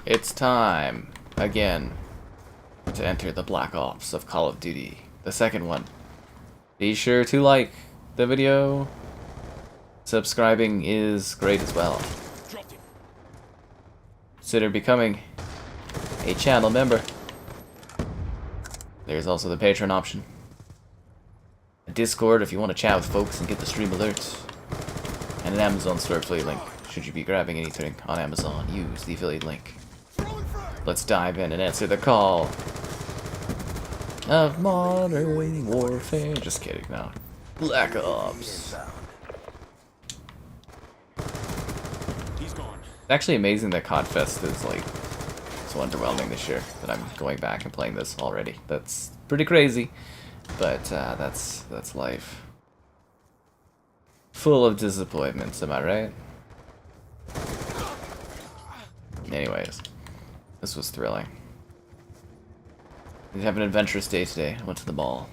It's time, again, to enter the Black Ops of Call of Duty, the second one. Be sure to like the video. Subscribing is great as well. Consider becoming a channel member. There's also the Patreon option. A Discord if you want to chat with folks and get the stream alerts. And an Amazon store affiliate link. Should you be grabbing anything on Amazon, use the affiliate link. Let's dive in and answer the call of modern warfare. Just kidding, no. Black Ops. It's actually amazing that CODFest is like so underwhelming this year. That I'm going back and playing this already. That's pretty crazy, but that's life. Full of disappointments, am I right? Anyways, this was thrilling. We have an adventurous day today. I went to the mall.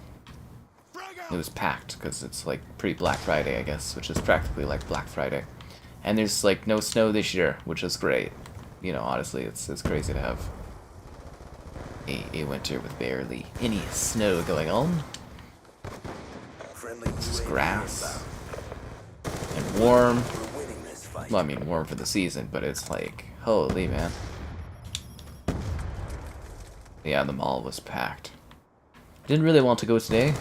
It was packed because it's like pre-Black Friday, I guess, which is practically like Black Friday. And there's like no snow this year, which is great. You know, honestly, it's crazy to have a winter with barely any snow going on. This is grass and warm. Well, I mean, warm for the season, but it's like, holy man. Yeah, the mall was packed. Didn't really want to go today,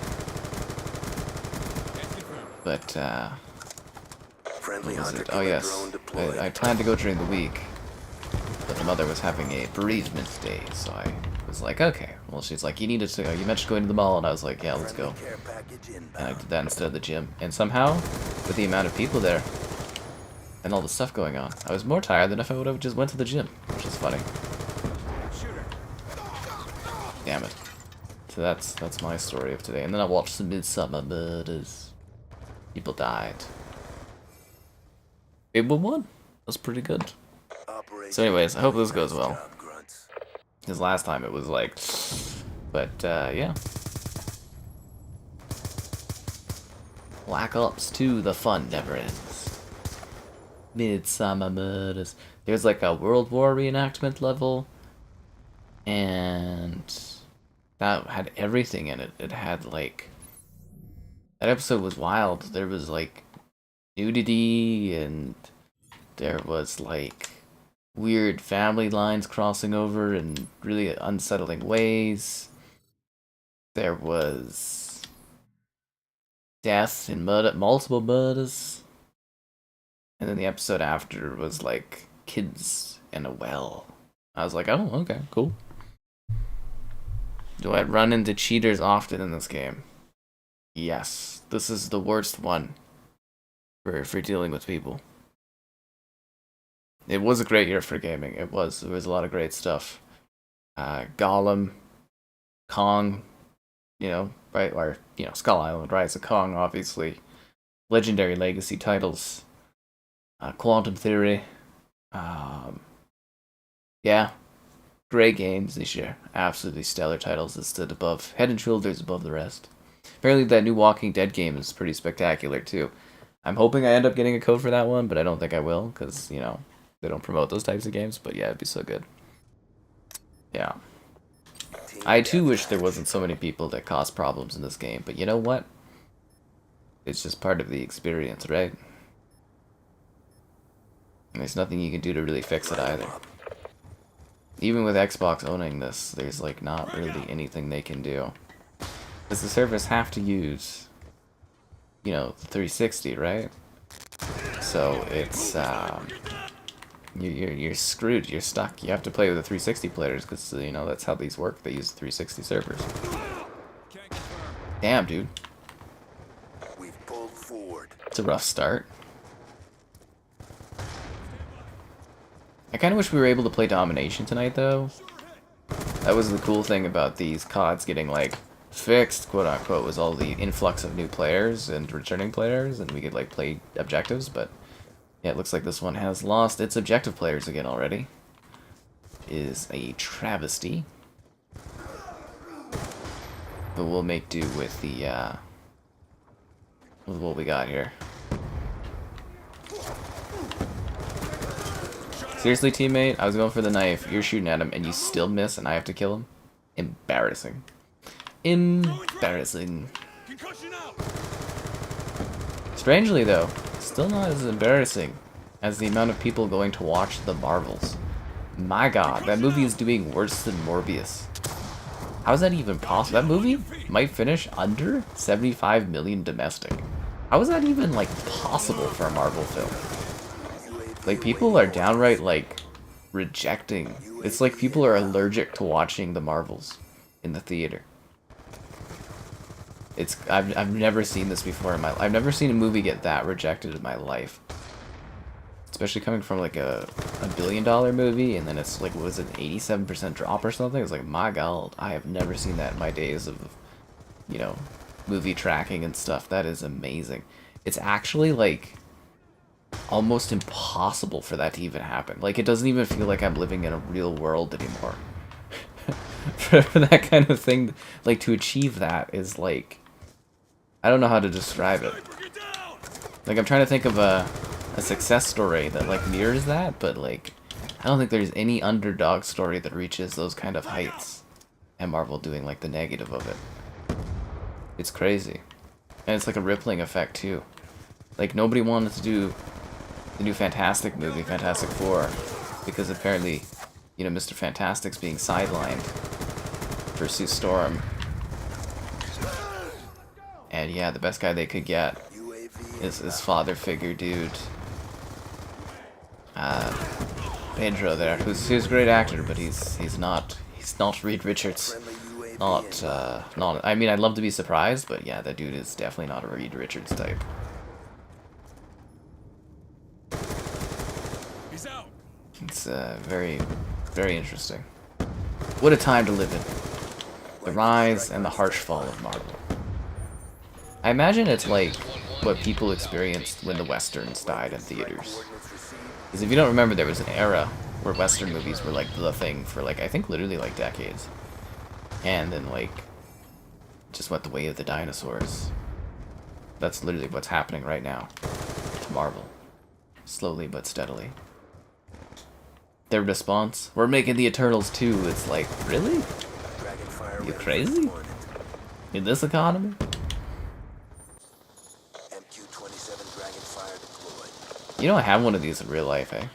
but what was it? Oh yes, I planned to go during the week, but the mother was having a bereavement day, so I was like, okay. Well, she's like, you needed to. You mentioned going to the mall, and I was like, yeah, let's go. And I did that instead of the gym. And somehow, with the amount of people there and all the stuff going on, I was more tired than if I would have just went to the gym, which is funny. Damn it. So that's my story of today. And then I watched some Midsummer Murders. People died. Fable 1. That's pretty good. So anyways, I hope this goes well. Because last time it was like... But, yeah. Black Ops 2, the fun never ends. Midsummer Murders. There's like a World War reenactment level. And... that had everything in it. It had like... that episode was wild. There was like... nudity, and... there was like... weird family lines crossing over in really unsettling ways. There was... death and murder, multiple murders. And then the episode after was like... kids in a well. I was like, oh, okay, cool. Do I run into cheaters often in this game? Yes. This is the worst one for dealing with people. It was a great year for gaming. It was. There was a lot of great stuff. Gollum, Kong, you know, right? Or, you know, Skull Island, Rise of Kong, obviously. Legendary legacy titles. Quantum Theory. Yeah. Great games this year. Absolutely stellar titles that stood above, head and shoulders above the rest. Apparently that new Walking Dead game is pretty spectacular too. I'm hoping I end up getting a code for that one, but I don't think I will, because, you know, they don't promote those types of games, but yeah, it'd be so good. Yeah. I too wish there wasn't so many people that cause problems in this game, but you know what? It's just part of the experience, right? And there's nothing you can do to really fix it either. Even with Xbox owning this, there's like not really anything they can do. Because the servers have to use, you know, the 360, right? So it's, you're screwed, you're stuck. You have to play with the 360 players, because, you know, that's how these work. They use the 360 servers. Damn, dude. It's a rough start. I kind of wish we were able to play Domination tonight, though. That was the cool thing about these CODs getting, like, fixed, quote-unquote, was all the influx of new players and returning players, and we could, like, play objectives, but yeah, it looks like this one has lost its objective players again already. Is a travesty. But we'll make do with the, with what we got here. Seriously, teammate, I was going for the knife. You're shooting at him, and you still miss, and I have to kill him? Embarrassing. Embarrassing. Strangely, though, still not as embarrassing as the amount of people going to watch The Marvels. My god, that movie is doing worse than Morbius. How is that even possible? That movie might finish under 75 million domestic. How is that even, like, possible for a Marvel film? Like, people are downright, like, rejecting. It's like people are allergic to watching the Marvels in the theater. I've never seen this before in my life. I've never seen a movie get that rejected in my life. Especially coming from like a $1 billion movie, and then it's like, what was it, an 87% drop or something? It's like, my god, I have never seen that in my days of, you know, movie tracking and stuff. That is amazing. It's actually like almost impossible for that to even happen. Like, it doesn't even feel like I'm living in a real world anymore. for that kind of thing, like, to achieve that is like, I don't know how to describe it. Like, I'm trying to think of a success story that, like, mirrors that, but, like, I don't think there's any underdog story that reaches those kind of heights. And Marvel doing, like, the negative of it. It's crazy. And it's like a rippling effect, too. Like, nobody wanted to do the new Fantastic movie, Fantastic Four, because apparently, you know, Mr. Fantastic's being sidelined for Sue Storm. And yeah, the best guy they could get is this father figure dude, Pedro there, who's a great actor, but he's not Reed Richards. Not I mean, I'd love to be surprised, but yeah, that dude is definitely not a Reed Richards type. He's out. It's very, very interesting. What a time to live in. The rise and the harsh fall of Marvel. I imagine it's like what people experienced when the Westerns died in theaters. Because if you don't remember, there was an era where Western movies were like the thing for like, I think literally like decades. And then like, just went the way of the dinosaurs. That's literally what's happening right now to Marvel. Slowly but steadily. Their response, we're making the Eternals too. It's like, really? Are you crazy? In this economy? You know, I have one of these in real life, eh?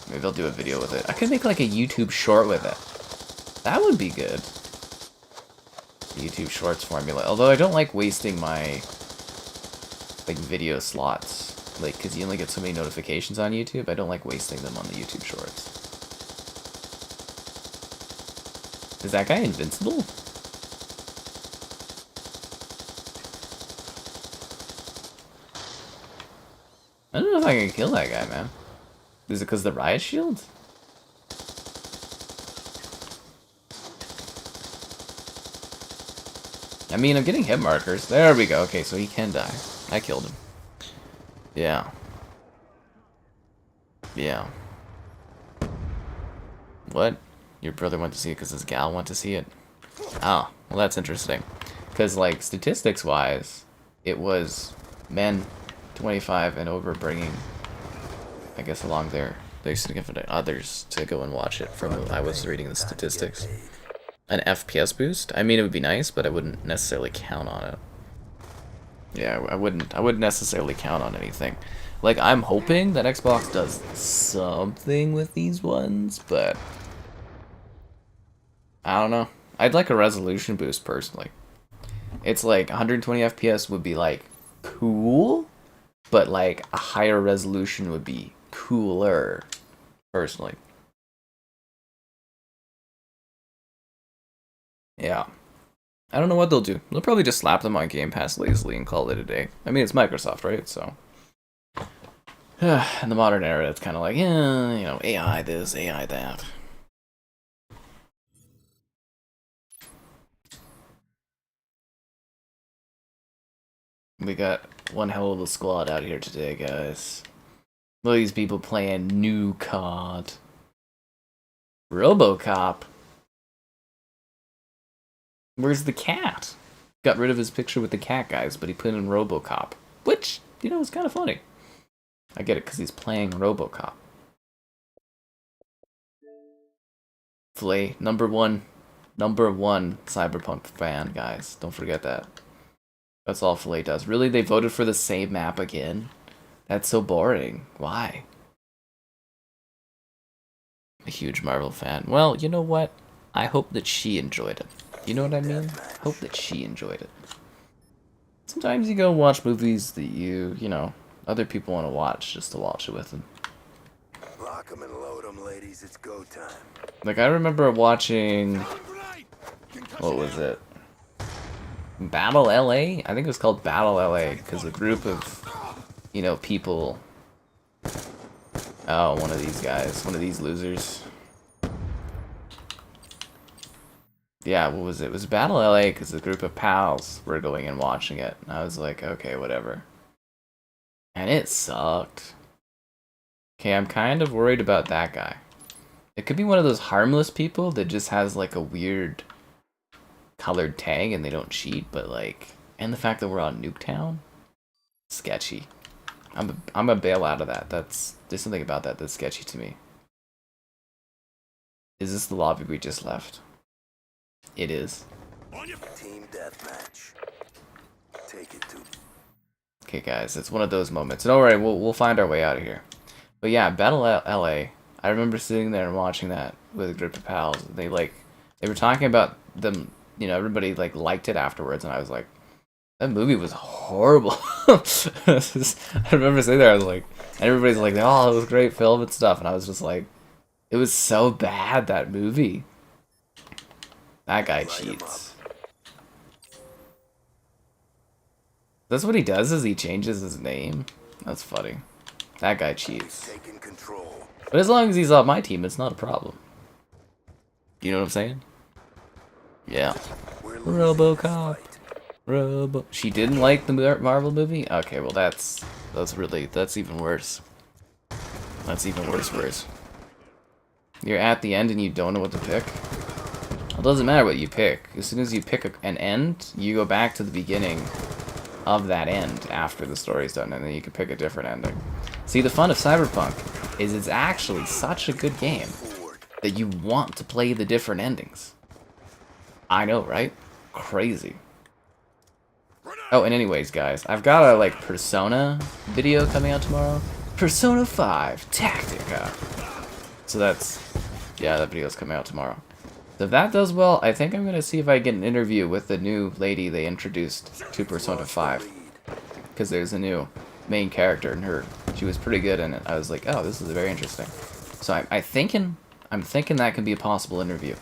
Maybe I'll do a video with it. I could make like a YouTube short with it. That would be good. YouTube Shorts formula. Although I don't like wasting my like video slots. Like, because you only get so many notifications on YouTube. I don't like wasting them on the YouTube Shorts. Is that guy invincible? I don't know if I can kill that guy, man. Is it because the riot shield? I mean, I'm getting hit markers. There we go. Okay, so he can die. I killed him. Yeah. Yeah. What? Your brother went to see it because his gal went to see it? Oh, well that's interesting. Because, like, statistics-wise, it was men 25 and over bringing, I guess, along their significant others to go and watch it. From I was reading the statistics. An FPS boost? I mean, it would be nice, but I wouldn't necessarily count on it. Yeah, I wouldn't necessarily count on anything. Like, I'm hoping that Xbox does something with these ones, but I don't know. I'd like a resolution boost personally. It's like 120 FPS would be like cool, but like a higher resolution would be cooler personally. Yeah. I don't know what they'll do. They'll probably just slap them on Game Pass lazily and call it a day. I mean, it's Microsoft, right? So in the modern era, it's kind of like, yeah, you know, AI this, AI that. We got one hell of a squad out here today, guys. Look at these people playing new COD. RoboCop. Where's the cat? Got rid of his picture with the cat, guys, but he put in RoboCop. which, you know, is kind of funny. I get it, because he's playing RoboCop. Flay, number one Cyberpunk fan, guys. Don't forget that. That's all Flay does. Really, they voted for the same map again? That's so boring. Why? A huge Marvel fan. Well, you know what? I hope that she enjoyed it. You know what I mean? I hope that she enjoyed it. Sometimes you go watch movies that you know, other people want to watch just to watch it with them. Lock 'em and load 'em, ladies. It's go time. Like, I remember watching... What was it? Battle LA? I think it was called Battle LA, because a group of, you know, people... Oh, one of these guys. One of these losers. Yeah, what was it? It was Battle LA, because a group of pals were going and watching it. And I was like, okay, whatever. And it sucked. Okay, I'm kind of worried about that guy. It could be one of those harmless people that just has, like, a weird colored tag and they don't cheat, but, like... And the fact that we're on Nuketown? Sketchy. I'm a bail out of that. There's something about that that's sketchy to me. Is this the lobby we just left? It is. Team deathmatch. Take it to. Okay, guys, it's one of those moments. Don't worry, we'll find our way out of here. But yeah, Battle LA. I remember sitting there and watching that with a group of pals. They were talking about them. You know, everybody liked it afterwards, and I was like, that movie was horrible. I remember sitting there, I was like, and everybody's like, oh, it was a great film and stuff, and I was just like, it was so bad, that movie. That guy cheats. That's what he does, is he changes his name. That's funny. That guy cheats. But as long as he's on my team, it's not a problem. You know what I'm saying? Yeah. RoboCop. She didn't like the Marvel movie? Okay, well that's even worse. That's even worse. You're at the end and you don't know what to pick? It doesn't matter what you pick. As soon as you pick an end, you go back to the beginning of that end after the story's done, and then you can pick a different ending. See, the fun of Cyberpunk is it's actually such a good game that you want to play the different endings. I know, right? Crazy. Oh, and anyways, guys, I've got a, Persona video coming out tomorrow. Persona 5 Tactica. So that's... Yeah, that video's coming out tomorrow. So if that does well, I think I'm going to see if I get an interview with the new lady they introduced to Persona 5. Because there's a new main character, and she was pretty good in it. I was like, oh, this is very interesting. So I'm thinking that could be a possible interview.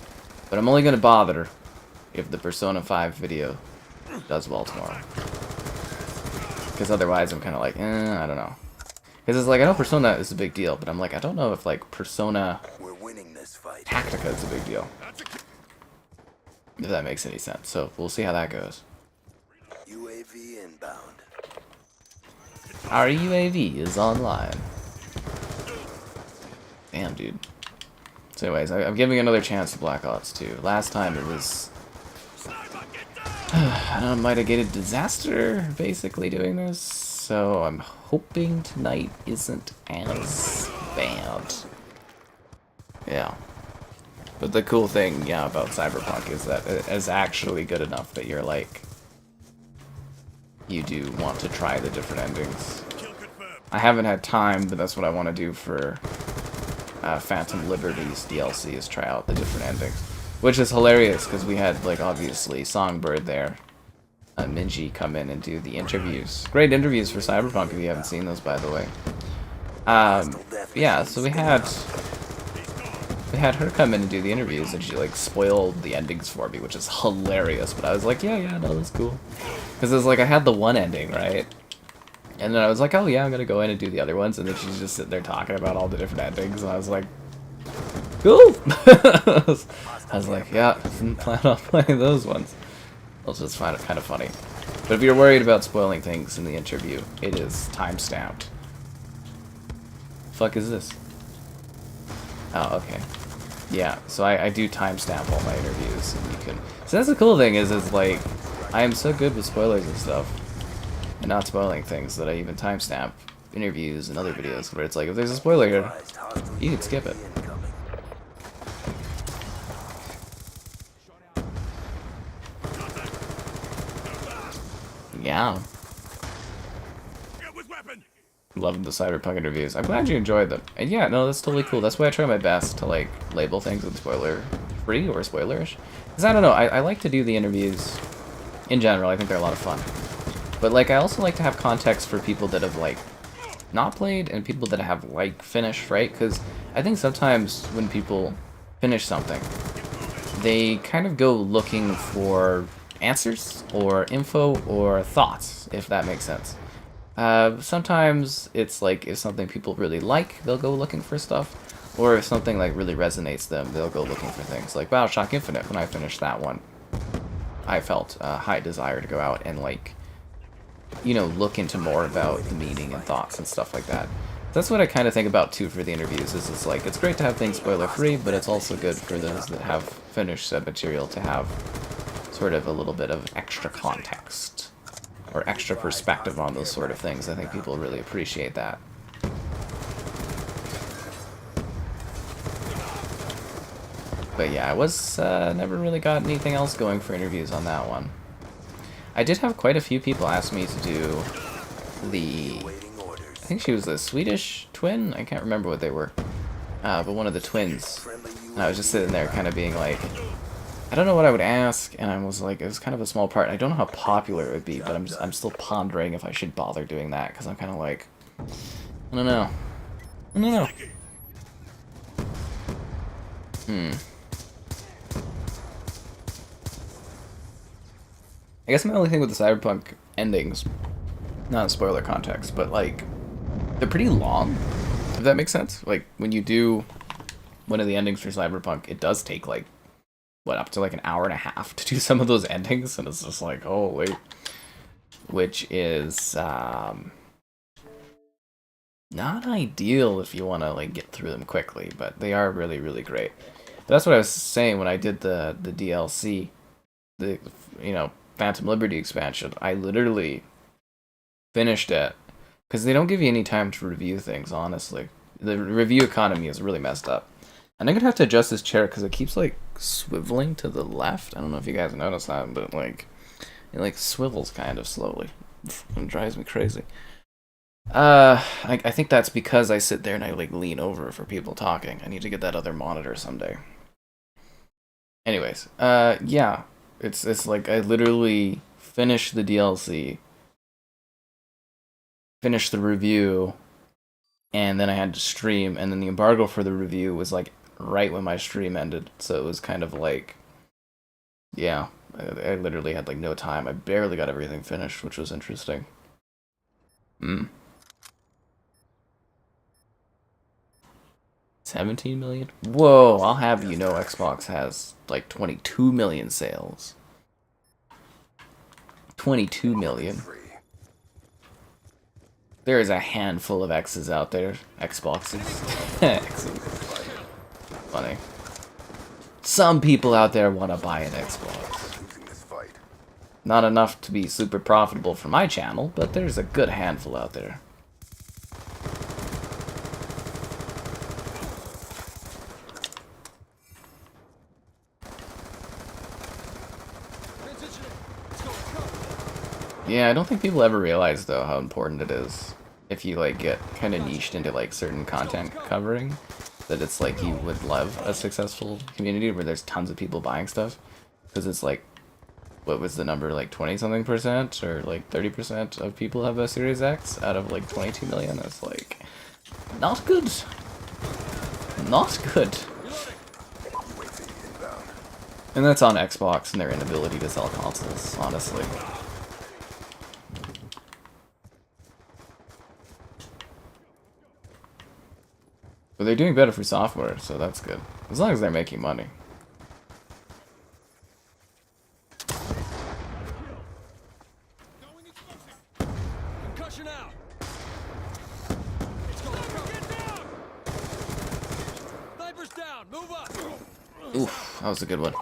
But I'm only going to bother if the Persona 5 video does well tomorrow. Because otherwise I'm kind of like, I don't know. Because it's like, I know Persona is a big deal, but I'm like, I don't know if Persona Tactica is a big deal. If that makes any sense. So we'll see how that goes. UAV inbound. Our UAV is online. Damn, dude. So anyways, I'm giving another chance to Black Ops 2. Last time it was... I might have get a disaster, basically, doing this. So I'm hoping tonight isn't as bad. Yeah. But the cool thing, yeah, about Cyberpunk is that it is actually good enough that you're like... You do want to try the different endings. I haven't had time, but that's what I want to do for Phantom Liberty's DLC, is try out the different endings. Which is hilarious, because we had, obviously, Songbird there. Minji come in and do the interviews. Great interviews for Cyberpunk, if you haven't seen those, by the way. Yeah, so we had her come in and do the interviews, and she, spoiled the endings for me, which is hilarious. But I was like, yeah, no, that's cool. Because it was I had the one ending, right? And then I was like, oh, yeah, I'm going to go in and do the other ones. And then she's just sitting there talking about all the different endings, and I was like, cool! I was like, yeah, I didn't plan on playing those ones. I was just find it kind of funny. But if you're worried about spoiling things in the interview, it is time-stamped. Fuck is this? Oh, okay. Yeah, so I do timestamp all my interviews, and you can... So that's the cool thing is I am so good with spoilers and stuff. and not spoiling things that I even timestamp interviews and other videos where it's like, if there's a spoiler here, you can skip it. Yeah. Loving the Cyberpunk interviews. I'm glad you enjoyed them. And yeah, no, that's totally cool. That's why I try my best to like label things with spoiler free or spoilerish. Because I don't know, I like to do the interviews in general. I think they're a lot of fun. But like I also like to have context for people that have like not played and people that have like finished, right? Because I think sometimes when people finish something, they kind of go looking for answers or info or thoughts, if that makes sense. Sometimes it's like if something people really like, they'll go looking for stuff, or if something like really resonates them, they'll go looking for things. Like BioShock Infinite, when I finished that one, I felt a high desire to go out and like, you know, look into more about the meaning and thoughts and stuff like that. That's what I kind of think about too for the interviews. Is it's like it's great to have things spoiler free, but it's also good for those that have finished said material to have sort of a little bit of extra context or extra perspective on those sort of things. I think people really appreciate that. But yeah, I was never really got anything else going for interviews on that one. I did have quite a few people ask me to do the... I think she was a Swedish twin? I can't remember what they were. But one of the twins. And I was just sitting there kind of being like... I don't know what I would ask, and I was like, it was kind of a small part. I don't know how popular it would be, but I'm still pondering if I should bother doing that, because I'm kind of like, I don't know. I don't know. I guess my only thing with the Cyberpunk endings, not in spoiler context, but like, they're pretty long, if that makes sense. Like, when you do one of the endings for Cyberpunk, it does take like, what, up to like an hour and a half to do some of those endings, and it's just like, holy. Which is not ideal if you want to like get through them quickly, but they are really, really great. But that's what I was saying when I did the DLC, the, you know, Phantom Liberty expansion. I literally finished it because they don't give you any time to review things, honestly. The review economy is really messed up. And I'm gonna have to adjust this chair because it keeps like swiveling to the left. I don't know if you guys noticed that, but like it like swivels kind of slowly. It drives me crazy. I think that's because I sit there and I like lean over for people talking. I need to get that other monitor someday. Anyways, yeah, it's like I literally finished the DLC, finished the review, and then I had to stream, and then the embargo for the review was like right when my stream ended, so it was kind of like, yeah, I literally had like no time. I barely got everything finished, which was interesting. 17 million? Whoa, I'll have you know Xbox has like 22 million sales. 22 million. There is a handful of X's out there. Xboxes. X's. Funny. Some people out there want to buy an Xbox. Not enough to be super profitable for my channel, but there's a good handful out there. Yeah, I don't think people ever realize, though, how important it is if you, like, get kind of niched into, like, certain content covering, that it's, like, you would love a successful community where there's tons of people buying stuff, because it's, like, what was the number, like, 20-something%, or, like, 30% of people have a Series X out of, like, 22 million? That's, like, not good. Not good. And that's on Xbox and their inability to sell consoles, honestly. But they're doing better for software, so that's good. As long as they're making money. Oof, that was a good one.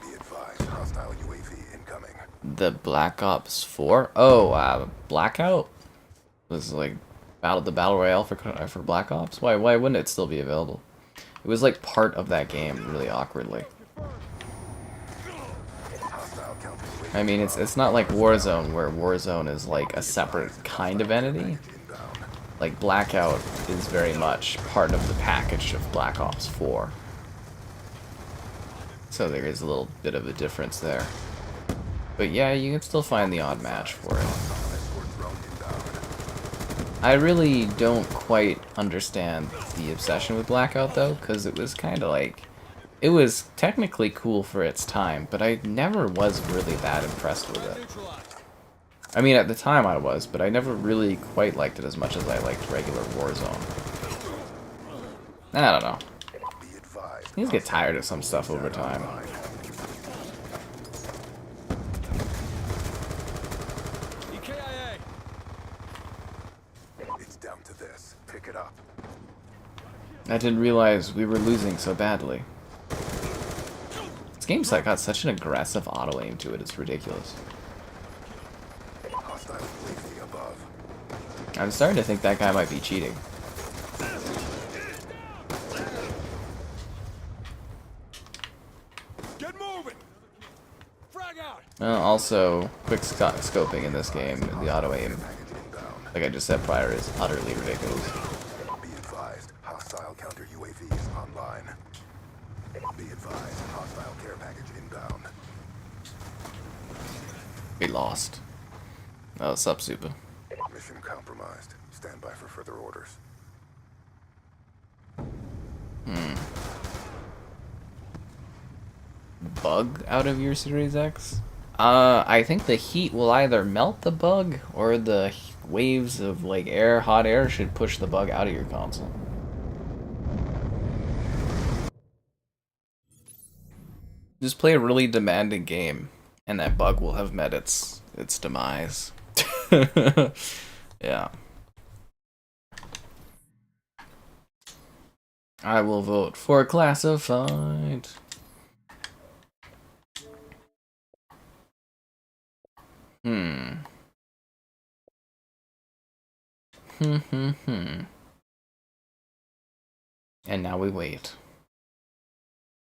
The Black Ops 4? Oh, Blackout? was like the battle royale for Black Ops. Why wouldn't it still be available? It was like part of that game, really awkwardly. I mean, it's not like Warzone, where Warzone is like a separate kind of entity. Like Blackout is very much part of the package of Black Ops 4. So there is a little bit of a difference there. But yeah, you can still find the odd match for it. I really don't quite understand the obsession with Blackout though, because it was kind of like, it was technically cool for its time, but I never was really that impressed with it. I mean, at the time I was, but I never really quite liked it as much as I liked regular Warzone. I don't know. You just get tired of some stuff over time. It's down to this. Pick it up. I didn't realize we were losing so badly. This game's got such an aggressive auto-aim to it, it's ridiculous. I'm starting to think that guy might be cheating. Get moving. Frag out. Also, quick scoping in this game, the auto-aim, like I just said prior, is utterly ridiculous. Be advised, hostile counter UAVs online. Be advised, hostile care package inbound. We lost. Oh, sup, Super. Mission compromised. Stand by for further orders. Bug out of your Series X? I think the heat will either melt the bug, or the waves of like hot air should push the bug out of your console. Just play a really demanding game, and that bug will have met its demise. Yeah. I will vote for classified. And now we wait.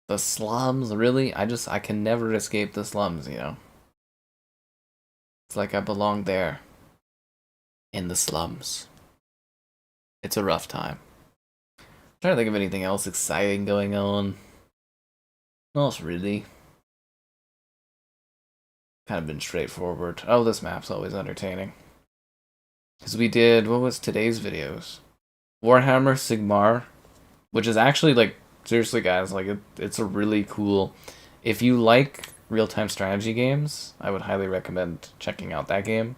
The slums, really? I can never escape the slums, you know? It's like I belong there. In the slums. It's a rough time. I'm trying to think of anything else exciting going on. Not really. Kind of been straightforward. Oh, this map's always entertaining. Because we did, what was today's videos? Warhammer Sigmar, which is actually, like, seriously guys, like, it's a really cool... If you like real-time strategy games, I would highly recommend checking out that game.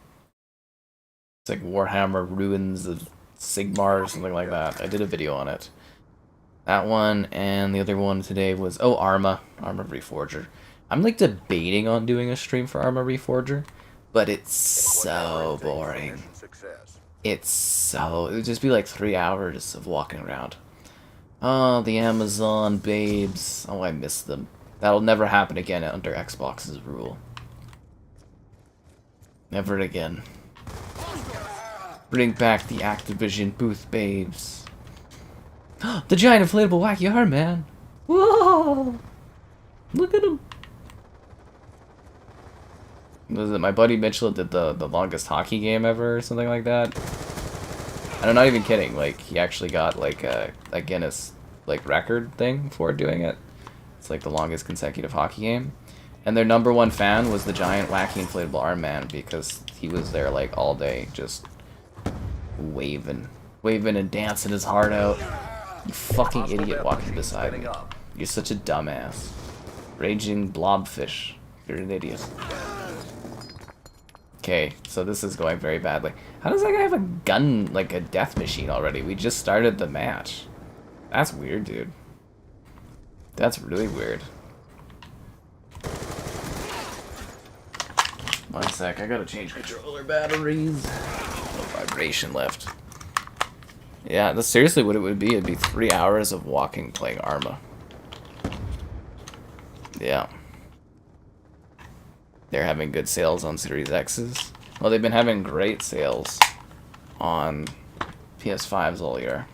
It's like Warhammer Ruins of Sigmar or something like that. I did a video on it. That one, and the other one today was, oh, Arma Reforger. I'm like debating on doing a stream for Arma Reforger, but it's so boring. It would just be like 3 hours of walking around. Oh, the Amazon babes. Oh, I miss them. That'll never happen again under Xbox's rule. Never again. Bring back the Activision booth babes. The giant inflatable wacky arm man. Whoa! Look at him. Was it my buddy Mitchell did the longest hockey game ever or something like that? And I'm not even kidding. Like, he actually got like a Guinness like record thing for doing it. It's like the longest consecutive hockey game. And their #1 fan was the giant wacky inflatable arm man, because he was there like all day just waving and dancing his heart out. You fucking idiot walking beside me. You're such a dumbass. Raging blobfish. You're an idiot. Okay, so this is going very badly. How does that guy have a gun, like a death machine already? We just started the match. That's weird, dude. That's really weird. One sec, I gotta change controller batteries. No vibration left. Yeah, that's seriously what it would be. It'd be 3 hours of walking playing Arma. Yeah. They're having good sales on Series X's. Well, they've been having great sales on PS5s all year.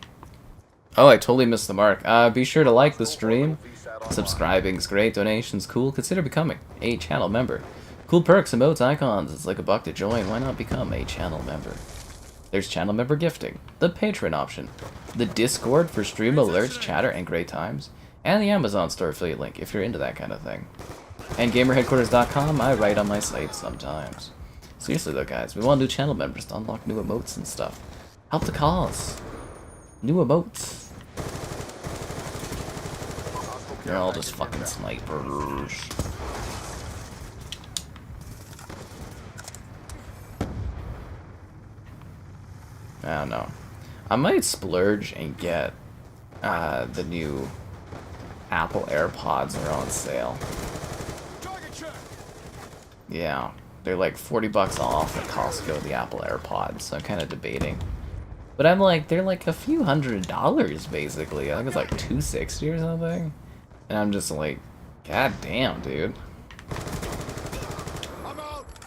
Oh, I totally missed the mark. Be sure to like the stream. Subscribing's great. Donations cool. Consider becoming a channel member. Cool perks, emotes, icons. It's like $1 to join. Why not become a channel member? There's channel member gifting, the Patreon option, the Discord for stream alerts, chatter, and great times, and the Amazon store affiliate link if you're into that kind of thing. And gamerheadquarters.com, I write on my site sometimes. Seriously though, guys, we want new channel members to unlock new emotes and stuff. Help the cause. New emotes. They're all just fucking snipers. I don't know. I might splurge and get the new Apple AirPods are on sale. Yeah, they're like $40 off at Costco, the Apple AirPods, so I'm kind of debating. But I'm like, they're like a few $100 basically. I think it's like $260 or something. And I'm just like, god damn, dude.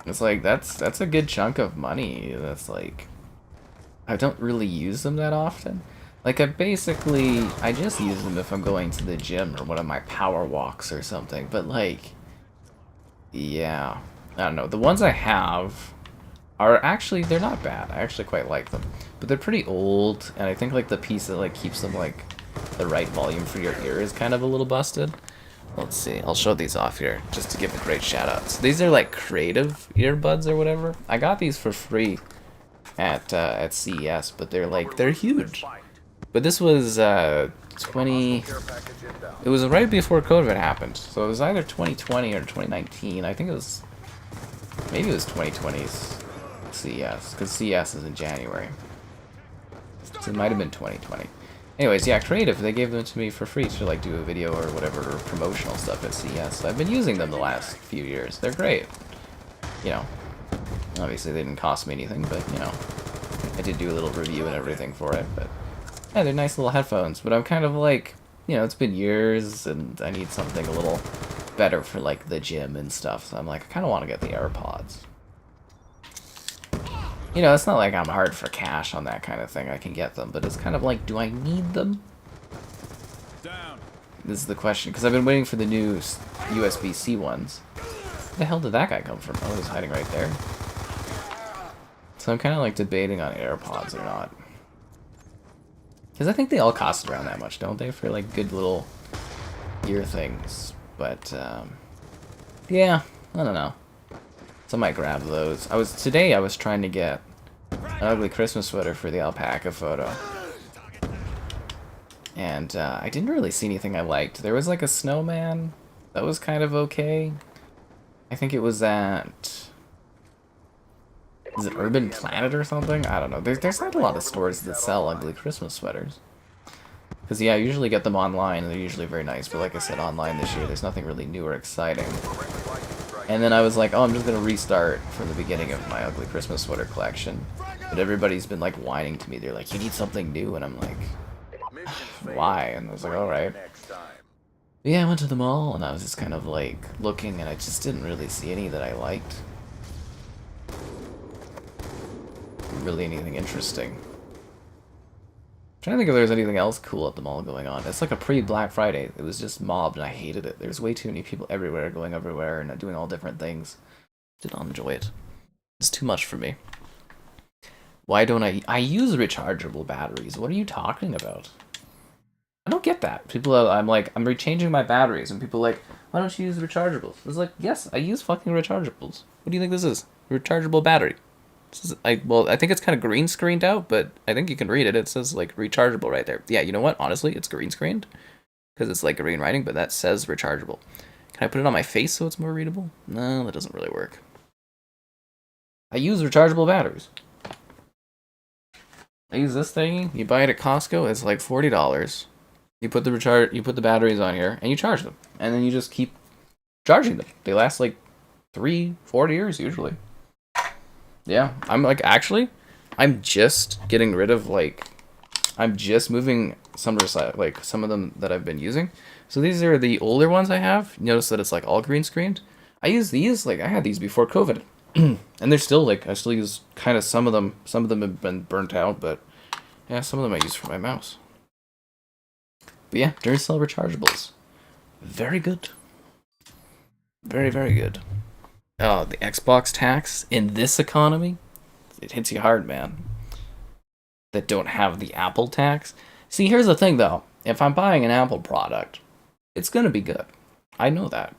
It's like, that's a good chunk of money. That's like, I don't really use them that often. Like, I just use them if I'm going to the gym or one of my power walks or something. But like, yeah, I don't know. The ones I have are actually, they're not bad. I actually quite like them. But they're pretty old, and I think like the piece that like keeps them like the right volume for your ear is kind of a little busted. Let's see, I'll show these off here just to give a great shout out. So these are like creative earbuds or whatever. I got these for free at CES, but they're huge. But this was it was right before COVID happened, so it was either 2020 or 2019. I think maybe it was 2020's CES, because CES is in January, so it might have been 2020. Anyways, yeah, creative, they gave them to me for free to like do a video or whatever, or promotional stuff at CES. So I've been using them the last few years. They're great. You know, obviously they didn't cost me anything, but you know, I did do a little review and everything for it. But yeah, they're nice little headphones. But I'm kind of like, you know, it's been years and I need something a little better for like the gym and stuff. So I'm like, I kind of want to get the AirPods. You know, it's not like I'm hard for cash on that kind of thing. I can get them, but it's kind of like, do I need them? Down. This is the question, because I've been waiting for the new USB-C ones. Where the hell did that guy come from? Oh, he's hiding right there. So I'm kind of like debating on AirPods or not. Because I think they all cost around that much, don't they? For like good little ear things. But, yeah, I don't know. So I might grab those. Today I was trying to get an ugly Christmas sweater for the alpaca photo. And I didn't really see anything I liked. There was like a snowman that was kind of okay. I think it was at... Is it Urban Planet or something? I don't know. There's not a lot of stores that sell ugly Christmas sweaters. Because, yeah, I usually get them online, and they're usually very nice. But like I said, online this year, there's nothing really new or exciting. And then I was like, oh, I'm just going to restart from the beginning of my ugly Christmas sweater collection. But everybody's been, like, whining to me. They're like, you need something new. And I'm like, why? And I was like, alright. Yeah, I went to the mall, and I was just kind of, like, looking, and I just didn't really see any that I liked. Really anything interesting. I'm trying to think if there's anything else cool at the mall going on. It's like a pre-Black Friday. It was just mobbed, and I hated it. There's way too many people everywhere, going everywhere, and doing all different things. Did not enjoy it. It's too much for me. Why don't I use rechargeable batteries? What are you talking about? I don't get that. People are, I'm rechanging my batteries, and people are like, why don't you use rechargeables? It's like, yes, I use fucking rechargeables. What do you think this is? A rechargeable battery. Well, I think it's kind of green screened out, but I think you can read it. It says, like, rechargeable right there. Yeah, you know what? Honestly, it's green screened because it's, like, green writing, but that says rechargeable. Can I put it on my face so it's more readable? No, that doesn't really work. I use rechargeable batteries. I use this thing. You buy it at Costco. It's like $40. You put the batteries on here, and you charge them. And then you just keep charging them. They last, like, 3-4 years, usually. Yeah, I'm just getting rid of, like, I'm just moving some of them that I've been using. So these are the older ones I have. Notice that it's, like, all green screened. I use these, like, I had these before COVID. And they're still like, I still use kind of some of them. Some of them have been burnt out, but yeah, some of them I use for my mouse. But yeah, Duracell rechargeables. Very good. Very, very good. Oh, the Xbox tax in this economy, it hits you hard, man. That don't have the Apple tax. See, here's the thing, though. If I'm buying an Apple product, it's going to be good. I know that.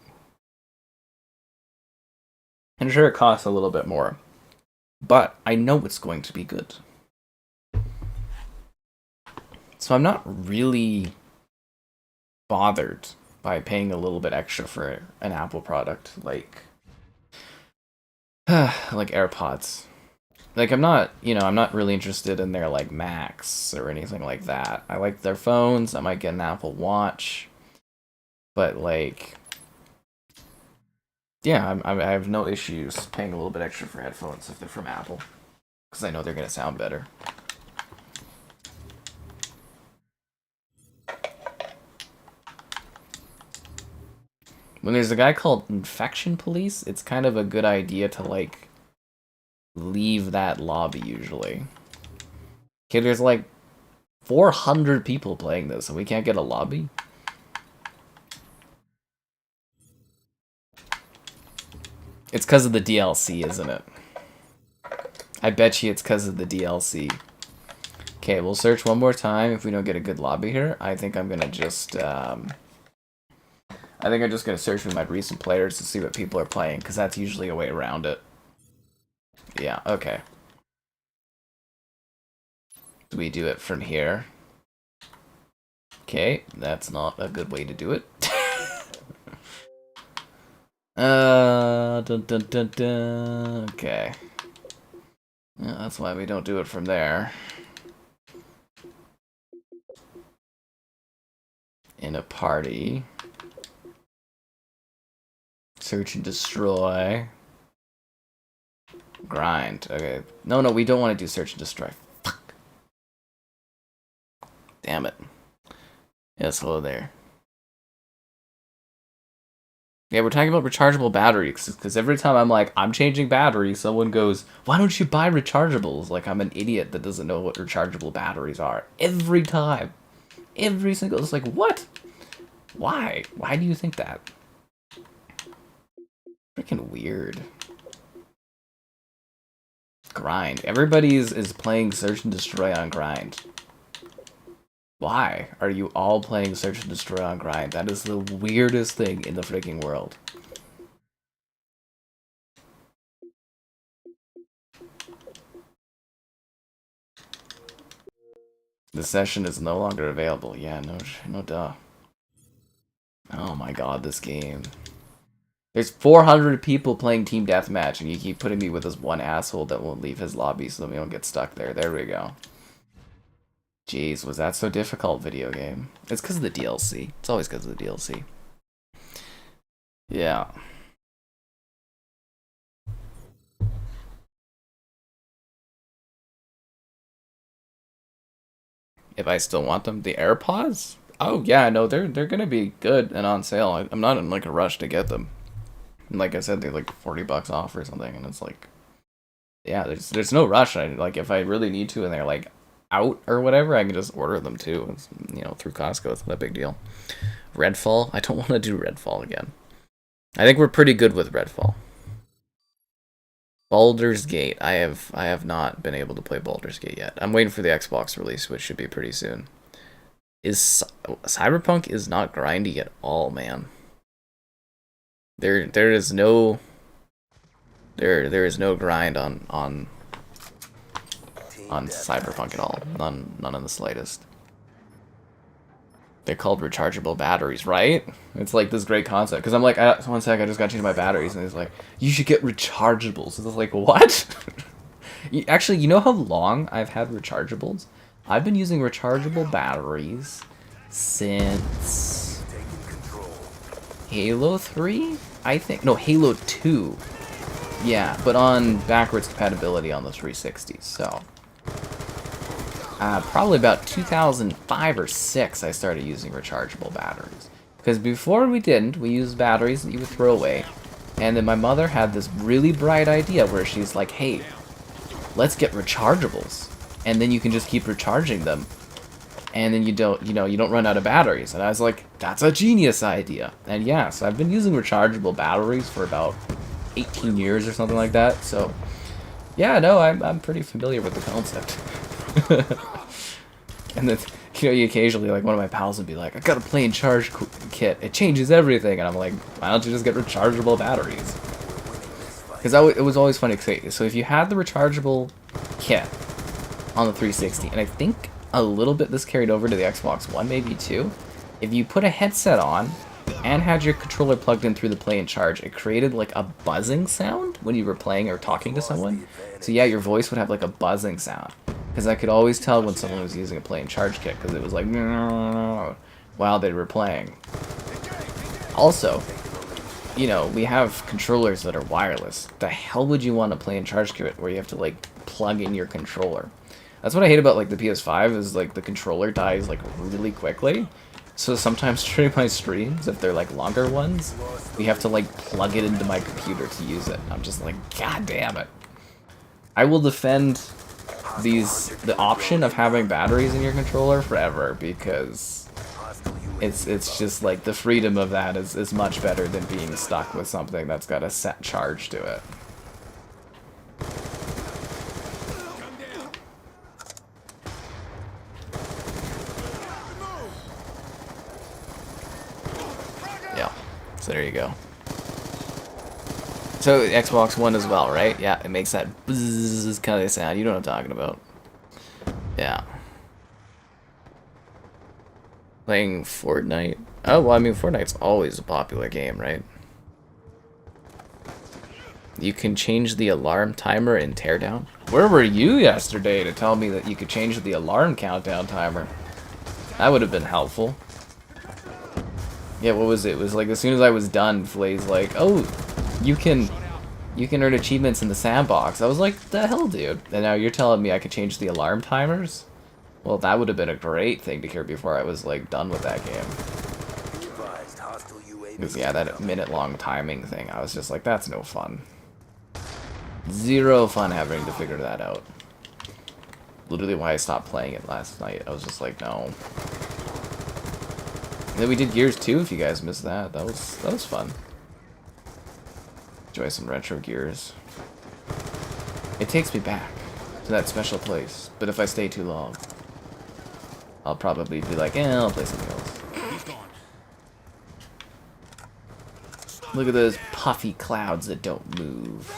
And sure, it costs a little bit more. But I know it's going to be good. So I'm not really bothered by paying a little bit extra for an Apple product like AirPods. Like I'm not really interested in their like Macs or anything like that. I like their phones. I might get an Apple Watch. But like yeah, I have no issues paying a little bit extra for headphones if they're from Apple, because I know they're going to sound better. When there's a guy called Infection Police, it's kind of a good idea to, like, leave that lobby, usually. Okay, there's, like, 400 people playing this, and we can't get a lobby? It's because of the DLC, isn't it? I bet you it's because of the DLC. Okay, we'll search one more time. If we don't get a good lobby here, I think I'm gonna just, I think I'm just gonna search with my recent players to see what people are playing, because that's usually a way around it. Yeah, okay. Do we do it from here? Okay, that's not a good way to do it. Dun, dun, dun, dun. Okay. Yeah, that's why we don't do it from there. In a party. Search and destroy. Grind. Okay. No, we don't want to do search and destroy. Fuck. Damn it. Yes, hello there. Yeah, we're talking about rechargeable batteries, because every time I'm like, I'm changing batteries, someone goes, why don't you buy rechargeables? Like, I'm an idiot that doesn't know what rechargeable batteries are. Every time. Every single, it's like, what? Why? Why do you think that? Freaking weird. Grind. Everybody is playing Search and Destroy on Grind. Why are you all playing Search and Destroy on Grind? That is the weirdest thing in the freaking world. The session is no longer available. Yeah, no duh. Oh my god, this game. There's 400 people playing Team Deathmatch, and you keep putting me with this one asshole that won't leave his lobby so that we don't get stuck there. There we go. Jeez, was that so difficult, video game? It's because of the DLC. It's always because of the DLC. Yeah. If I still want them, the AirPods? Oh yeah, no, they're gonna be good and on sale. I'm not in like a rush to get them. And like I said, they're like $40 off or something, and it's like, yeah, there's no rush. Like if I really need to, and they're like out or whatever, I can just order them too. It's, through Costco. It's not a big deal. Redfall? I don't want to do Redfall again. I think we're pretty good with Redfall. Baldur's Gate. I have not been able to play Baldur's Gate yet. I'm waiting for the Xbox release, which should be pretty soon. Cyberpunk is not grindy at all, man. There is no grind on Cyberpunk at all. None in the slightest. They're called rechargeable batteries, right? It's like this great concept. Because I'm like, one sec, I just got to change my batteries. And he's like, you should get rechargeables. And I was like, what? Actually, you know how long I've had rechargeables? I've been using rechargeable batteries since Halo 3? I think. No, Halo 2. Yeah, but on backwards compatibility on the 360, so. Probably about 2005 or 6 I started using rechargeable batteries. Because before we didn't, we used batteries that you would throw away. And then my mother had this really bright idea where she's like, hey, let's get rechargeables. And then you can just keep recharging them. And then you don't run out of batteries. And I was like, that's a genius idea. And yeah, so I've been using rechargeable batteries for about 18 years or something like that. So yeah, no, I'm pretty familiar with the concept. And then, you occasionally, like, one of my pals would be like, I got a plain charge kit. It changes everything. And I'm like, why don't you just get rechargeable batteries? Because it was always funny. So if you had the rechargeable kit on the 360, and I think a little bit this carried over to the Xbox One, maybe too, if you put a headset on and had your controller plugged in through the play and charge, it created like a buzzing sound when you were playing or talking to someone. So yeah, your voice would have like a buzzing sound. Because I could always tell when someone was using a play and charge kit, because it was like while they were playing. Also, we have controllers that are wireless. The hell would you want a play and charge kit where you have to like plug in your controller? That's what I hate about like the PS5 is like the controller dies like really quickly. So sometimes during my streams, if they're like longer ones, we have to like plug it into my computer to use it. I'm just like, god damn it. I will defend the option of having batteries in your controller forever, because it's just like the freedom of that is much better than being stuck with something that's got a set charge to it. Yeah, so there you go. So Xbox One as well, right? Yeah, it makes that bzzz kind of sound. You know what I'm talking about. Yeah. Playing Fortnite. Oh, well, I mean, Fortnite's always a popular game, right? You can change the alarm timer in Teardown. Where were you yesterday to tell me that you could change the alarm countdown timer? That would have been helpful. Yeah, what was it? It was like as soon as I was done, Flay's like, oh, you can earn achievements in the sandbox. I was like, the hell, dude? And now you're telling me I could change the alarm timers? Well, that would have been a great thing to hear before I was like done with that game. Because yeah, that minute-long timing thing, I was just like, that's no fun. Zero fun having to figure that out. Literally why I stopped playing it last night. I was just like, no. And then we did Gears 2, if you guys missed that. That was fun. Enjoy some retro Gears. It takes me back to that special place, but if I stay too long, I'll probably be like, I'll play something else. Look at those puffy clouds that don't move.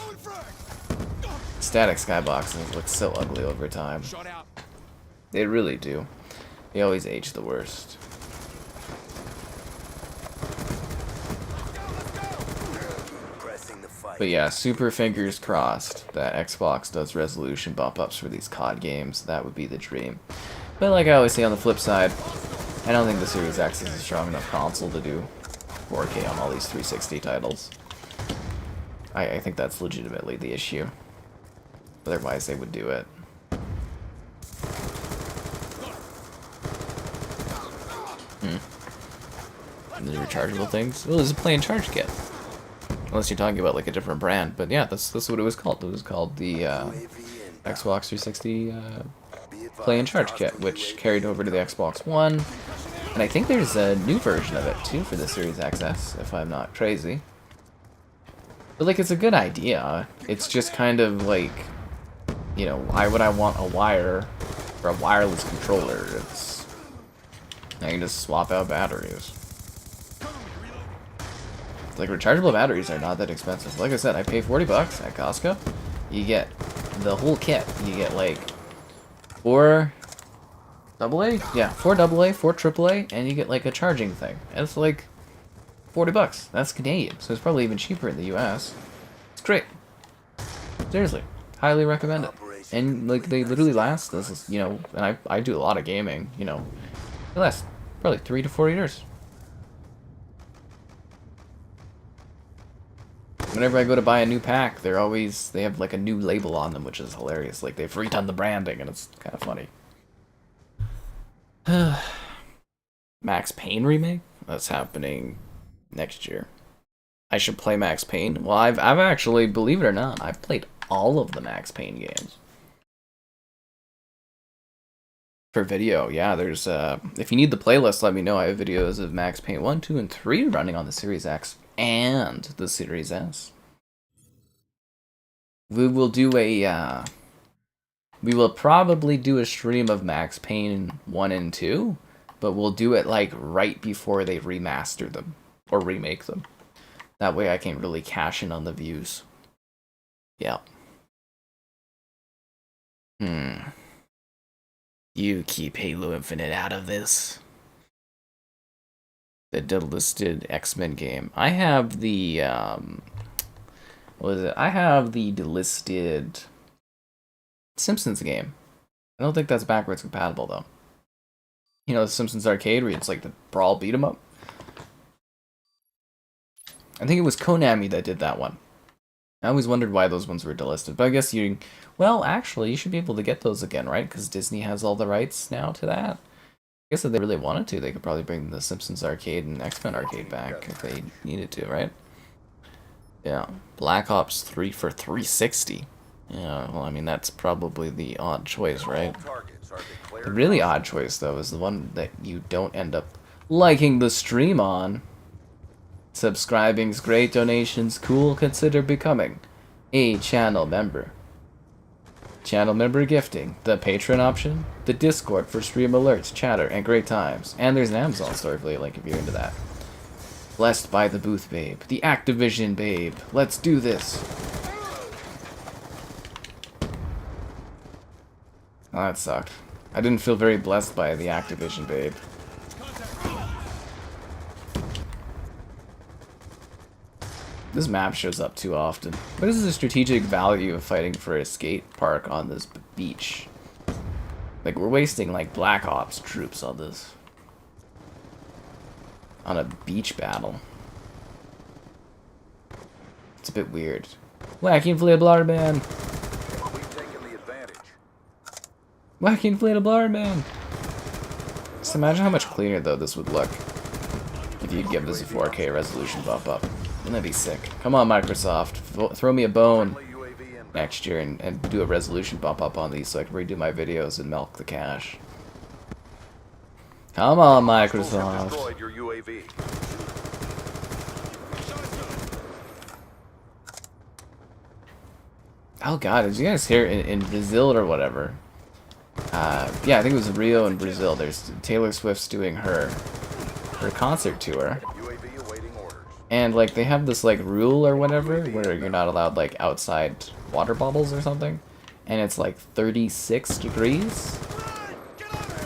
Static skyboxes look so ugly over time. They really do. They always age the worst. But yeah, super fingers crossed that Xbox does resolution bump ups for these COD games. That would be the dream. But like I always say on the flip side, I don't think the Series X is a strong enough console to do 4K on all these 360 titles. I think that's legitimately the issue. Otherwise they would do it. And the rechargeable things? Well, there's a play and charge kit. Unless you're talking about like a different brand, but yeah, that's what it was called. It was called the Xbox 360 Play and Charge Kit, which carried over to the Xbox One, and I think there's a new version of it too for the Series XS, if I'm not crazy. But like, it's a good idea. It's just kind of like, why would I want a wire for a wireless controller? I can just swap out batteries. Like, rechargeable batteries are not that expensive. Like I said, I pay 40 bucks at Costco. You get the whole kit. You get, like, 4 AA? Yeah, 4 AA, 4 AAA, and you get, like, a charging thing. And it's, like, 40 bucks. That's Canadian, so it's probably even cheaper in the US. It's great. Seriously. Highly recommend it. And, like, they literally last, this is, and I do a lot of gaming, they last probably 3 to 4 years. Whenever I go to buy a new pack, they have like a new label on them, which is hilarious. Like, they've redone the branding, and it's kind of funny. Max Payne remake? That's happening next year. I should play Max Payne. Well, I've actually, believe it or not, I've played all of the Max Payne games. For video, yeah, there's, if you need the playlist, let me know. I have videos of Max Payne 1, 2, and 3 running on the Series X and the Series S. We will do a, we will probably do a stream of Max Payne 1 and 2, but we'll do it, like, right before they remaster them, or remake them. That way I can really cash in on the views. Yeah. You keep Halo Infinite out of this. The delisted X-Men game. I have the, what is it? I have the delisted Simpsons game. I don't think that's backwards compatible, though. You know, the Simpsons Arcade, where it's like the Brawl beat 'em up? I think it was Konami that did that one. I always wondered why those ones were delisted, but I guess you... Well, actually, you should be able to get those again, right? Because Disney has all the rights now to that. I guess if they really wanted to, they could probably bring the Simpsons Arcade and X-Men Arcade back if they needed to, right? Yeah. Black Ops 3 for 360. Yeah, well, I mean, that's probably the odd choice, right? The really odd choice, though, is the one that you don't end up liking the stream on. Subscribing's great, donations cool, consider becoming a channel member. Channel member gifting, the Patreon option, the Discord for stream alerts, chatter, and great times. And there's an Amazon store affiliate link if you're into that. Blessed by the Booth Babe, the Activision Babe. Let's do this. Oh, that sucked. I didn't feel very blessed by the Activision Babe. This map shows up too often. What is the strategic value of fighting for a skate park on this beach? Like, we're wasting, like, Black Ops troops on this. On a beach battle. It's a bit weird. Wacky inflatable man. Wacky inflatable man. Just imagine how much cleaner, though, this would look if you give this a 4K resolution bump up. Wouldn't that be sick? Come on, Microsoft. Throw me a bone next year and do a resolution bump up on these so I can redo my videos and milk the cash. Come on, Microsoft. Oh god, did you guys hear in Brazil or whatever? Yeah, I think it was Rio and Brazil. There's Taylor Swift's doing her concert tour. And, like, they have this, like, rule or whatever where you're not allowed, like, outside water bubbles or something. And it's, like, 36 degrees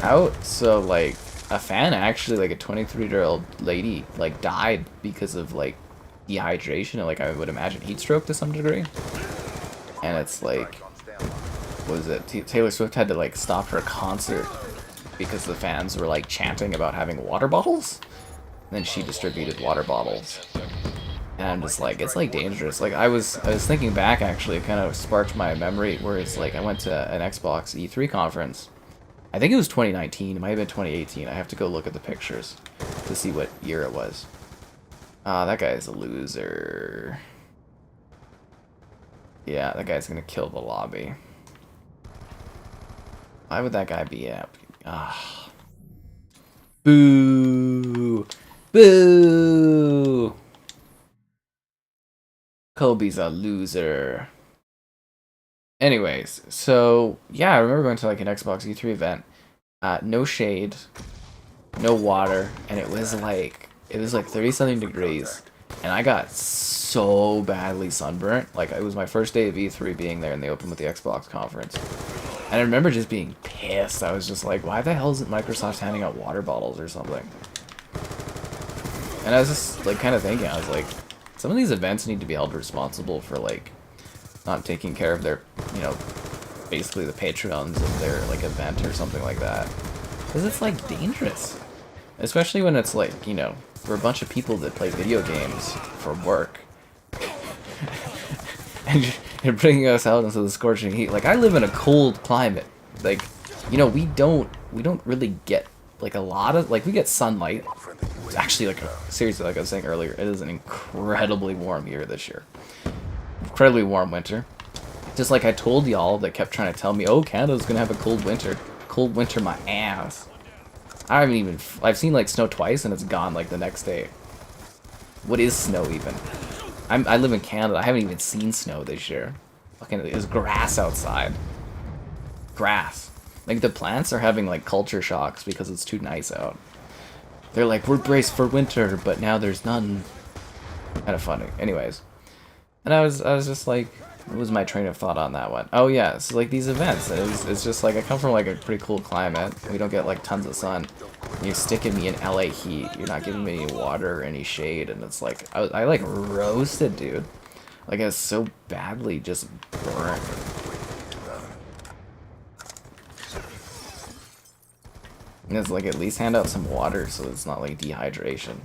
out. So, like, a fan actually, like, a 23-year-old lady, like, died because of, like, dehydration and, like, I would imagine heat stroke to some degree. And it's, like, what is it? Taylor Swift had to, like, stop her concert because the fans were, like, chanting about having water bottles. Then she distributed water bottles. And I'm just like, it's like dangerous. Like I was thinking back actually, it kind of sparked my memory where it's like I went to an Xbox E3 conference. I think it was 2019, it might have been 2018. I have to go look at the pictures to see what year it was. That guy's a loser. Yeah, that guy's gonna kill the lobby. Why would that guy be up? Ah. Boo! Boo! Kobe's a loser. Anyways, so yeah, I remember going to like an Xbox E3 event. No shade, no water, and it was like 30-something degrees, and I got so badly sunburnt. Like it was my first day of E3 being there, and they opened with the Xbox conference. And I remember just being pissed. I was just like, why the hell isn't Microsoft handing out water bottles or something? And I was just, like, kind of thinking, I was like, some of these events need to be held responsible for, like, not taking care of their, you know, basically the patrons of their, like, event or something like that. Because it's, like, dangerous. Especially when it's, like, you know, we're a bunch of people that play video games for work. And you're bringing us out into the scorching heat. Like, I live in a cold climate. Like, you know, we don't really get, like, a lot of, like, we get sunlight. It's actually like, seriously, like I was saying earlier, it is an incredibly warm year this year. Incredibly warm winter. Just like I told y'all that kept trying to tell me, oh, Canada's gonna have a cold winter. Cold winter my ass. I haven't even, I've seen like snow twice and it's gone like the next day. What is snow even? I live in Canada, I haven't even seen snow this year. Fucking, there's grass outside. Grass. Like the plants are having like culture shocks because it's too nice out. They're like, we're braced for winter, but now there's none. Kind of funny. Anyways. And I was just like, what was my train of thought on that one? Oh yeah, so like these events, it's just like I come from like a pretty cool climate. We don't get like tons of sun. You're sticking me in LA heat. You're not giving me any water or any shade, and it's like I like roasted, dude. Like I was so badly just burned. And it's like at least hand out some water so it's not like dehydration.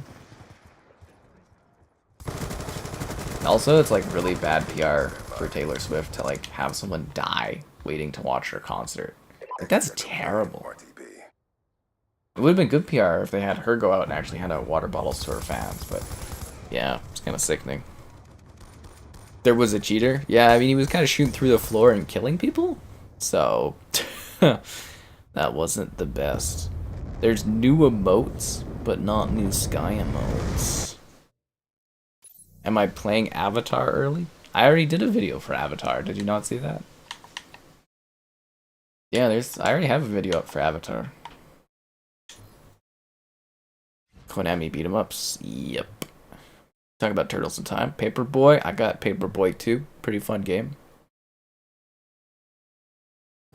Also, it's like really bad PR for Taylor Swift to like have someone die waiting to watch her concert. Like that's terrible. It would have been good PR if they had her go out and actually hand out water bottles to her fans, but yeah, it's kind of sickening. There was a cheater? Yeah, I mean he was kind of shooting through the floor and killing people, so that wasn't the best. There's new emotes, but not new sky emotes. Am I playing Avatar early? I already did a video for Avatar. Did you not see that? Yeah, I already have a video up for Avatar. Konami beat 'em ups. Yep. Talk about Turtles in Time. Paperboy. I got Paperboy 2. Pretty fun game.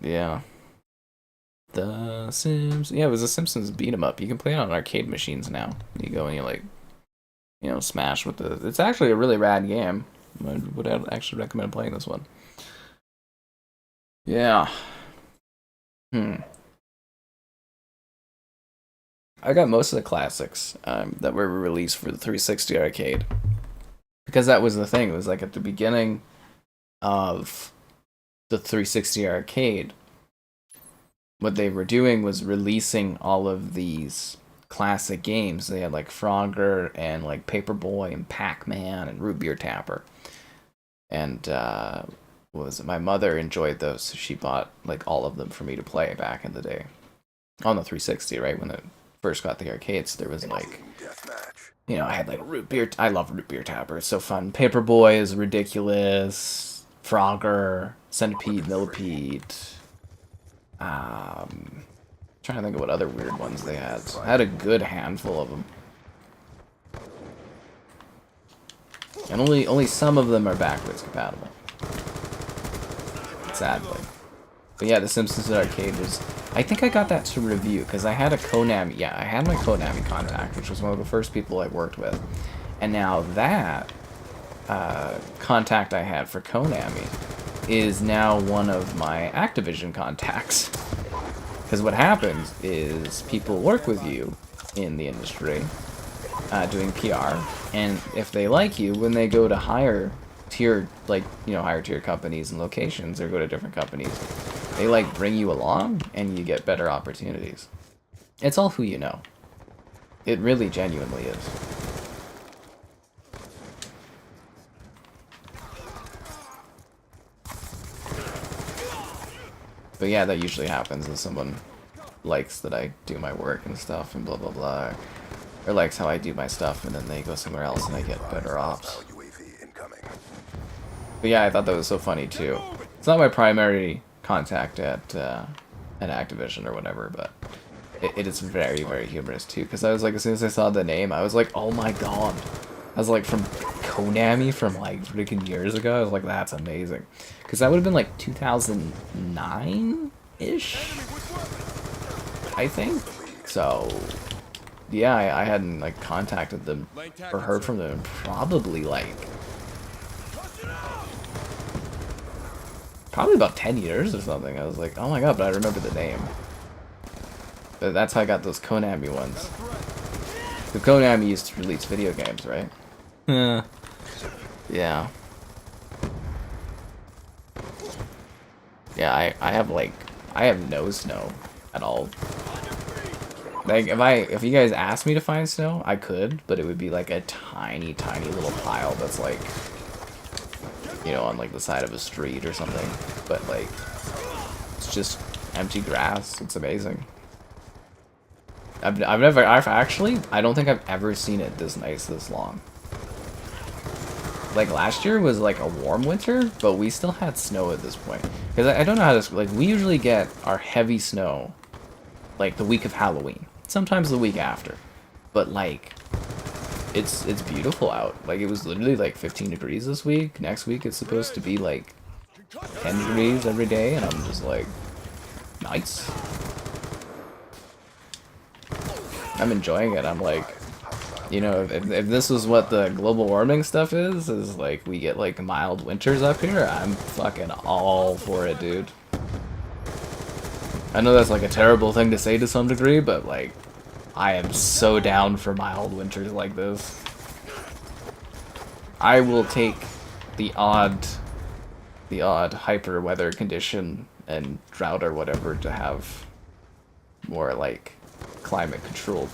Yeah. The Sims. Yeah, it was a Simpsons beat 'em up. You can play it on arcade machines now. You go and you like, you know, smash with the. It's actually a really rad game. I would actually recommend playing this one. Yeah. I got most of the classics that were released for the 360 arcade. Because that was the thing. It was like at the beginning of the 360 arcade, what they were doing was releasing all of these classic games. They had like Frogger and like Paperboy and Pac-Man and Root Beer Tapper. And what was it? My mother enjoyed those, so she bought like all of them for me to play back in the day. On the 360, right? When it first got the arcades, there was like, you know, I had like Root Beer. I love Root Beer Tapper. It's so fun. Paperboy is ridiculous. Frogger, Centipede, Millipede. Trying to think of what other weird ones they had. I had a good handful of them. And only some of them are backwards compatible. Sadly. But yeah, The Simpsons Arcade was... I think I got that to review, because I had a Konami... Yeah, I had my Konami contact, which was one of the first people I worked with. And now that contact I had for Konami is now one of my Activision contacts. Because what happens is people work with you in the industry, doing PR, and if they like you, when they go to higher tier, like, you know, higher tier companies and locations, or go to different companies, they like bring you along and you get better opportunities. It's all who you know. It really genuinely is. But yeah, that usually happens if someone likes that I do my work and stuff and blah blah blah. Or likes how I do my stuff and then they go somewhere else and I get better ops. But yeah, I thought that was so funny too. It's not my primary contact at Activision or whatever, but it is very, very humorous too. Because I was like, as soon as I saw the name, I was like, oh my god. I was like, from Konami from like freaking years ago. I was like, that's amazing. Because that would have been like 2009-ish, I think. So, yeah, I hadn't like contacted them or heard from them in probably about 10 years or something. I was like, oh my god, but I remember the name. But that's how I got those Konami ones. The Konami used to release video games, right? Yeah. Yeah, I have no snow at all. Like, if you guys asked me to find snow, I could, but it would be like a tiny, tiny little pile that's like, you know, on like the side of a street or something. But like, it's just empty grass. It's amazing. I don't think I've ever seen it this nice this long. Like last year was like a warm winter, but we still had snow at this point. Because I don't know how this, like we usually get our heavy snow like the week of Halloween, sometimes the week after. But like, it's beautiful out. Like it was literally like 15 degrees this week. Next week it's supposed to be like 10 degrees every day, and I'm just like, nice. I'm enjoying it. I'm like, you know, if this was what the global warming stuff is like we get like mild winters up here, I'm fucking all for it, dude. I know that's like a terrible thing to say to some degree, but like, I am so down for mild winters like this. I will take the odd hyper weather condition and drought or whatever to have more like climate controlled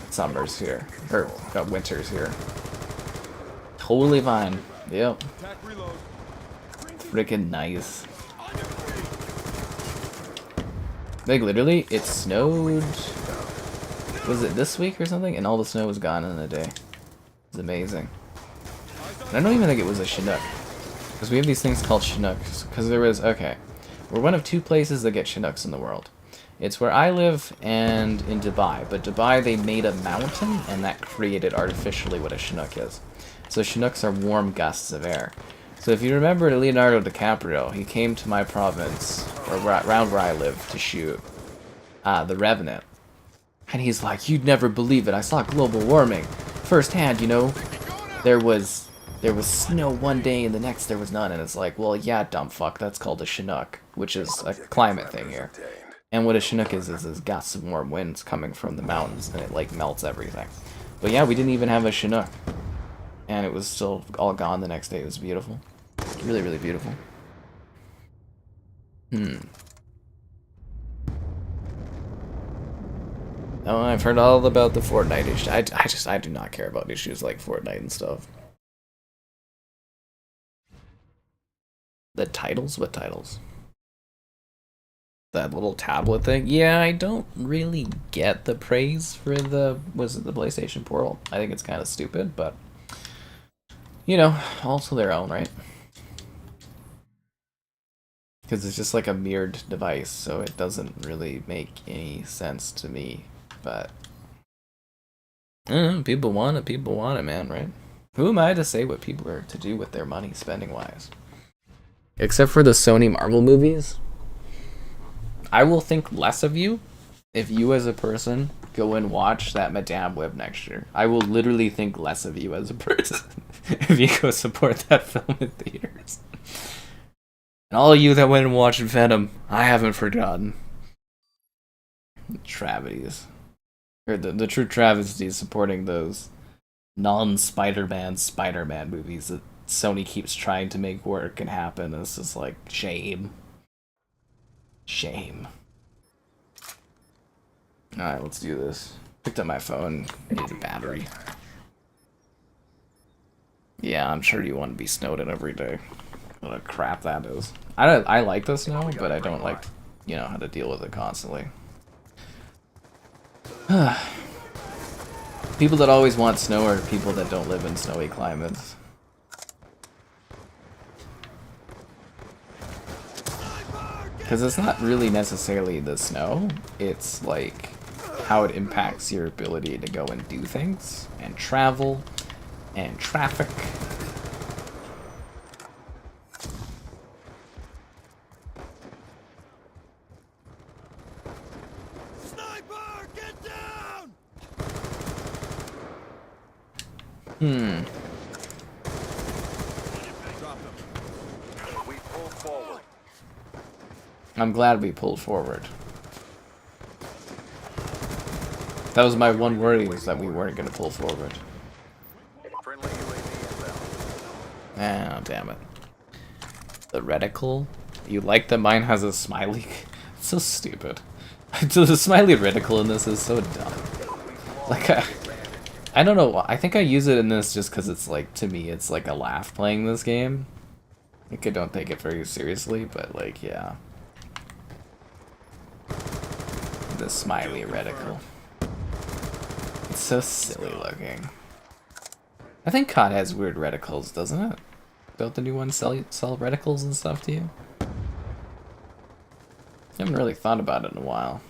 summers here, or winters here. Totally fine. Yep. Freaking nice. Like literally, it snowed. Was it this week or something? And all the snow was gone in a day. It's amazing. And I don't even think it was a Chinook, because we have these things called Chinooks. Because there was, okay, we're one of two places that get Chinooks in the world. It's where I live and in Dubai. But Dubai, they made a mountain, and that created artificially what a Chinook is. So Chinooks are warm gusts of air. So if you remember Leonardo DiCaprio, he came to my province, or around where I live, to shoot The Revenant. And he's like, you'd never believe it, I saw global warming firsthand, you know. There was snow one day and the next there was none. And it's like, well, yeah, dumb fuck, that's called a Chinook, which is a climate thing here. And what a Chinook is gusts of warm winds coming from the mountains, and it like melts everything. But yeah, we didn't even have a Chinook. And it was still all gone the next day. It was beautiful. Really, really beautiful. Oh, I've heard all about the Fortnite issue. I do not care about issues like Fortnite and stuff. The titles? What titles? That little tablet thing? Yeah, I don't really get the praise for the PlayStation Portal. I think it's kind of stupid, but you know, also their own, right? Because it's just like a mirrored device, so it doesn't really make any sense to me. But I don't know, people want it, man, right? Who am I to say what people are to do with their money spending wise? Except for the Sony Marvel movies, I will think less of you if you as a person go and watch that Madame Web next year. I will literally think less of you as a person if you go support that film in theaters. And all of you that went and watched Venom, I haven't forgotten. Travesties. Or the true travesties supporting those non-Spider-Man Spider-Man movies that Sony keeps trying to make work and happen. It's just like, shame. Shame. Alright, let's do this. Picked up my phone. I need a battery. Yeah, I'm sure you want to be snowed in every day. What a crap that is. I like the snow, but I don't like, you know, how to deal with it constantly. People that always want snow are people that don't live in snowy climates. Because it's not really necessarily the snow, it's like how it impacts your ability to go and do things, and travel, and traffic. Sniper, get down! We pull forward. I'm glad we pulled forward. That was my one worry, was that we weren't going to pull forward. Friendly UAV inbound. Ah, damn it. The reticle? You like that mine has a smiley? It's so stupid. The smiley reticle in this is so dumb. Like, I don't know. I think I use it in this just because it's like, to me, it's like a laugh playing this game. Like, I don't take it very seriously, but like, yeah. The smiley reticle. It's so silly looking. I think COD has weird reticles, doesn't it? Don't the new ones sell reticles and stuff to you? I haven't really thought about it in a while.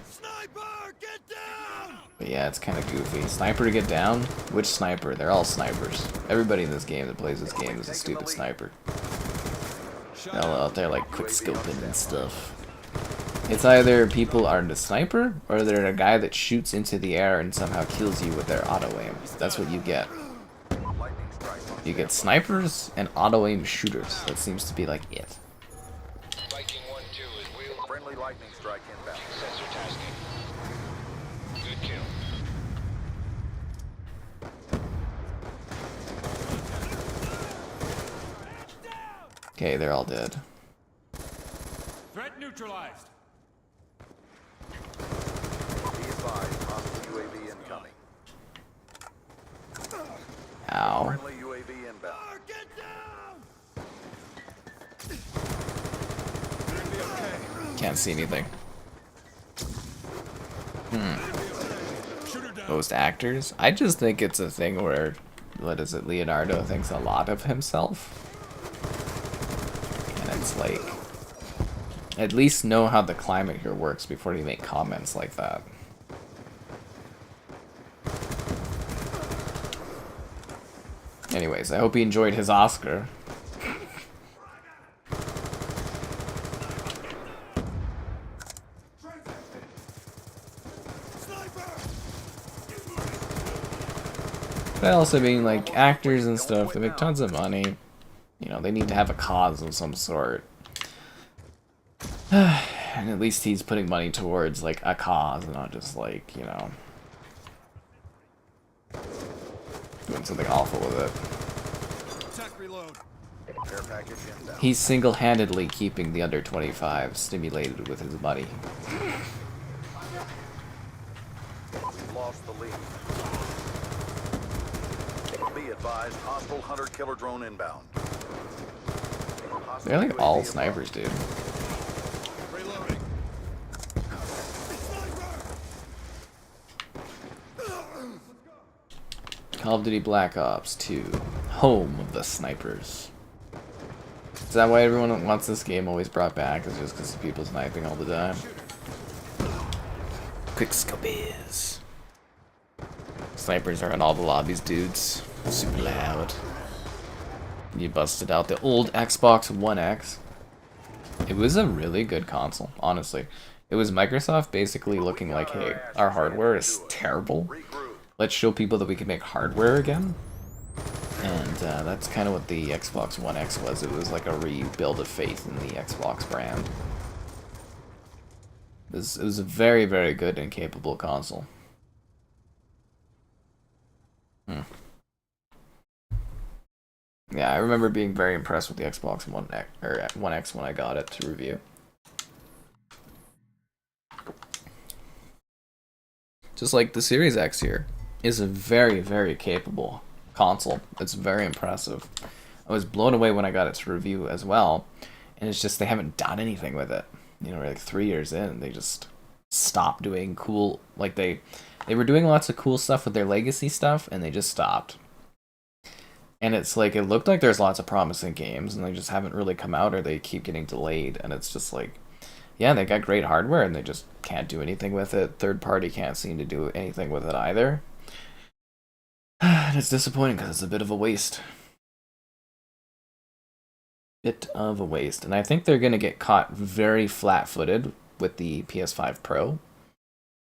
Sniper, get down! But yeah, it's kind of goofy. Sniper to get down? Which sniper? They're all snipers. Everybody in this game that plays this game is a stupid sniper. They're all out there like quick scoping and stuff. It's either people are the sniper, or they're a guy that shoots into the air and somehow kills you with their auto aim. That's what you get. You get snipers and auto aim shooters. That seems to be like it. Viking 1-2 is wheeled. Friendly lightning strike inbound. Sensor tasking. Good kill. Okay, they're all dead. Threat neutralized. Be advised, hostile UAV incoming. Ow. Friendly UAV inbound. Get down! Can't see anything. Shoot her down. Most actors? I just think it's a thing where, what is it, Leonardo thinks a lot of himself. And it's like, at least know how the climate here works before you make comments like that. Anyways, I hope he enjoyed his Oscar. But also being like actors and stuff, they make tons of money. You know, they need to have a cause of some sort. And at least he's putting money towards like a cause and not just like, you know, doing something awful with it. Attack reload. Care package inbound. He's single-handedly keeping the under 25 stimulated with his money. We've lost the lead. Be advised, hostile hunter-killer drone inbound. Hostile They're like all UAV snipers, dude. Reloading. Call of Duty Black Ops 2, home of the snipers. Is that why everyone wants this game always brought back? Is just because of people sniping all the time? Quick scopies. Snipers are in all the lobbies, dudes. Super loud. You busted out the old Xbox One X. It was a really good console, honestly. It was Microsoft basically looking like, hey, our hardware is terrible. Let's show people that we can make hardware again. And that's kind of what the Xbox One X was. It was like a rebuild of faith in the Xbox brand. It was a very, very good and capable console. Yeah, I remember being very impressed with the Xbox One X, or One X when I got it to review. Just like the Series X here is a very, very capable console. It's very impressive. I was blown away when I got it to review as well, and it's just they haven't done anything with it. You know, we're like 3 years in, they just stopped doing cool. Like they were doing lots of cool stuff with their legacy stuff, and they just stopped. And it's like, it looked like there's lots of promising games, and they just haven't really come out, or they keep getting delayed, and it's just like, yeah, they got great hardware, and they just can't do anything with it. Third party can't seem to do anything with it either. And it's disappointing, because it's a bit of a waste. Bit of a waste. And I think they're going to get caught very flat-footed with the PS5 Pro.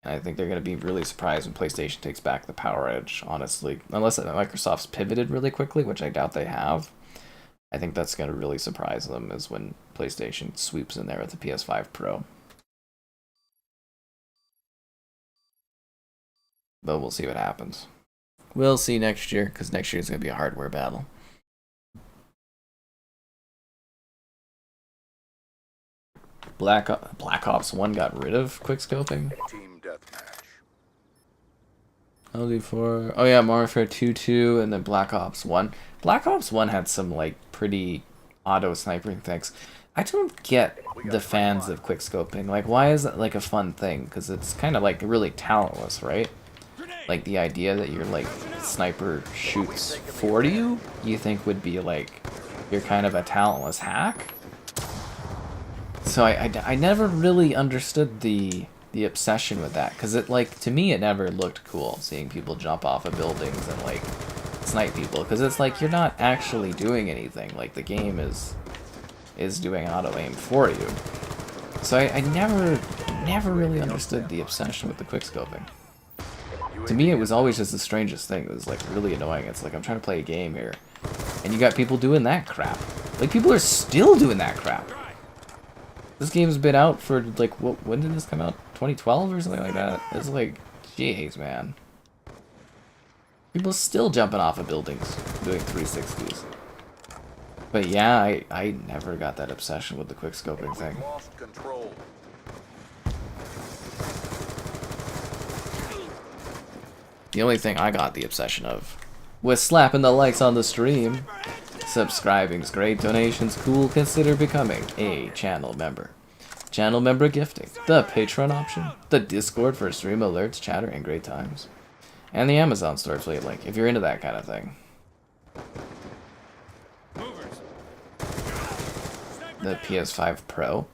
And I think they're going to be really surprised when PlayStation takes back the Power Edge, honestly. Unless Microsoft's pivoted really quickly, which I doubt they have. I think that's going to really surprise them, is when PlayStation sweeps in there with the PS5 Pro. But we'll see what happens. We'll see next year, because next year is going to be a hardware battle. Black Ops 1 got rid of quickscoping. Team deathmatch. LD4. Oh yeah, Modern Warfare 2, and then Black Ops 1. Black Ops 1 had some like pretty auto sniping things. I don't get the fans of quickscoping. Like, why is it like a fun thing? Because it's kind of like really talentless, right? Like the idea that your like sniper shoots for you think would be like you're kind of a talentless hack. So I never really understood the obsession with that, because it, like, to me it never looked cool seeing people jump off of buildings and like snipe people, because it's like you're not actually doing anything. Like the game is doing auto aim for you. So I never really understood the obsession with the quickscoping. To me, it was always just the strangest thing. It was like really annoying. It's like, I'm trying to play a game here, and you got people doing that crap. Like, people are still doing that crap. This game's been out for like, when did this come out? 2012 or something like that? It's like, jeez, man. People still jumping off of buildings, doing 360s. But yeah, I never got that obsession with the quickscoping thing. Lost control. The only thing I got the obsession of was slapping the likes on the stream. Subscribing's great, donations cool, consider becoming a channel member. Channel member gifting, the Patreon option, the Discord for stream alerts, chatter, and great times. And the Amazon store affiliate link, if you're into that kind of thing. The PS5 Pro.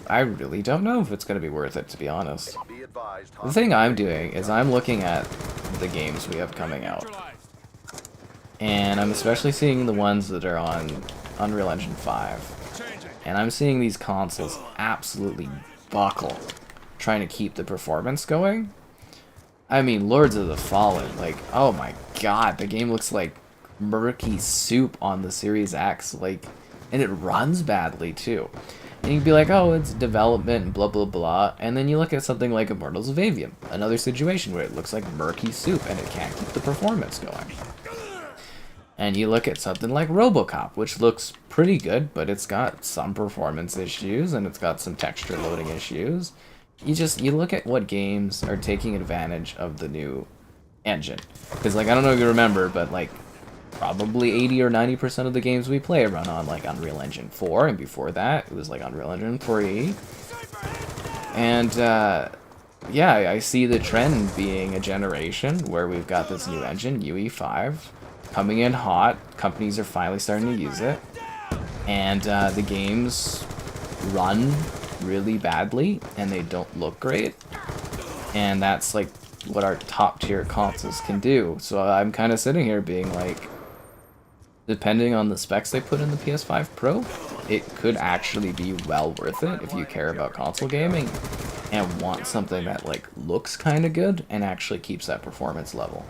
I really don't know if it's going to be worth it, to be honest. Be advised. The thing I'm doing is I'm looking at the games we have coming out. And I'm especially seeing the ones that are on Unreal Engine 5. And I'm seeing these consoles absolutely buckle, trying to keep the performance going. I mean, Lords of the Fallen, like, oh my god, the game looks like murky soup on the Series X, like, and it runs badly too. And you'd be like, oh, it's development and blah blah blah, and then you look at something like Immortals of Avium, another situation where it looks like murky soup and it can't keep the performance going. And you look at something like RoboCop, which looks pretty good, but it's got some performance issues and it's got some texture loading issues. You look at what games are taking advantage of the new engine. Because, like, I don't know if you remember, but, like, probably 80 or 90% of the games we play run on, like, Unreal Engine 4, and before that, it was, like, Unreal Engine 3. And, yeah, I see the trend being a generation where we've got this new engine, UE5, coming in hot. Companies are finally starting to use it. And, the games run really badly, and they don't look great. And that's, like, what our top-tier consoles can do. So I'm kind of sitting here being like, depending on the specs they put in the PS5 Pro, it could actually be well worth it if you care about console gaming and want something that, like, looks kind of good and actually keeps that performance level.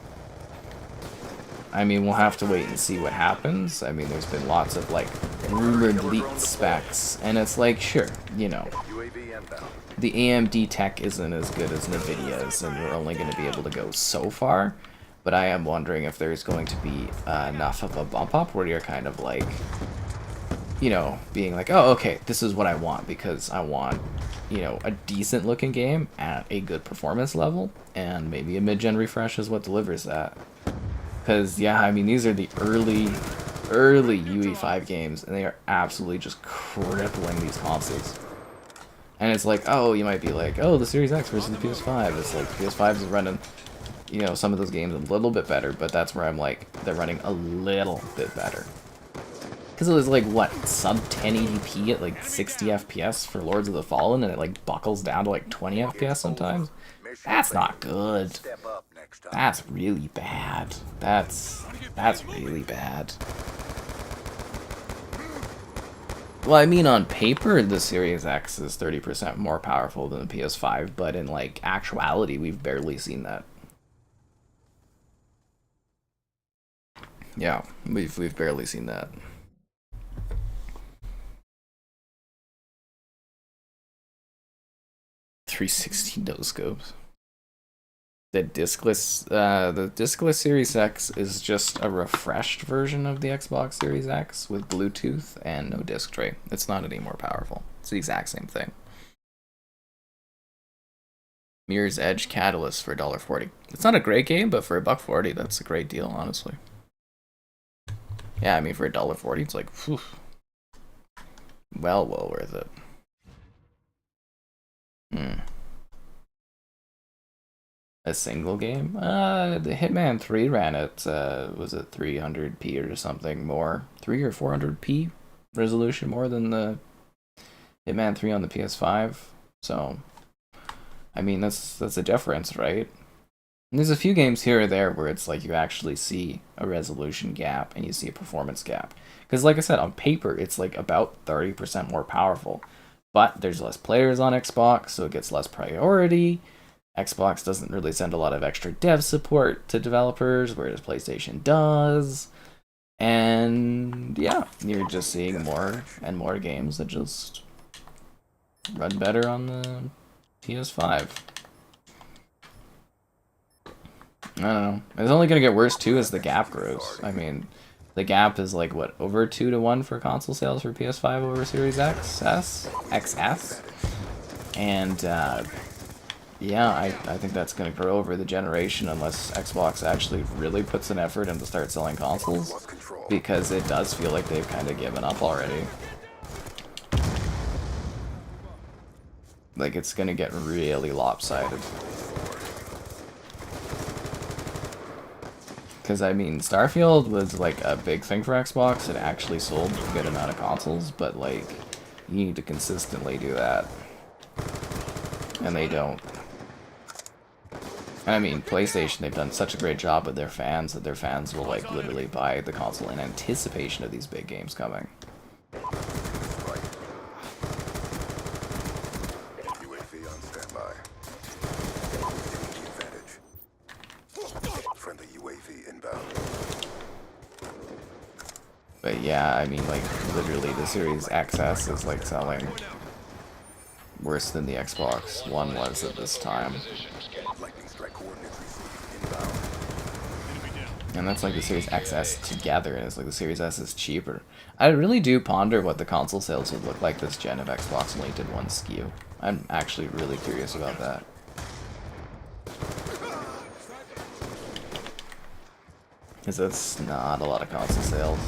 I mean, we'll have to wait and see what happens. I mean, there's been lots of, like, rumored leaked specs, and it's like, sure, you know, the AMD tech isn't as good as NVIDIA's, and we're only going to be able to go so far, but I am wondering if there's going to be enough of a bump up where you're kind of like, you know, being like, oh, okay, this is what I want, because I want, you know, a decent looking game at a good performance level, and maybe a mid-gen refresh is what delivers that. Because, yeah, I mean, these are the early UE5 games, and they are absolutely just crippling these consoles. And it's like, oh, you might be like, oh, the Series X versus the PS5. It's like, PS5 is running, you know, some of those games a little bit better, but that's where I'm like, they're running a little bit better. Because it was like, what, sub 1080p at like 60 FPS for Lords of the Fallen, and it like buckles down to like 20 FPS sometimes? That's not good. That's really bad. That's really bad. Well, I mean, on paper, the Series X is 30% more powerful than the PS5, but in, like, actuality, we've barely seen that. Yeah, we've barely seen that. .360 no scopes. The discless Series X is just a refreshed version of the Xbox Series X with Bluetooth and no disc tray. It's not any more powerful. It's the exact same thing. Mirror's Edge Catalyst for $1.40. It's not a great game, but for $1.40, that's a great deal, honestly. Yeah, I mean, for $1.40, it's like, whew, well worth it. A single game? The Hitman 3 ran at, was it 300p or something more? 3 or 400p resolution more than the Hitman 3 on the PS5. So, I mean, that's a difference, right? And there's a few games here or there where it's like you actually see a resolution gap and you see a performance gap. Because like I said, on paper, it's like about 30% more powerful. But there's less players on Xbox, so it gets less priority. Xbox doesn't really send a lot of extra dev support to developers, whereas PlayStation does. And yeah, you're just seeing more and more games that just run better on the PS5. I don't know. It's only going to get worse too as the gap grows. I mean, the gap is like, what, over 2 to 1 for console sales for PS5 over Series XS? And, yeah, I think that's going to grow over the generation unless Xbox actually really puts an effort into start selling consoles, because it does feel like they've kind of given up already. Like, it's going to get really lopsided. Because, I mean, Starfield was, like, a big thing for Xbox. It actually sold a good amount of consoles, but, like, you need to consistently do that. And they don't. And I mean, PlayStation, they've done such a great job with their fans that their fans will, like, literally buy the console in anticipation of these big games coming. UAV on standby. Advantage. Friendly UAV inbound. But yeah, I mean, like, literally the Series XS is, like, selling worse than the Xbox One was at this time. Lightning strike coordinates received inbound. And that's like the Series XS together, and it's like the Series S is cheaper. I really do ponder what the console sales would look like this gen if Xbox only did one SKU. I'm actually really curious about that. Because that's not a lot of console sales.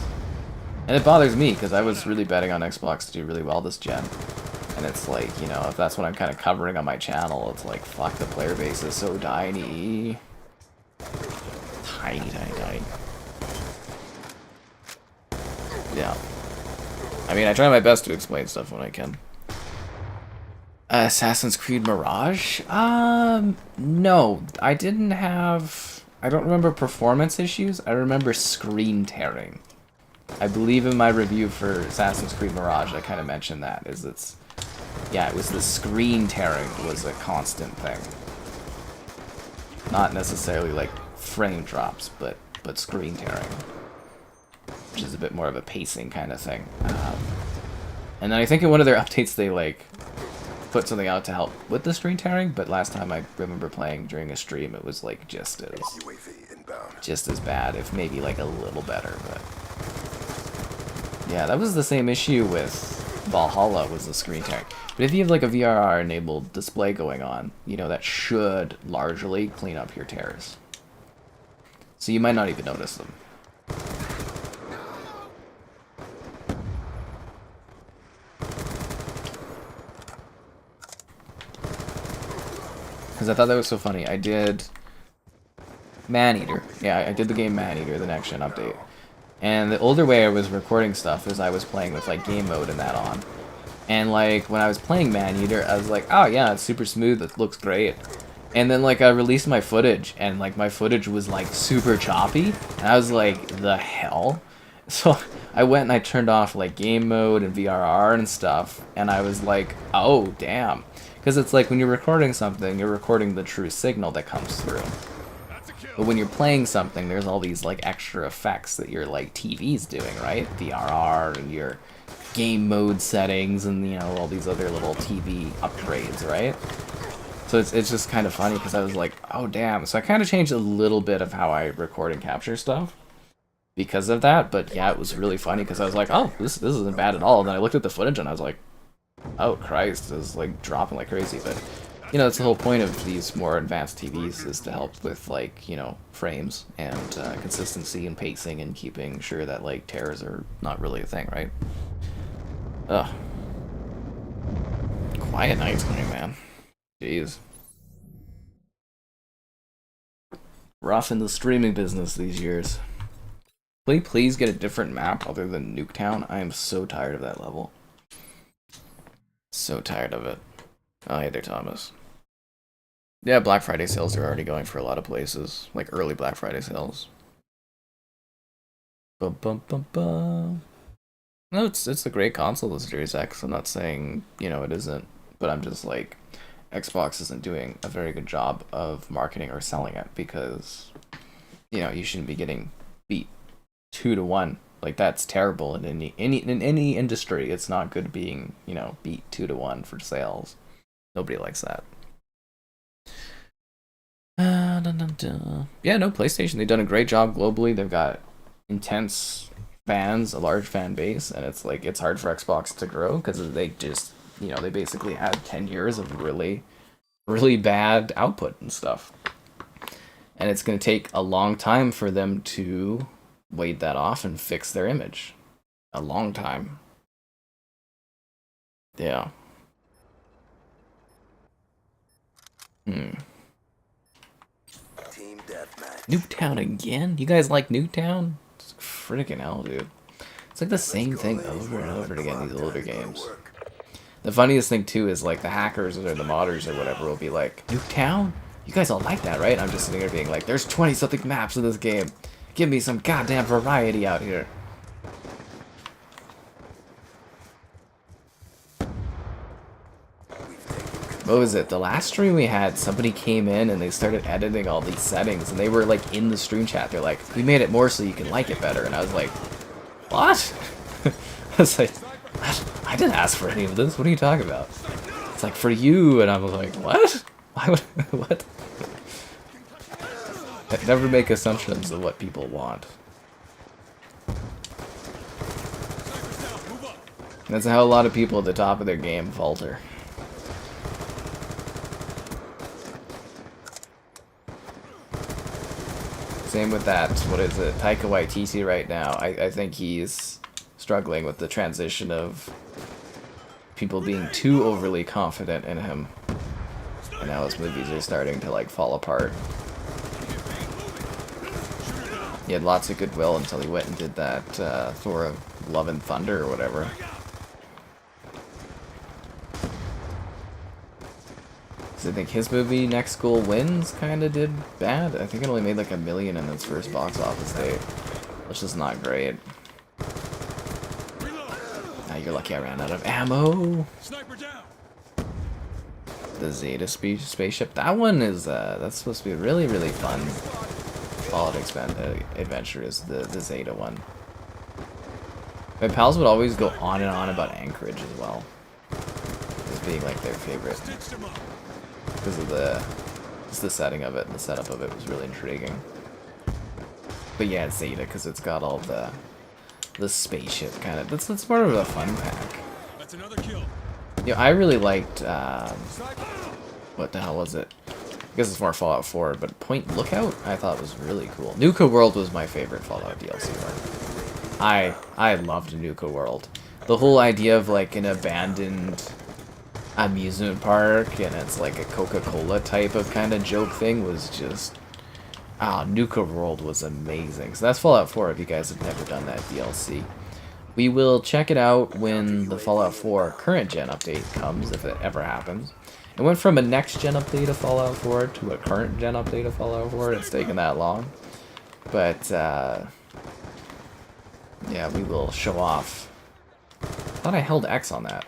And it bothers me, because I was really betting on Xbox to do really well this gen. And it's like, you know, if that's what I'm kind of covering on my channel, it's like, fuck, the player base is so tiny. Tiny. Yeah. I mean, I try my best to explain stuff when I can. Assassin's Creed Mirage? No. I didn't have... I don't remember performance issues. I remember screen tearing. I believe in my review for Assassin's Creed Mirage, I kind of mentioned that. Yeah, it was the screen tearing was a constant thing. Not necessarily like frame drops, but screen tearing, which is a bit more of a pacing kind of thing. And then I think in one of their updates they like put something out to help with the screen tearing, but last time I remember playing during a stream, it was like just as bad, if maybe like a little better. But yeah, that was the same issue with Valhalla, was the screen tearing. But if you have like a VRR enabled display going on, you know, that should largely clean up your tears. So you might not even notice them. Because I thought that was so funny. I did Maneater. Yeah, I did the game Maneater, the next gen update. And the older way I was recording stuff is I was playing with like game mode and that on. And like when I was playing Maneater, I was like, oh yeah, it's super smooth, it looks great. And then like I released my footage, and like my footage was like super choppy, and I was like, the hell? So I went and I turned off like game mode and VRR and stuff, and I was like, oh damn. Because it's like when you're recording something, you're recording the true signal that comes through. But when you're playing something, there's all these like extra effects that your like TV's doing, right? VRR and your game mode settings and, you know, all these other little TV upgrades, right? So it's just kind of funny because I was like, oh damn. So I kind of changed a little bit of how I record and capture stuff because of that. But yeah, it was really funny because I was like, oh, this isn't bad at all. And then I looked at the footage and I was like, Oh Christ, is like dropping like crazy, but you know, that's the whole point of these more advanced TVs is to help with like, you know, frames and consistency and pacing and keeping sure that like tears are not really a thing, right? Ugh. Quiet nights coming, man. Jeez. Rough in the streaming business these years. Can we please get a different map other than Nuketown? I am so tired of that level. So tired of it. Oh, hey there, Thomas. Yeah, Black Friday sales are already going for a lot of places. Like early Black Friday sales. Bum bum bum bum. No, it's a great console, the Series X. I'm not saying, you know, it isn't. But I'm just like, Xbox isn't doing a very good job of marketing or selling it because, you know, you shouldn't be getting beat 2-1. Like that's terrible in any industry. It's not good being, you know, beat 2-1 for sales. Nobody likes that. Yeah, no, PlayStation. They've done a great job globally. They've got intense fans, a large fan base, and it's like it's hard for Xbox to grow because they just, you know, they basically had 10 years of really bad output and stuff. And it's going to take a long time for them to wade that off and fix their image. A long time. Yeah. Team deathmatch. Nuketown again? You guys like Nuketown? It's freaking hell, dude. It's like the same thing over and over again, these older games. The funniest thing, too, is like the hackers or the modders or whatever will be like, Nuketown? You guys all like that, right? I'm just sitting there being like, there's 20-something maps in this game. Give me some goddamn variety out here. What was it? The last stream we had, somebody came in and they started editing all these settings, and they were like in the stream chat. They're like, we made it more so you can like it better. And I was like, what? I was like, what? I didn't ask for any of this. What are you talking about? It's like, for you. And I was like, what? Why would, what? Never make assumptions of what people want. That's how a lot of people at the top of their game falter. Same with that, what is it, Taika Waititi right now. I think he's struggling with the transition of people being too overly confident in him. And now his movies are starting to like fall apart. He had lots of goodwill until he went and did that Thor of Love and Thunder or whatever. I think his movie, Next School Wins, kind of did bad. I think it only made like $1 million in its first box office date, which is not great. Ah, you're lucky I ran out of ammo. Sniper down. The Zeta spaceship. That one is, that's supposed to be really, really fun. Fallout adventure is the Zeta one. My pals would always go on and on about Anchorage as well, as being like their favorite. Because of the setting of it and the setup of it was really intriguing. But yeah, it's Zeta because it's got all the spaceship kind of. That's part of a fun pack. That's another kill. Yeah, I really liked. What the hell was it? I guess it's more Fallout 4, but Point Lookout I thought was really cool. Nuka World was my favorite Fallout DLC one. I loved Nuka World. The whole idea of like an abandoned amusement park and it's like a Coca-Cola type of kind of joke thing was just Nuka World was amazing. So that's Fallout 4 if you guys have never done that DLC. We will check it out when the Fallout 4 current gen update comes, if it ever happens. It went from a next gen update of Fallout 4 to a current gen update of Fallout 4. It's taken that long. But yeah, we will show off. I thought I held X on that.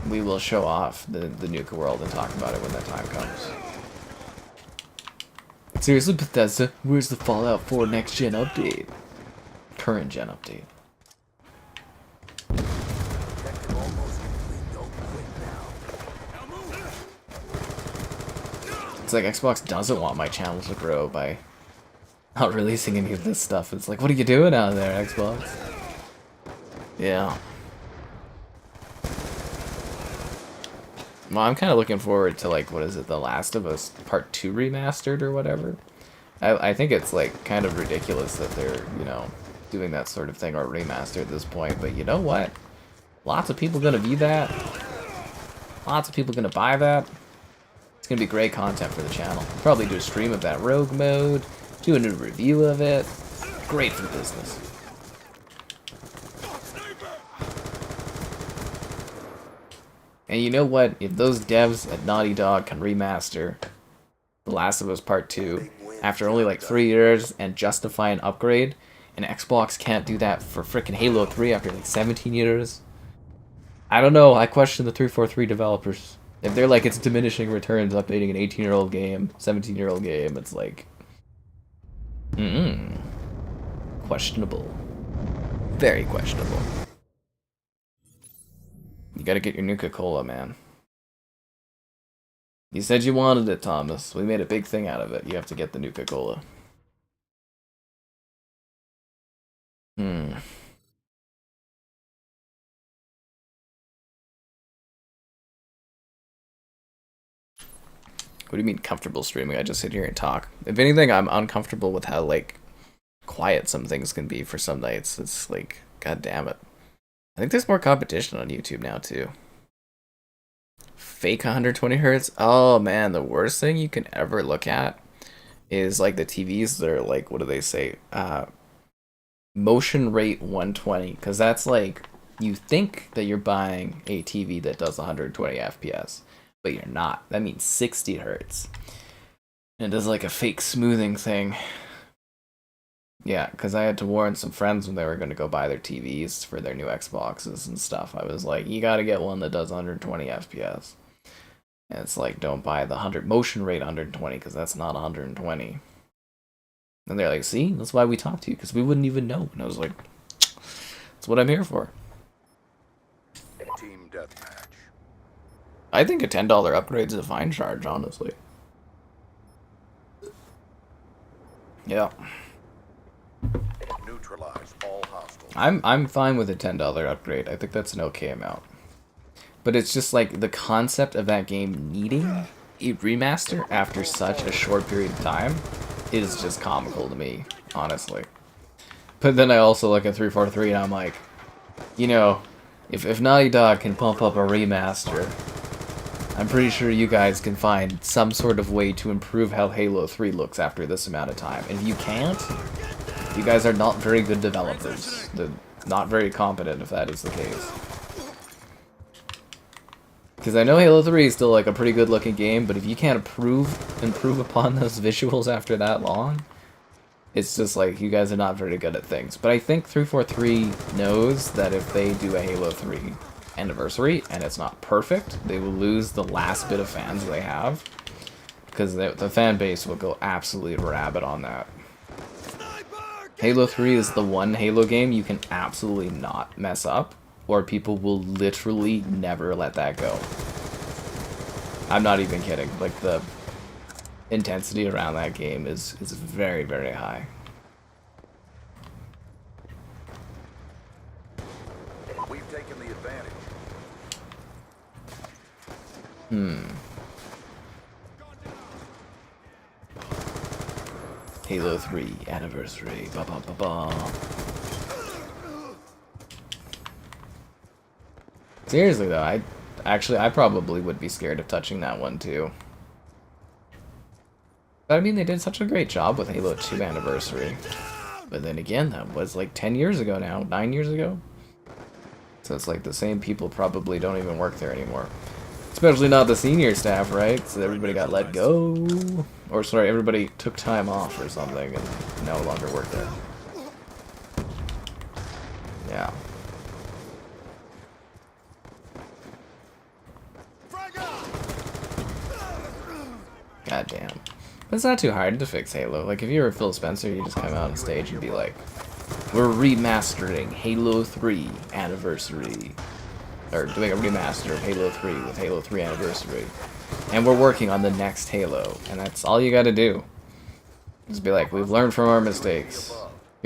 We will show off the Nuka World and talk about it when that time comes. Seriously, Bethesda, where's the Fallout 4 next gen update? Current gen update. It's like Xbox doesn't want my channel to grow by not releasing any of this stuff. It's like, what are you doing out there, Xbox? Yeah. Well, I'm kind of looking forward to, like, what is it, The Last of Us Part 2 remastered or whatever. I think it's, like, kind of ridiculous that they're, you know, doing that sort of thing or remaster at this point. But you know what? Lots of people gonna view that. Lots of people gonna buy that. It's gonna be great content for the channel. Probably do a stream of that rogue mode, do a new review of it. Great for business. And you know what? If those devs at Naughty Dog can remaster The Last of Us Part 2 after only like 3 years and justify an upgrade, and Xbox can't do that for frickin' Halo 3 after like 17 years, I don't know. I question the 343 developers. If they're like, it's diminishing returns updating an 18-year-old game, 17-year-old game, it's like... questionable. Very questionable. You gotta get your Nuka-Cola, man. You said you wanted it, Thomas. We made a big thing out of it. You have to get the Nuka-Cola. What do you mean comfortable streaming? I just sit here and talk. If anything, I'm uncomfortable with how, like, quiet some things can be for some nights. It's like, god damn it. I think there's more competition on YouTube now, too. Fake 120 hertz? Oh, man, the worst thing you can ever look at is, like, the TVs that are, like, what do they say? Motion rate 120. Because that's, like, you think that you're buying a TV that does 120 FPS. But you're not. That means 60 hertz. And it does like a fake smoothing thing. Yeah, because I had to warn some friends when they were going to go buy their TVs for their new Xboxes and stuff. I was like, you got to get one that does 120 FPS. And it's like, don't buy the 100 motion rate 120 because that's not 120. And they're like, see, that's why we talked to you, because we wouldn't even know. And I was like, that's what I'm here for. Team deathmatch. I think a $10 upgrade is a fine charge, honestly. Yeah. Neutralize all hostiles. I'm fine with a $10 upgrade. I think that's an okay amount. But it's just like the concept of that game needing a remaster after such a short period of time is just comical to me, honestly. But then I also look at 343 and I'm like, you know, if Naughty Dog can pump up a remaster, I'm pretty sure you guys can find some sort of way to improve how Halo 3 looks after this amount of time. And if you can't, you guys are not very good developers. They're not very competent if that is the case. Because I know Halo 3 is still like a pretty good looking game, but if you can't improve upon those visuals after that long, it's just like you guys are not very good at things. But I think 343 knows that if they do a Halo 3 anniversary and it's not perfect, they will lose the last bit of fans they have, because the fan base will go absolutely rabid on that. Halo 3 is the one Halo game you can absolutely not mess up, or people will literally never let that go. I'm not even kidding. Like, the intensity around that game is very, very high. We've taken the advantage. Halo 3 anniversary. Ba ba ba ba. Seriously though, I probably would be scared of touching that one too. But I mean, they did such a great job with Halo 2 anniversary. But then again, that was like 10 years ago now, 9 years ago. So it's like the same people probably don't even work there anymore. Especially not the senior staff, right? So everybody got let go. Or sorry, everybody took time off or something and no longer work there. Yeah. God damn. But it's not too hard to fix Halo. Like, if you were Phil Spencer, you just come out on stage and be like, we're remastering Halo 3 Anniversary. Or doing a remaster of Halo 3 with Halo 3 Anniversary. And we're working on the next Halo. And that's all you gotta do. Just be like, we've learned from our mistakes.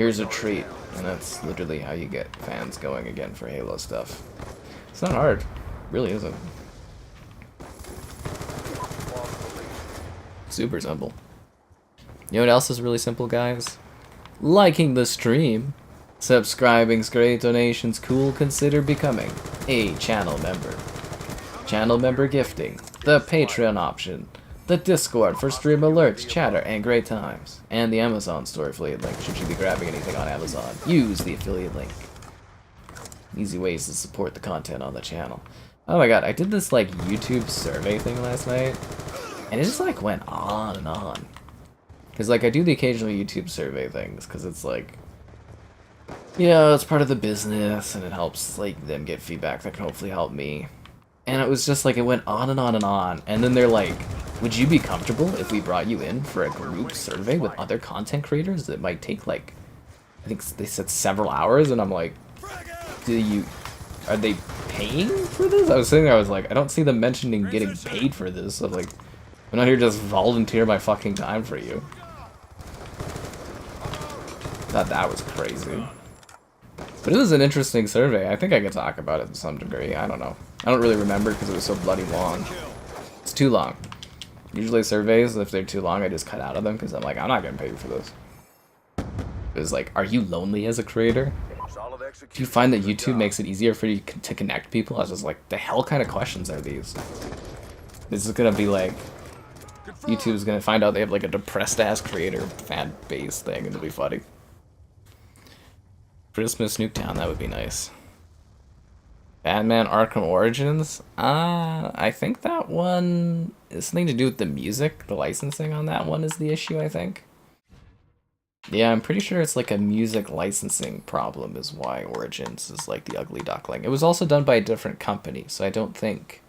here's a treat, and that's literally how you get fans going again for Halo stuff. It's not hard, really isn't. Super simple. You know what else is really simple, guys? Liking the stream. Subscribing's great, donations cool, consider becoming a channel member. Channel member gifting, the Patreon option, the Discord for stream alerts, chatter, and great times, and the Amazon store affiliate link should you be grabbing anything on Amazon. Use the affiliate link. Easy ways to support the content on the channel. Oh my god, I did this like YouTube survey thing last night, and it just like went on and on. Cause like I do the occasional YouTube survey things, cause it's like, you know, it's part of the business, and it helps like them get feedback that can hopefully help me. And it was just like it went on and on and on, and then they're like, would you be comfortable if we brought you in for a group survey with other content creators that might take like, I think they said several hours, and I'm like, are they paying for this? I was sitting there, I was like, I don't see them mentioning getting paid for this, so like, I'm not here to just volunteer my fucking time for you. Thought that was crazy. But it was an interesting survey. I think I could talk about it to some degree. I don't know. I don't really remember because it was so bloody long. It's too long. Usually surveys, if they're too long, I just cut out of them because I'm like, I'm not getting paid for this. It was like, are you lonely as a creator? Do you find that YouTube makes it easier for you to connect people? I was just like, the hell kind of questions are these? This is gonna be like, YouTube's gonna find out they have like a depressed ass creator fan base thing, and it'll be funny. Christmas Nuketown, that would be nice. Batman Arkham Origins? I think that one is something to do with the music. The licensing on that one is the issue, I think. Yeah, I'm pretty sure it's like a music licensing problem is why Origins is like the ugly duckling. It was also done by a different company, so I don't think...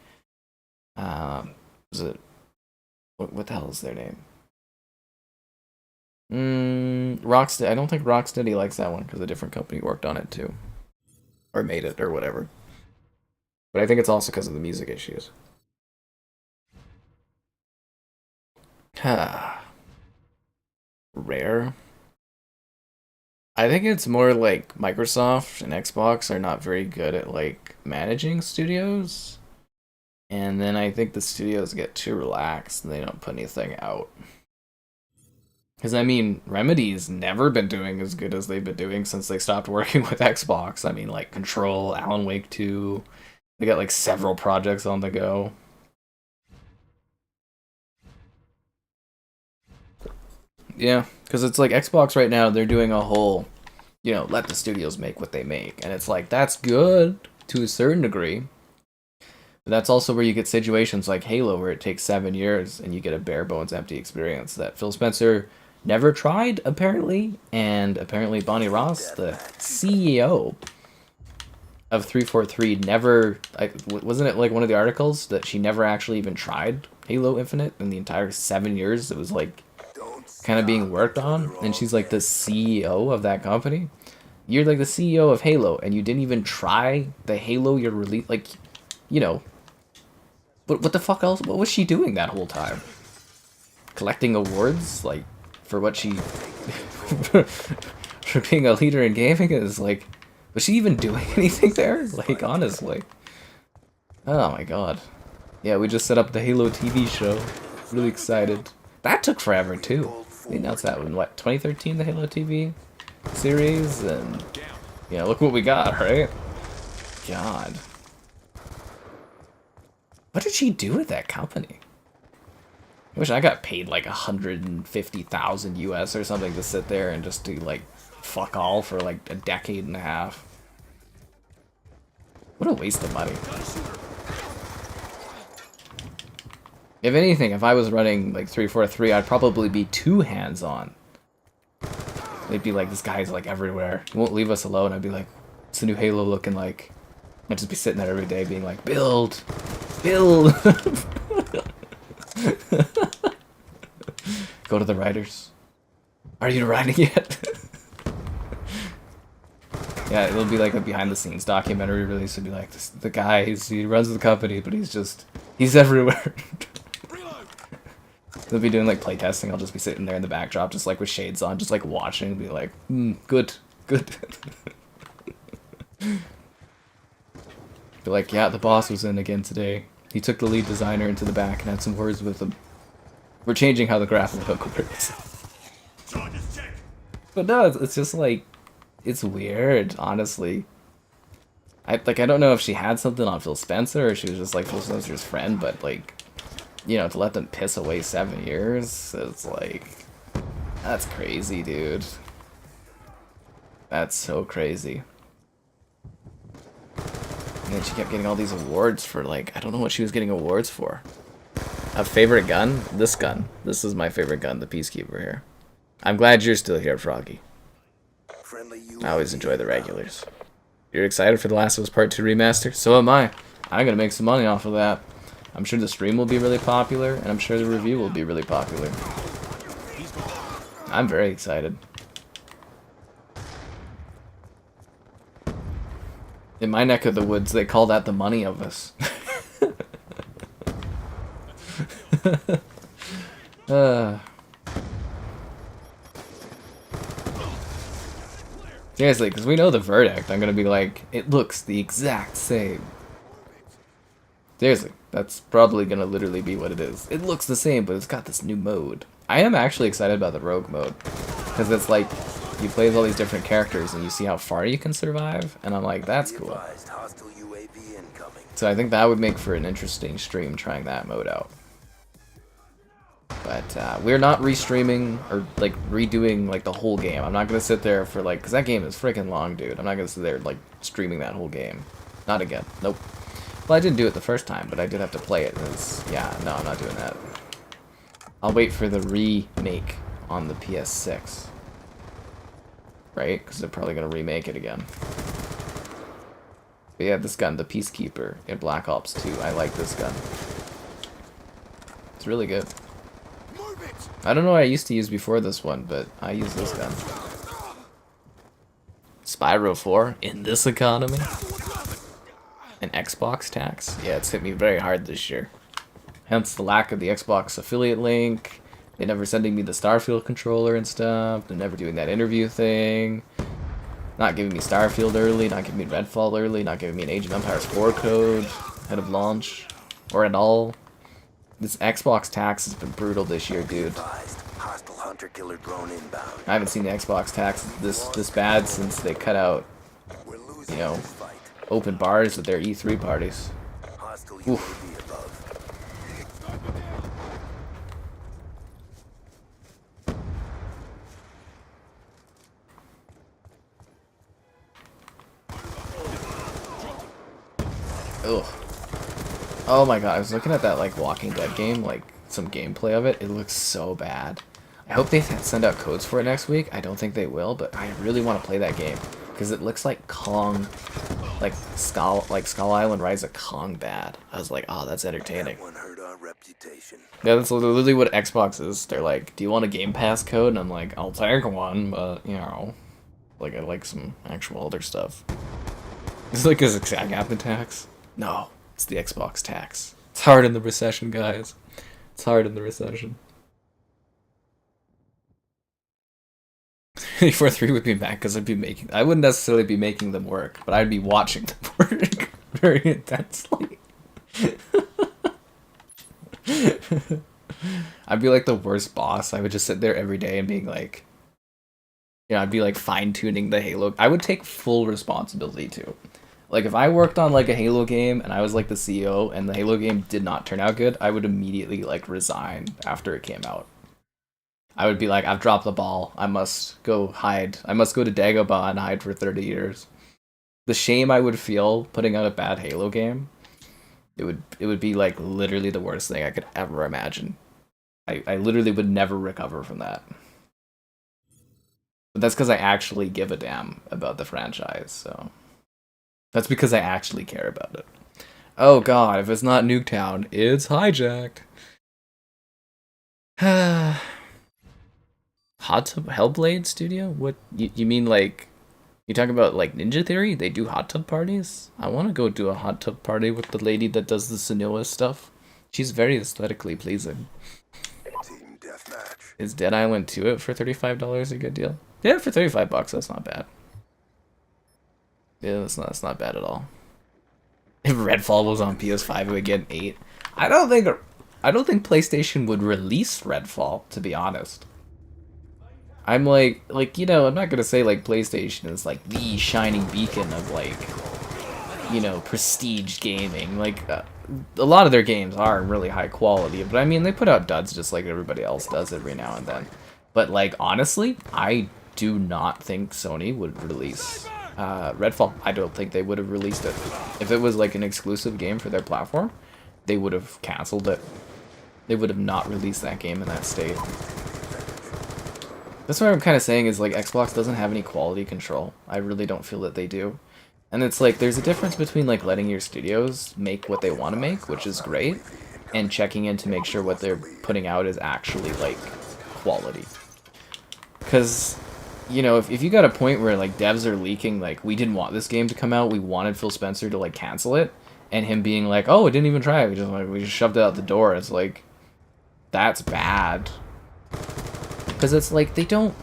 was it... What the hell is their name? Rocksteady. I don't think Rocksteady likes that one because a different company worked on it too. Or made it, or whatever. But I think it's also because of the music issues. Rare? I think it's more like Microsoft and Xbox are not very good at like managing studios. And then I think the studios get too relaxed and they don't put anything out. Because, I mean, Remedy's never been doing as good as they've been doing since they stopped working with Xbox. I mean, like, Control, Alan Wake 2. They got, like, several projects on the go. Yeah, because it's like Xbox right now, they're doing a whole, you know, let the studios make what they make. And it's like, that's good to a certain degree. But that's also where you get situations like Halo, where it takes 7 years and you get a bare bones empty experience that Phil Spencer never tried, apparently. And apparently Bonnie Ross, the CEO of 343, never... wasn't it like one of the articles that she never actually even tried Halo Infinite in the entire 7 years? It was like kind of being worked on. And she's like the CEO of that company. You're like the CEO of Halo and you didn't even try the Halo you're released... Like, you know... What the fuck else? What was she doing that whole time? Collecting awards, like, for what she... for being a leader in gaming? Is like... Was she even doing anything there? Like, honestly. Oh my god. Yeah, we just set up the Halo TV show. Really excited. That took forever, too. They announced that in, what, 2013, the Halo TV series? And, yeah, look what we got, right? God. What did she do with that company? I wish I got paid like 150,000 US or something to sit there and just do like fuck all for like a decade and a half. What a waste of money. If anything, if I was running like 343, I'd probably be too hands-on. They'd be like, this guy's like everywhere. He won't leave us alone. I'd be like, what's the new Halo looking like? I'd just be sitting there every day being like, build! Build! Go to the writers. Are you writing yet? Yeah, it'll be like a behind-the-scenes documentary release. It'll be like, the guy, he runs the company, but he's everywhere. They'll be doing like playtesting. I'll just be sitting there in the backdrop, just like with shades on, just like watching, and be like, good, good. Be like, yeah, the boss was in again today. He took the lead designer into the back and had some words with him. We're changing how the graphic hook works. But no, it's just like, it's weird, honestly. I don't know if she had something on Phil Spencer or she was just like Phil Spencer's friend, but like, you know, to let them piss away 7 years, it's like, that's crazy, dude. That's so crazy. And then she kept getting all these awards for, like, I don't know what she was getting awards for. A favorite gun? This gun. This is my favorite gun, the Peacekeeper here. I'm glad you're still here, Froggy. I always enjoy the regulars. You're excited for The Last of Us Part 2 remaster? So am I. I'm gonna make some money off of that. I'm sure the stream will be really popular, and I'm sure the review will be really popular. I'm very excited. In my neck of the woods, they call that the money of us. Seriously, because we know the verdict. I'm gonna be like, it looks the exact same. Seriously, that's probably gonna literally be what it is. It looks the same, but it's got this new mode. I am actually excited about the rogue mode, because it's like, you play as all these different characters and you see how far you can survive, and I'm like, that's cool. So I think that would make for an interesting stream, trying that mode out. But we're not restreaming or like redoing like the whole game. I'm not gonna sit there for like, because that game is freaking long, dude. I'm not gonna sit there like streaming that whole game. Not again. Nope. Well, I didn't do it the first time, but I did have to play it. Yeah, no, I'm not doing that. I'll wait for the remake on the PS6. Right? Because they're probably going to remake it again. But yeah, this gun, the Peacekeeper in Black Ops 2. I like this gun. It's really good. I don't know what I used to use before this one, but I use this gun. Spyro 4 in this economy? An Xbox tax? Yeah, it's hit me very hard this year. Hence the lack of the Xbox affiliate link. They never sending me the Starfield controller and stuff. They're never doing that interview thing. Not giving me Starfield early, not giving me Redfall early, not giving me an Age of Empires 4 code ahead of launch. Or at all. This Xbox tax has been brutal this year, dude. I haven't seen the Xbox tax this bad since they cut out, you know, open bars at their E3 parties. Oof. Ugh. Oh my god, I was looking at that like Walking Dead game, like some gameplay of it. It looks so bad. I hope they send out codes for it next week. I don't think they will, but I really want to play that game because it looks like Kong, like Skull Island Rise of Kong bad. I was like, oh, that's entertaining. Yeah, that's literally what Xbox is. They're like, do you want a Game Pass code? And I'm like, I'll take one, but you know, like I like some actual other stuff. Is it like a Hijacked tax? No, it's the Xbox tax. It's hard in the recession, guys. It's hard in the recession. 343 would be mad because I wouldn't necessarily be making them work, but I'd be watching them work very intensely. I'd be like the worst boss. I would just sit there every day and being like, you know, I'd be like fine-tuning the Halo. I would take full responsibility too. Like if I worked on like a Halo game and I was like the CEO and the Halo game did not turn out good, I would immediately like resign after it came out. I would be like, I've dropped the ball. I must go hide. I must go to Dagobah and hide for 30 years. The shame I would feel putting out a bad Halo game, it would be like literally the worst thing I could ever imagine. I literally would never recover from that. But that's because I actually give a damn about the franchise, so... That's because I actually care about it. Oh god, if it's not Nuketown, it's Hijacked. Hot Tub Hellblade Studio? What you mean like you talk about like Ninja Theory? They do hot tub parties? I want to go do a hot tub party with the lady that does the Senua stuff. She's very aesthetically pleasing. Team Is Dead Island 2 it for $35 a good deal? Yeah, for $35, that's not bad. Yeah, that's not bad at all. If Redfall was on PS5, it would get an 8. I don't think PlayStation would release Redfall, to be honest. I'm like, you know, I'm not gonna say like PlayStation is like the shining beacon of like, you know, prestige gaming. Like, a lot of their games are really high quality, but I mean, they put out duds just like everybody else does every now and then. But like, honestly, I do not think Sony would release Redfall. I don't think they would have released it. If it was like an exclusive game for their platform, they would have canceled it. They would have not released that game in that state. That's what I'm kind of saying is like Xbox doesn't have any quality control. I really don't feel that they do. And it's like there's a difference between like letting your studios make what they want to make, which is great, and checking in to make sure what they're putting out is actually like quality. Because, you know, if you got a point where like devs are leaking like we didn't want this game to come out, we wanted Phil Spencer to like cancel it, and him being like, oh, it didn't even try, we just shoved it out the door. It's like, that's bad. Because it's like they don't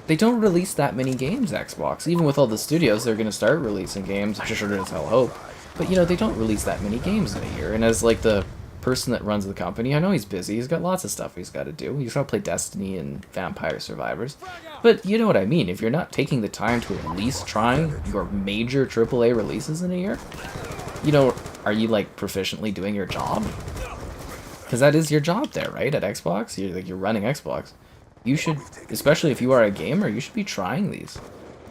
release that many games, Xbox. Even with all the studios, they're gonna start releasing games. I sure as hell hope. But you know, they don't release that many games in a year. And as like the person that runs the company, I know he's busy. He's got lots of stuff he's got to do. He's got to play Destiny and Vampire Survivors. But you know what I mean. If you're not taking the time to at least try your major AAA releases in a year, you know, are you like proficiently doing your job? Because that is your job there, right? At Xbox, you're running Xbox. You should, especially if you are a gamer, you should be trying these.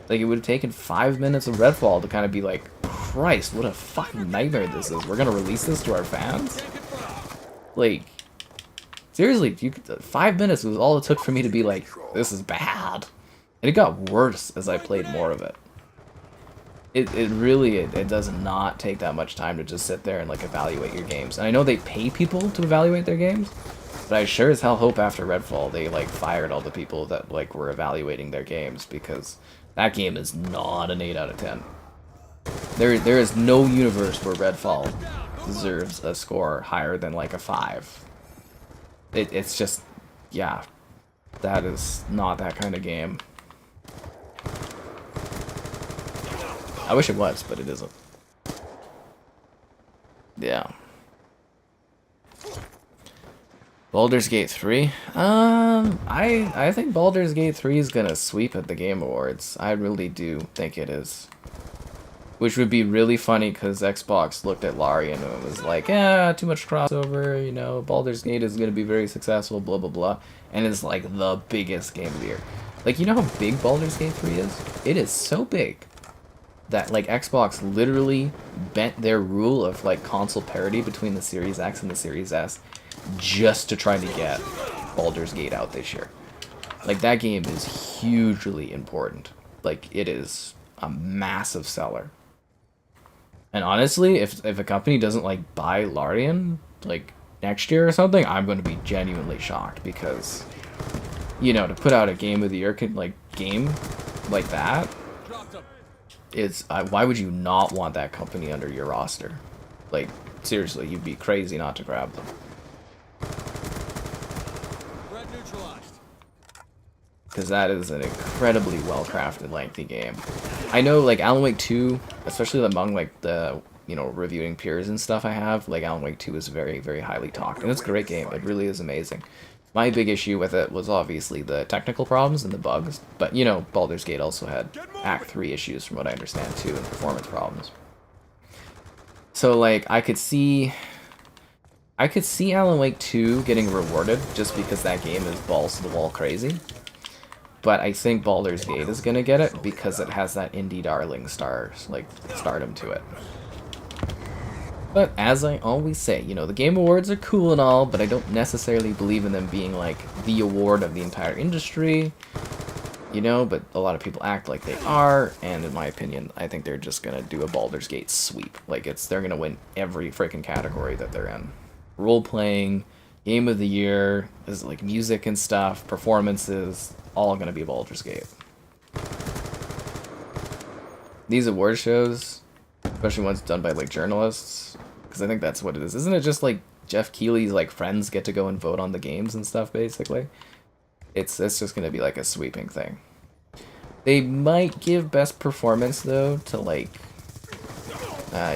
Like, it would have taken 5 minutes of Redfall to kind of be like, Christ, what a fucking nightmare this is. We're gonna release this to our fans? Like, seriously, 5 minutes was all it took for me to be like, this is bad. And it got worse as I played more of it. It really does not take that much time to just sit there and like evaluate your games. And I know they pay people to evaluate their games, but I sure as hell hope after Redfall they like fired all the people that like were evaluating their games, because that game is not an 8 out of 10. There is no universe where Redfall deserves a score higher than like a 5. It's just, yeah, that is not that kind of game. I wish it was, but it isn't. Yeah. Baldur's Gate 3? I think Baldur's Gate 3 is gonna sweep at the Game Awards. I really do think it is. Which would be really funny, because Xbox looked at Larian and was like, yeah, too much crossover, you know, Baldur's Gate is gonna be very successful, blah blah blah. And it's like the biggest game of the year. Like, you know how big Baldur's Gate 3 is? It is so big that like Xbox literally bent their rule of like console parity between the Series X and the Series S just to try to get Baldur's Gate out this year. Like, that game is hugely important. Like, it is a massive seller. And honestly, if a company doesn't like buy Larian like next year or something, I'm going to be genuinely shocked, because, you know, to put out a game of the year game like that, it's why would you not want that company under your roster? Like, seriously, you'd be crazy not to grab them. Because that is an incredibly well-crafted, lengthy game. I know, like, Alan Wake 2, especially among, like, the, you know, reviewing peers and stuff I have, like, Alan Wake 2 is very, very highly talked. And it's a great game. It really is amazing. My big issue with it was obviously the technical problems and the bugs. But, you know, Baldur's Gate also had Act 3 issues, from what I understand, too, and performance problems. So, like, I could see Alan Wake 2 getting rewarded just because that game is balls to the wall crazy. But I think Baldur's Gate is gonna get it because it has that indie darling stardom to it. But as I always say, you know, the Game Awards are cool and all, but I don't necessarily believe in them being like the award of the entire industry. You know, but a lot of people act like they are, and in my opinion, I think they're just gonna do a Baldur's Gate sweep. Like, they're gonna win every freaking category that they're in. Role-playing, Game of the Year, is like music and stuff, performances, all gonna be Baldur's Gate. These award shows, especially ones done by like journalists, because I think that's what it is. Isn't it just like Jeff Keighley's like friends get to go and vote on the games and stuff, basically? it's just gonna be like a sweeping thing. They might give best performance though to like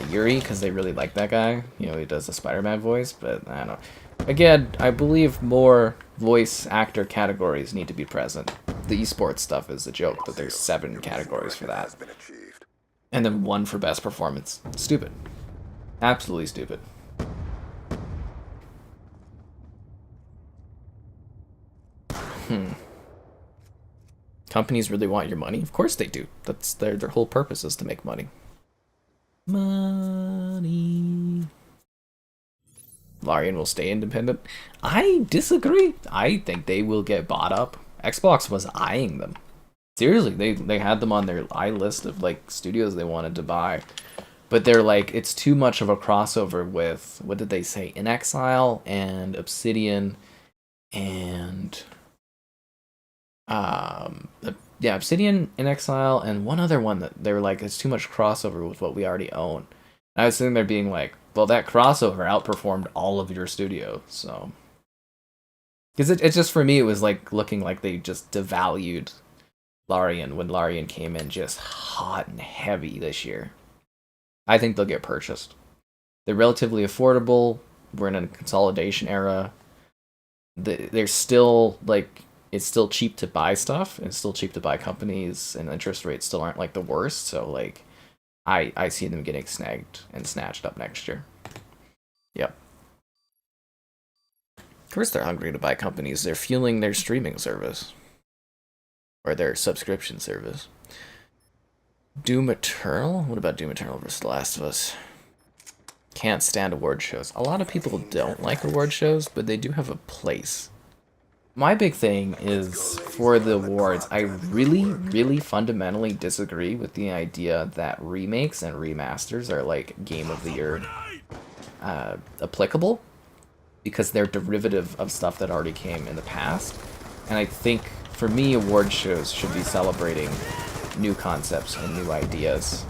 Yuri, because they really like that guy. You know, he does the Spider-Man voice, but I don't know. Again, I believe more voice actor categories need to be present. The esports stuff is a joke, but there's 7 categories for that. Has been achieved. And then 1 for best performance. Stupid. Absolutely stupid. Companies really want your money? Of course they do. That's their whole purpose is to make money. Money. Larian will stay independent. I disagree. I think they will get bought up. Xbox was eyeing them. Seriously, they had them on their eye list of like studios they wanted to buy. But they're like, it's too much of a crossover with, what did they say? In Exile and Obsidian and yeah, Obsidian, In Exile, and one other one that they were like, it's too much crossover with what we already own. And I was sitting there being like, well, that crossover outperformed all of your studios, so. Because it's just, for me, it was like looking like they just devalued Larian when Larian came in just hot and heavy this year. I think they'll get purchased. They're relatively affordable. We're in a consolidation era. They're still like, it's still cheap to buy stuff, and it's still cheap to buy companies, and interest rates still aren't like the worst. So like, I see them getting snagged and snatched up next year. Yep. Of course they're hungry to buy companies. They're fueling their streaming service. Or their subscription service. Doom Eternal? What about Doom Eternal versus The Last of Us? Can't stand award shows. A lot of people don't like award shows, but they do have a place. My big thing is, for the awards, I really, really fundamentally disagree with the idea that remakes and remasters are like Game of the Year applicable, because they're derivative of stuff that already came in the past. And I think, for me, award shows should be celebrating new concepts and new ideas.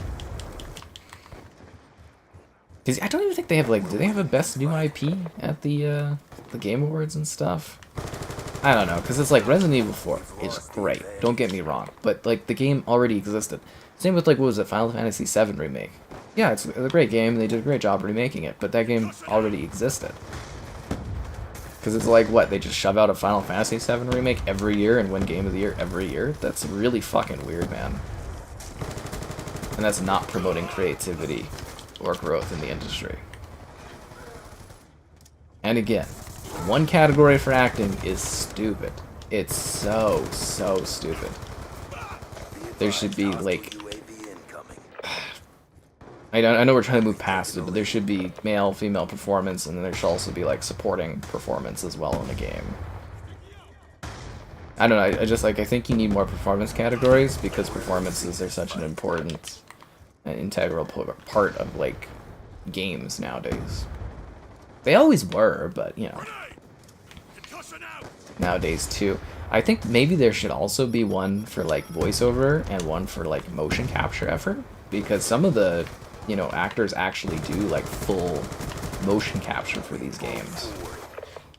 Because I don't even think they have, like, do they have a best new IP at the Game Awards and stuff? I don't know, because it's like Resident Evil 4 is great, don't get me wrong, but like the game already existed. Same with like, what was it, Final Fantasy VII Remake? Yeah, it's a great game, they did a great job remaking it, but that game already existed. Because it's like, what, they just shove out a Final Fantasy VII Remake every year and win Game of the Year every year? That's really fucking weird, man. And that's not promoting creativity or growth in the industry. And again, one category for acting is stupid. It's so stupid. There should be, like... I know we're trying to move past it, but there should be male, female performance, and then there should also be, like, supporting performance as well in the game. I don't know, I just, like, I think you need more performance categories, because performances are such an important and integral part of, like, games nowadays. They always were, but, you know... nowadays too. I think maybe there should also be one for like voiceover and one for like motion capture effort, because some of the, you know, actors actually do like full motion capture for these games.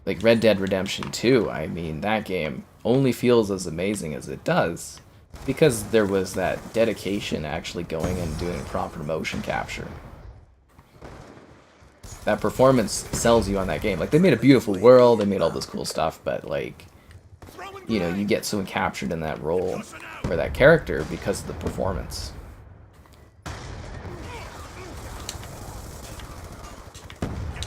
Like Red Dead Redemption 2, I mean, that game only feels as amazing as it does because there was that dedication actually going and doing proper motion capture. That performance sells you on that game. Like, they made a beautiful world, they made all this cool stuff, but, like, you know, you get so captured in that role, or that character, because of the performance.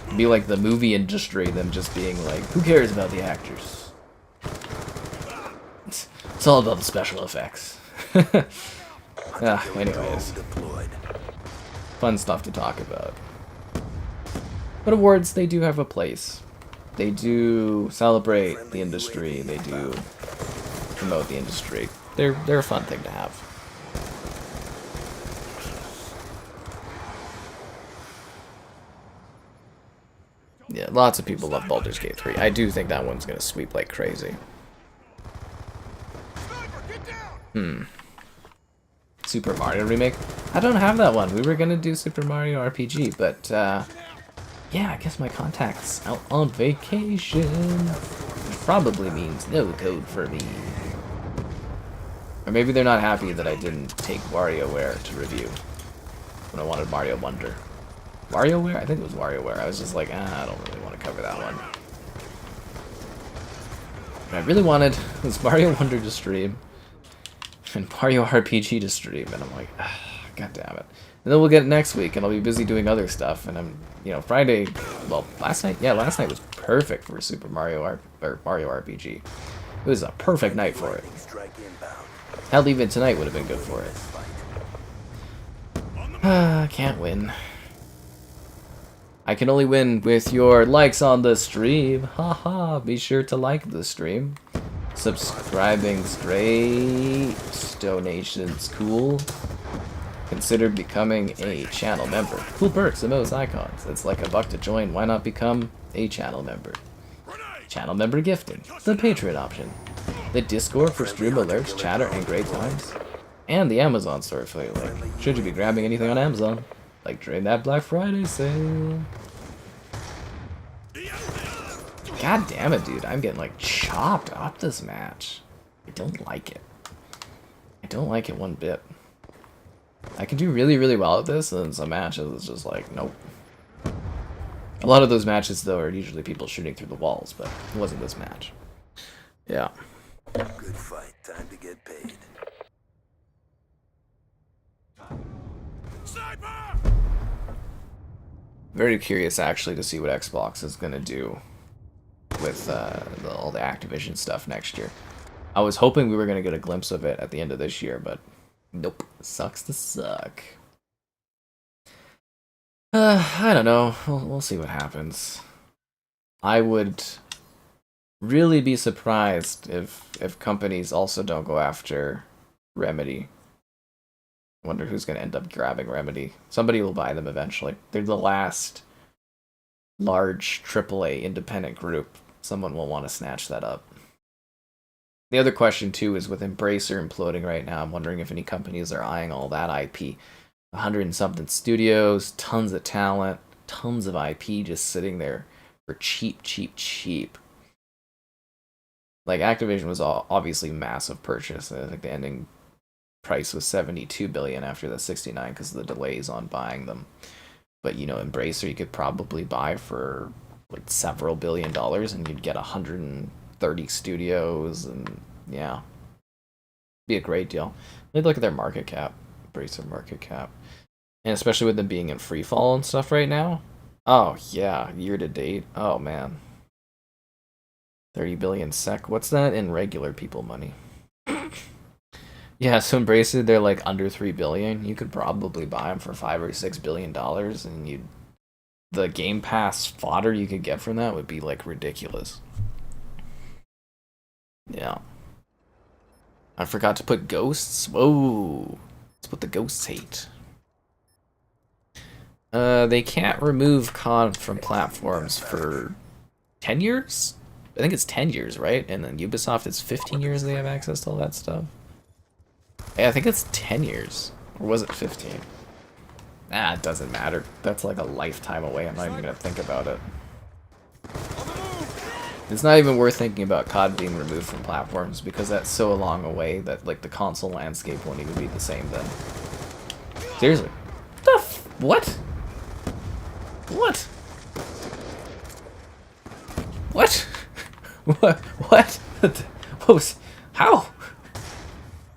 It'd be like the movie industry, them just being like, who cares about the actors? It's all about the special effects. Anyways. Fun stuff to talk about. But awards, they do have a place. They do celebrate the industry. They do promote the industry. They're a fun thing to have. Yeah, lots of people love Baldur's Gate 3. I do think that one's gonna sweep like crazy. Super Mario Remake? I don't have that one. We were gonna do Super Mario RPG, but yeah, I guess my contact's out on vacation. probably means no code for me. Or maybe they're not happy that I didn't take WarioWare to review when I wanted Mario Wonder. WarioWare? I think it was WarioWare. I was just like, I don't really want to cover that one. What I really wanted was Mario Wonder to stream and Mario RPG to stream, and I'm like, god damn it. And then we'll get it next week, and I'll be busy doing other stuff, and I'm, you know, Friday, well, last night was perfect for Super Mario or Mario RPG. It was a perfect night for it. Hell, even tonight would have been good for it. Can't win. I can only win with your likes on the stream. Haha, be sure to like the stream. Subscribing straight. Donations cool. Consider becoming a channel member. Cool perks, emotes, icons. It's like $1 to join. Why not become a channel member? Channel member gifting. The Patreon option. The Discord for stream alerts, chatter, and great times. And the Amazon store for you. Like, should you be grabbing anything on Amazon? Like during that Black Friday sale. God damn it, dude. I'm getting like chopped up this match. I don't like it. I don't like it one bit. I can do really, really well at this, and some matches it's just like, nope. A lot of those matches, though, are usually people shooting through the walls, but it wasn't this match. Yeah. Good fight. Time to get paid. Sniper! Very curious, actually, to see what Xbox is going to do with all the Activision stuff next year. I was hoping we were going to get a glimpse of it at the end of this year, but nope. Sucks to suck. I don't know. We'll see what happens. I would really be surprised if companies also don't go after Remedy. I wonder who's going to end up grabbing Remedy. Somebody will buy them eventually. They're the last large AAA independent group. Someone will want to snatch that up. The other question, too, is with Embracer imploding right now, I'm wondering if any companies are eyeing all that IP. 100 and something studios, tons of talent, tons of IP just sitting there for cheap, cheap, cheap. Like, Activision was obviously massive purchase. I think the ending price was $72 billion after the 69 because of the delays on buying them. But, you know, Embracer you could probably buy for like several $1 billion and you'd get 130 studios and yeah. Be a great deal. Maybe look at their market cap. Embracer market cap. And especially with them being in free fall and stuff right now. Oh yeah, year to date. Oh man. 30 billion SEK. What's that in regular people money? Yeah, so Embracer, they're like under 3 billion. You could probably buy them for $5 or $6 billion, and the Game Pass fodder you could get from that would be like ridiculous. Yeah. I forgot to put ghosts. Whoa. That's what the ghosts hate. They can't remove COD from platforms for 10 years? I think it's 10 years, right? And then Ubisoft, it's 15 years they have access to all that stuff. Yeah, I think it's 10 years. Or was it 15? Nah, it doesn't matter. That's like a lifetime away. I'm not even gonna think about it. It's not even worth thinking about COD being removed from platforms because that's so long away that like the console landscape won't even be the same then. Seriously. What? What? What? What? What? What was? How?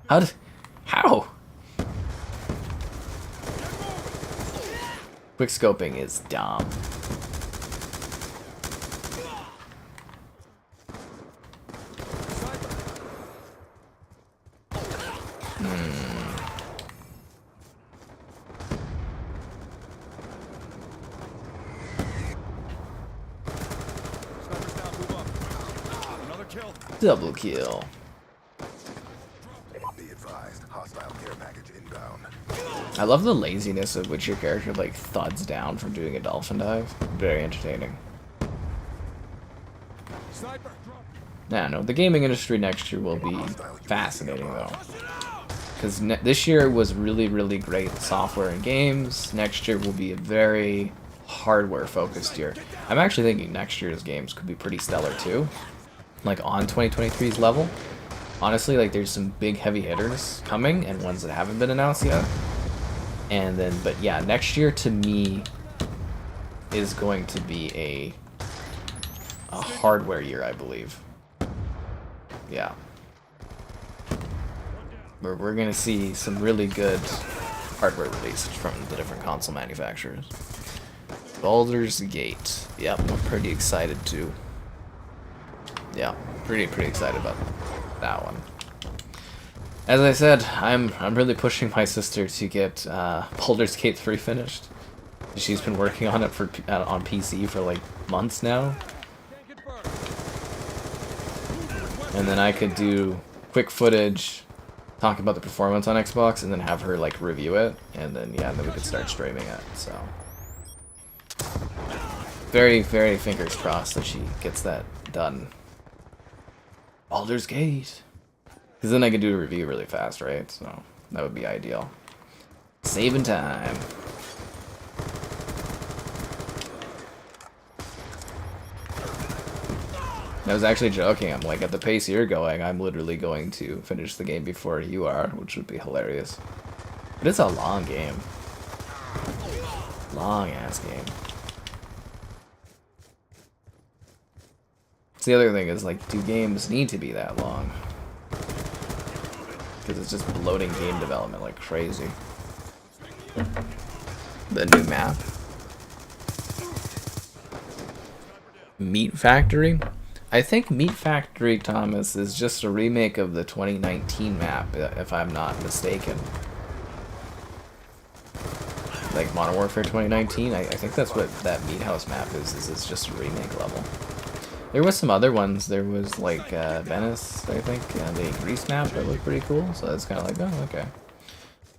How? Quick scoping is dumb. Double kill. Be advised, hostile care package inbound. I love the laziness of which your character like thuds down from doing a dolphin dive. Very entertaining. Sniper! No, the gaming industry next year will be fascinating though. Because this year was really, really great software and games. Next year will be a very hardware focused year. I'm actually thinking next year's games could be pretty stellar too. like on 2023's level. Honestly, like there's some big heavy hitters coming and ones that haven't been announced yet. And then, but yeah, next year to me is going to be a hardware year, I believe. Yeah. We're gonna see some really good hardware released from the different console manufacturers. Baldur's Gate. Yep, I'm pretty excited too. Yeah, pretty excited about that one. As I said, I'm really pushing my sister to get Baldur's Gate 3 finished. She's been working on it for on PC for like months now. And then I could do quick footage, talk about the performance on Xbox, and then have her like review it, and then yeah, then we could start streaming it. So very fingers crossed that she gets that done. Baldur's Gate, because then I could do a review really fast, right? So that would be ideal. Saving time. I was actually joking. I'm like, at the pace you're going, I'm literally going to finish the game before you are, which would be hilarious. But it's a long game. Long ass game. So the other thing is, like, do games need to be that long? Because it's just bloating game development like crazy. The new map. Meat Factory? I think Meat Factory, Thomas, is just a remake of the 2019 map, if I'm not mistaken. Like Modern Warfare 2019, I think that's what that Meat House map is it's just a remake level. There was some other ones. There was like Venice, I think, and the Greece map that looked pretty cool, so that's kind of like, oh, okay.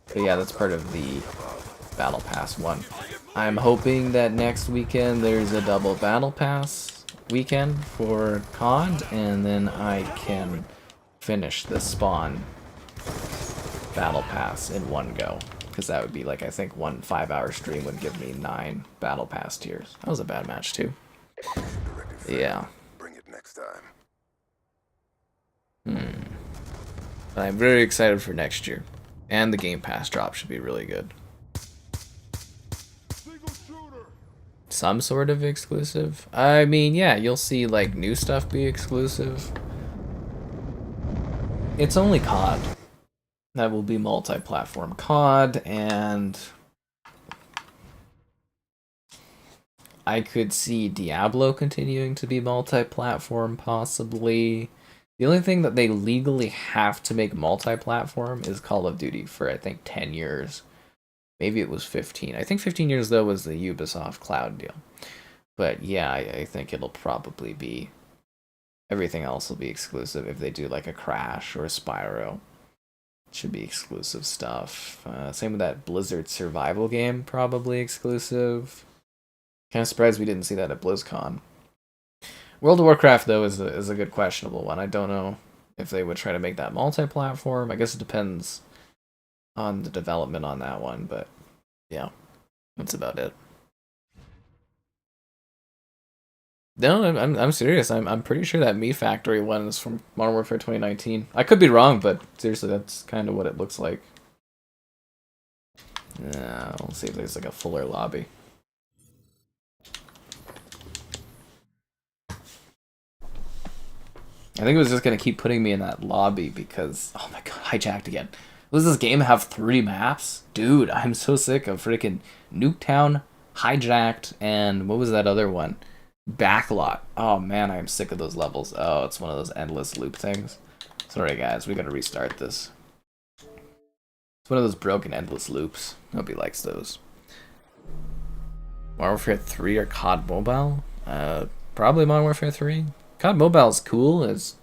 But yeah, that's part of the Battle Pass one. I'm hoping that next weekend there's a double Battle Pass weekend for COD, and then I can finish the Spawn Battle Pass in one go. Because that would be like, I think 1 5-hour stream would give me 9 Battle Pass tiers. That was a bad match too. Yeah. Bring it next time. I'm very excited for next year. And the Game Pass drop should be really good. Some sort of exclusive? I mean, yeah, you'll see like new stuff be exclusive. It's only COD that will be multi-platform. COD, and I could see Diablo continuing to be multi-platform, possibly. The only thing that they legally have to make multi-platform is Call of Duty for, I think, 10 years. Maybe it was 15. I think 15 years, though, was the Ubisoft Cloud deal. But yeah, I think it'll probably be... Everything else will be exclusive if they do like a Crash or a Spyro. It should be exclusive stuff. Same with that Blizzard survival game, probably exclusive. Kind of surprised we didn't see that at BlizzCon. World of Warcraft, though, is a good questionable one. I don't know if they would try to make that multi-platform. I guess it depends on the development on that one, but yeah, that's about it. No, I'm serious. I'm pretty sure that Meat Factory one is from Modern Warfare 2019. I could be wrong, but seriously, that's kind of what it looks like. Yeah, we'll see if there's like a fuller lobby. I think it was just gonna keep putting me in that lobby because, oh my god, hijacked again. Does this game have 3 maps? Dude, I'm so sick of freaking Nuketown, Hijacked, and what was that other one? Backlot. Oh man, I'm sick of those levels. Oh, it's one of those endless loop things. Sorry guys, we gotta restart this. It's one of those broken endless loops. Nobody likes those. Modern Warfare 3 or COD Mobile? Probably Modern Warfare 3. COD Mobile is cool, it's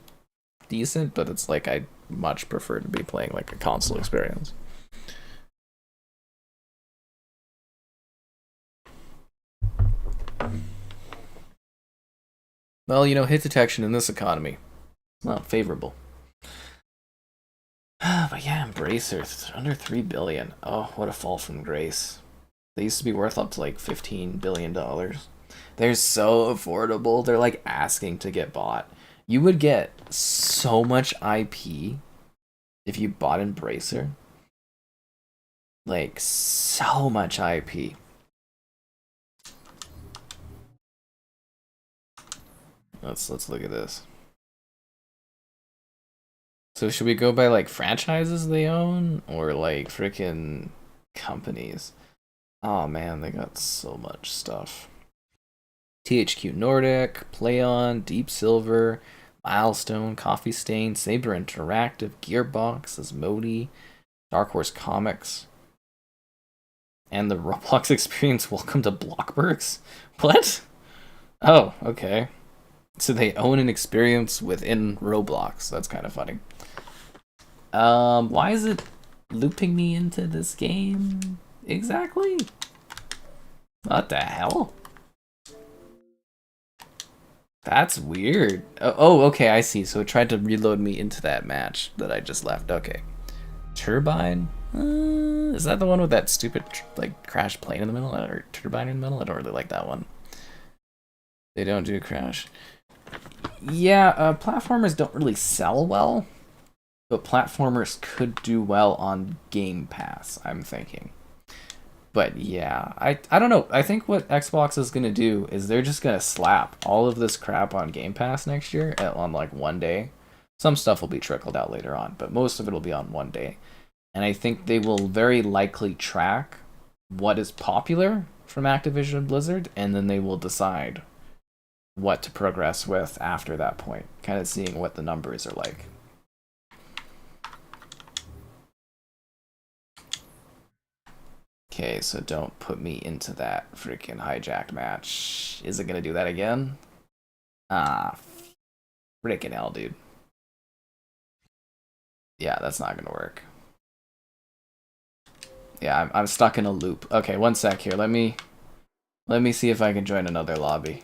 decent, but it's like I'd much prefer to be playing like a console experience. Well, you know, hit detection in this economy, it's not favorable. But yeah, Embracer, it's under 3 billion. Oh, what a fall from grace. They used to be worth up to like $15 billion. They're so affordable. They're like asking to get bought. You would get so much IP if you bought Embracer. Like, so much IP. Let's look at this. So should we go by like franchises they own or like freaking companies? Oh man, they got so much stuff. THQ Nordic, PlayOn, Deep Silver, Milestone, Coffee Stain, Saber Interactive, Gearbox, Asmodee, Dark Horse Comics, and the Roblox experience. Welcome to Blockburgs. What? Oh, okay. So they own an experience within Roblox. That's kind of funny. Why is it looping me into this game exactly? What the hell? That's weird. Oh, okay, I see. So it tried to reload me into that match that I just left. Okay. Turbine? Is that the one with that stupid like crash plane in the middle or turbine in the middle? I don't really like that one. They don't do crash. Yeah, platformers don't really sell well, but platformers could do well on Game Pass, I'm thinking. But yeah, I don't know. I think what Xbox is going to do is they're just going to slap all of this crap on Game Pass next year on like one day. Some stuff will be trickled out later on, but most of it will be on one day. And I think they will very likely track what is popular from Activision Blizzard, and then they will decide what to progress with after that point, kind of seeing what the numbers are like. Okay, so don't put me into that freaking hijacked match. Is it gonna do that again? Ah, freaking hell, dude. Yeah, that's not gonna work. Yeah, I'm stuck in a loop. Okay, one sec here. Let me see if I can join another lobby.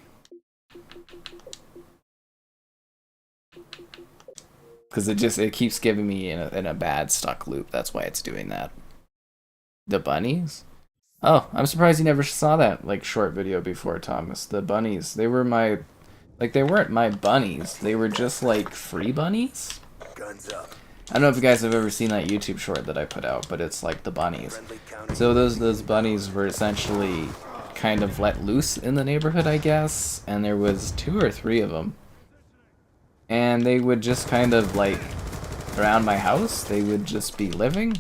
Because it keeps giving me in a bad stuck loop. That's why it's doing that. The bunnies? Oh, I'm surprised you never saw that like short video before, Thomas. The bunnies. They were my they weren't my bunnies. They were just like free bunnies. Guns up. I don't know if you guys have ever seen that YouTube short that I put out, but it's like the bunnies. So those bunnies were essentially kind of let loose in the neighborhood, I guess, and there was 2 or 3 of them. And they would just kind of like around my house, they would just be living.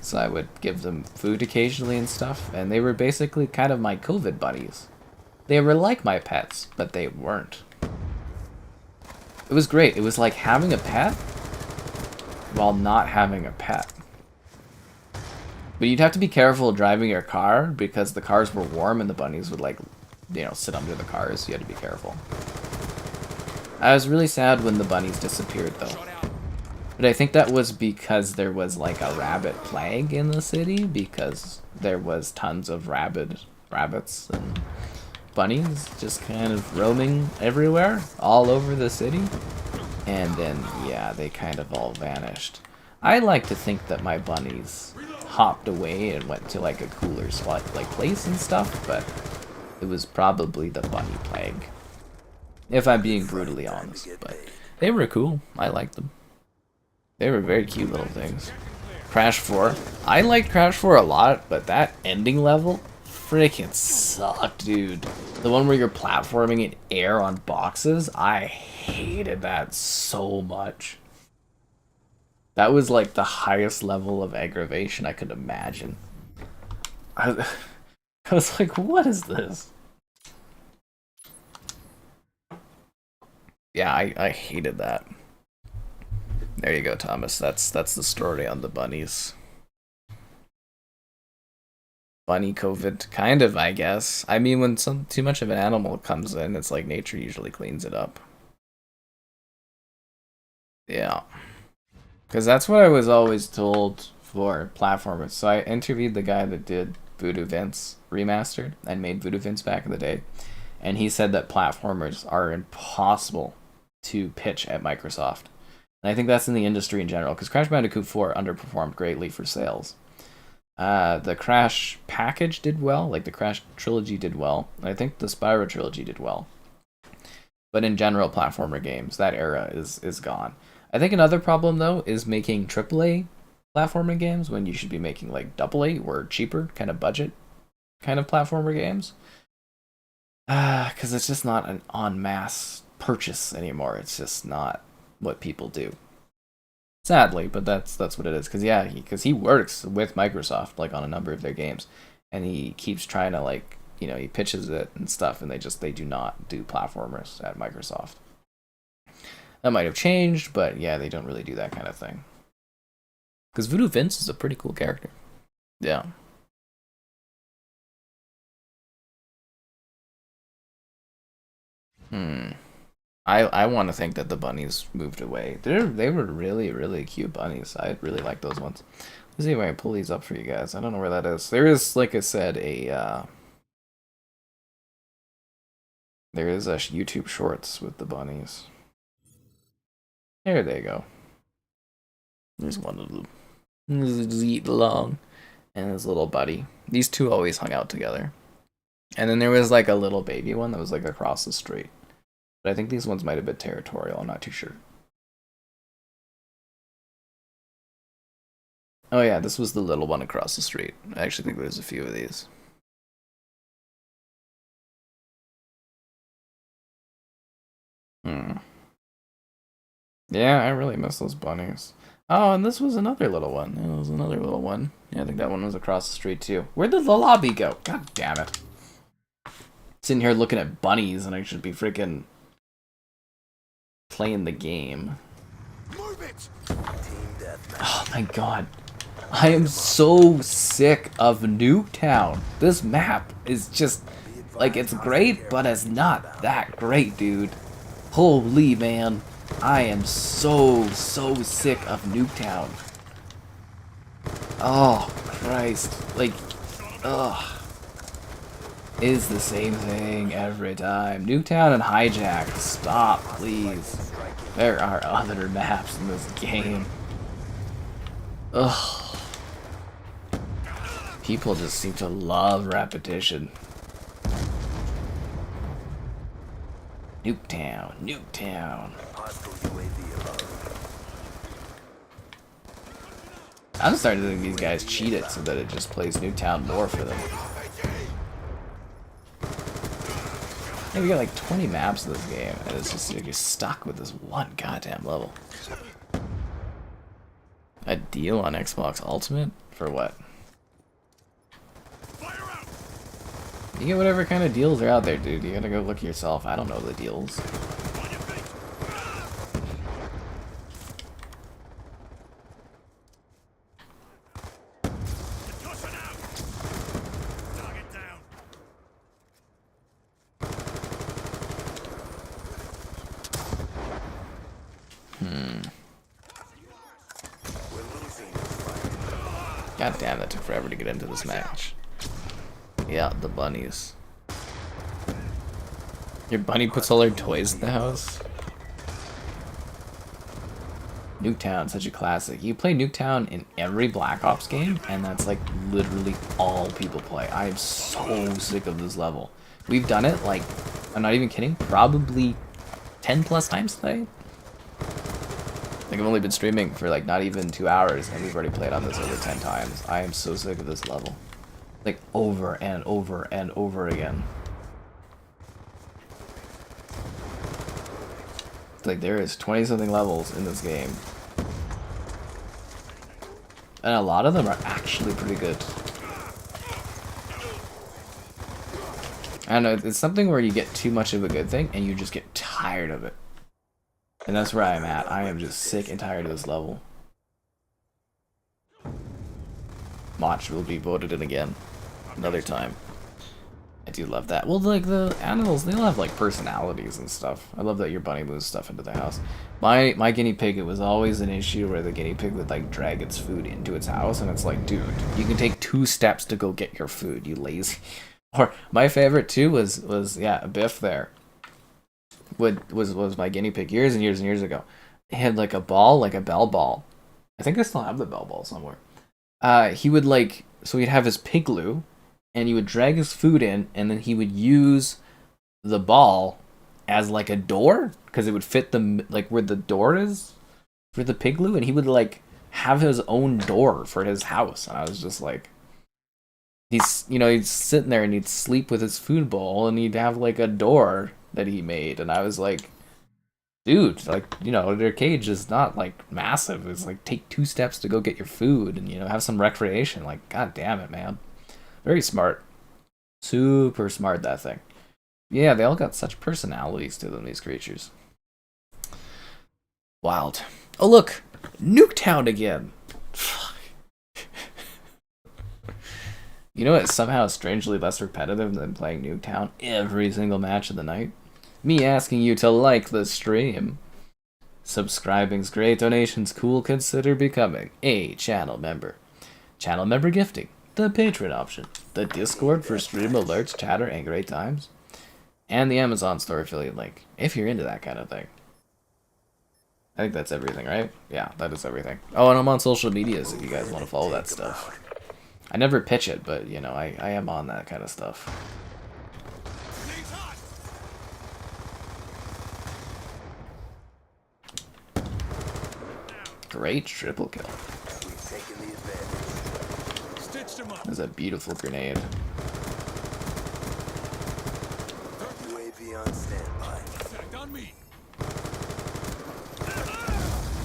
So I would give them food occasionally and stuff, and they were basically kind of my COVID buddies. They were like my pets, but they weren't. It was great. It was like having a pet while not having a pet. But you'd have to be careful driving your car because the cars were warm and the bunnies would like, you know, sit under the cars. So you had to be careful. I was really sad when the bunnies disappeared though. But I think that was because there was like a rabbit plague in the city because there was tons of rabbits and bunnies just kind of roaming everywhere, all over the city. And then, yeah, they kind of all vanished. I like to think that my bunnies hopped away and went to like a cooler spot, like place and stuff, but it was probably the bunny plague. If I'm being brutally honest, but they were cool. I liked them. They were very cute little things. Crash 4. I liked Crash 4 a lot, but that ending level freaking sucked, dude. The one where you're platforming in air on boxes, I hated that so much. That was like the highest level of aggravation I could imagine. I was like, what is this? Yeah, I hated that. There you go, Thomas. That's the story on the bunnies. Bunny COVID, kind of, I guess. I mean, when too much of an animal comes in, it's like nature usually cleans it up. Yeah. Because that's what I was always told for platformers. So I interviewed the guy that did Voodoo Vince Remastered and made Voodoo Vince back in the day. And he said that platformers are impossible to pitch at Microsoft. And I think that's in the industry in general, because Crash Bandicoot 4 underperformed greatly for sales. The Crash package did well, like the Crash trilogy did well. I think the Spyro trilogy did well. But in general, platformer games, that era is gone. I think another problem though is making AAA platforming games when you should be making like AA or cheaper kind of budget kind of platformer games. Because it's just not an en masse purchase anymore. It's just not what people do. Sadly, but that's what it is. Because he works with Microsoft like on a number of their games, and he keeps trying to like he pitches it and stuff, and they do not do platformers at Microsoft. That might have changed, but yeah, they don't really do that kind of thing. Because Voodoo Vince is a pretty cool character. Yeah. I want to think that the bunnies moved away. They were really, really cute bunnies. I really like those ones. Let's see if I can pull these up for you guys. I don't know where that is. There is, like I said, there is a YouTube Shorts with the bunnies. There they go. There's one of them. Eat along. And his little buddy. These two always hung out together. And then there was like a little baby one that was like across the street. But I think these ones might have been territorial. I'm not too sure. Oh yeah, this was the little one across the street. I actually think there's a few of these. Yeah, I really miss those bunnies. Oh, and this was another little one. It was another little one. Yeah, I think that one was across the street too. Where did the lobby go? God damn it. Sitting here looking at bunnies and I should be freaking playing the game. Move it! Oh my god. I am so sick of Nuketown. This map is just, like, it's great, but it's not that great, dude. Holy man. I am so sick of Nuketown. Oh, Christ. Like, ugh. Is the same thing every time. Nuketown and Hijacked. Stop, please. There are other maps in this game. Ugh. People just seem to love repetition. Nuketown, Nuketown. I'm starting to think these guys cheat it so that it just plays Nuketown more for them. Hey, we got like 20 maps in this game, and it's just you're stuck with this one goddamn level. A deal on Xbox Ultimate? For what? You get whatever kind of deals are out there, dude. You gotta go look yourself. I don't know the deals. God damn, that took forever to get into this match. Yeah, the bunnies. Your bunny puts all her toys in the house? Nuketown, such a classic. You play Nuketown in every Black Ops game, and that's like literally all people play. I am so sick of this level. We've done it, like, I'm not even kidding, probably 10 plus times today. Like, I've only been streaming for like not even 2 hours, and we've already played on this over 10 times. I am so sick of this level. Like, over and over and over again. It's like, there is 20-something levels in this game. And a lot of them are actually pretty good. I don't know, it's something where you get too much of a good thing, and you just get tired of it. And that's where I'm at. I am just sick and tired of this level. Match will be voted in again. Another time. I do love that. Well, like, the animals, they all have, like, personalities and stuff. I love that your bunny moves stuff into the house. My guinea pig, it was always an issue where the guinea pig would, like, drag its food into its house, and it's like, dude, you can take 2 steps to go get your food, you lazy. Or, my favorite, too, was yeah, Biff there. Was my guinea pig years and years and years ago. It had, like, a ball, like a bell ball. I think I still have the bell ball somewhere. He would, like, so he'd have his pigloo, and he would drag his food in, and then he would use the ball as like a door because it would fit the like where the door is for the pigloo, and he would like have his own door for his house. And I was just like, he'd sitting there and he'd sleep with his food bowl, and he'd have like a door that he made, and I was like, dude, like, their cage is not like massive. It's like take 2 steps to go get your food and have some recreation. Like, god damn it, man. Very smart. Super smart, that thing. Yeah, they all got such personalities to them, these creatures. Wild. Oh, look! Nuketown again! You know what's somehow strangely less repetitive than playing Nuketown every single match of the night? Me asking you to like the stream. Subscribing's great, donations cool, consider becoming a channel member. Channel member gifting, the Patreon option, the Discord for stream alerts, chatter, and great times, and the Amazon store affiliate link, if you're into that kind of thing. I think that's everything, right? Yeah, that is everything. Oh, and I'm on social medias if you guys want to follow that stuff. I never pitch it, but, I am on that kind of stuff. Great triple kill. That's a beautiful grenade. UAV on standby. On me.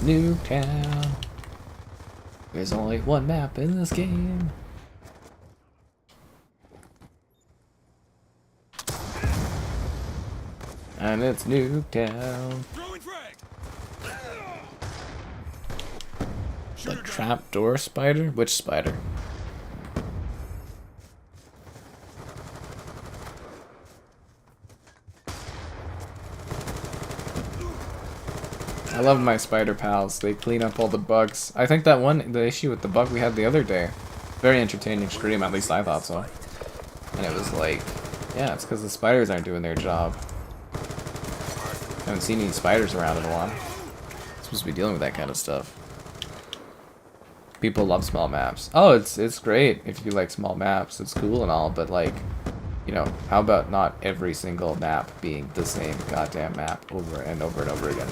Nuketown. There's only one map in this game. And it's Nuketown. Throwing frag. The trapdoor spider? Which spider? I love my spider pals. They clean up all the bugs. I think the issue with the bug we had the other day, very entertaining stream, at least I thought so. And it was like, yeah, it's because the spiders aren't doing their job. I haven't seen any spiders around in a while. Supposed to be dealing with that kind of stuff. People love small maps. Oh, it's great if you like small maps. It's cool and all, but like, how about not every single map being the same goddamn map over and over and over again?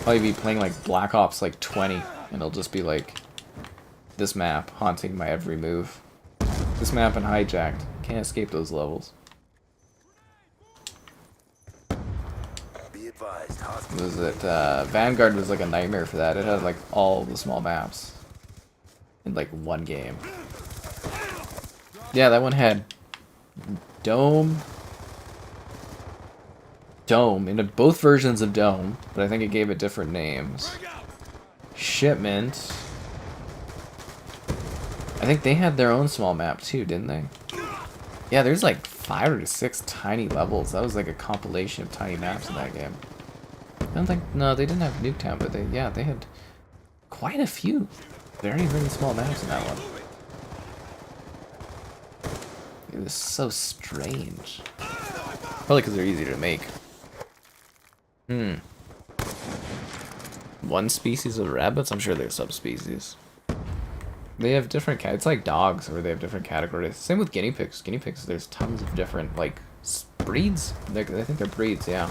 Probably be playing like Black Ops like 20, and it'll just be like this map haunting my every move. This map and Hijacked. Can't escape those levels. Was it Vanguard was like a nightmare for that. It had like all the small maps in like one game. Yeah, that one had Dome, in both versions of Dome, but I think it gave it different names. Shipment. I think they had their own small map too, didn't they? Yeah, there's like 5 or 6 tiny levels. That was like a compilation of tiny maps in that game. I don't think, no, they didn't have Nuketown, but they had quite a few very, very small maps in that one. It was so strange. Probably because they're easier to make. One species of rabbits? I'm sure they're subspecies. They have different it's like dogs, where they have different categories. Same with guinea pigs. Guinea pigs, there's tons of different, like, breeds? I think they're breeds, yeah.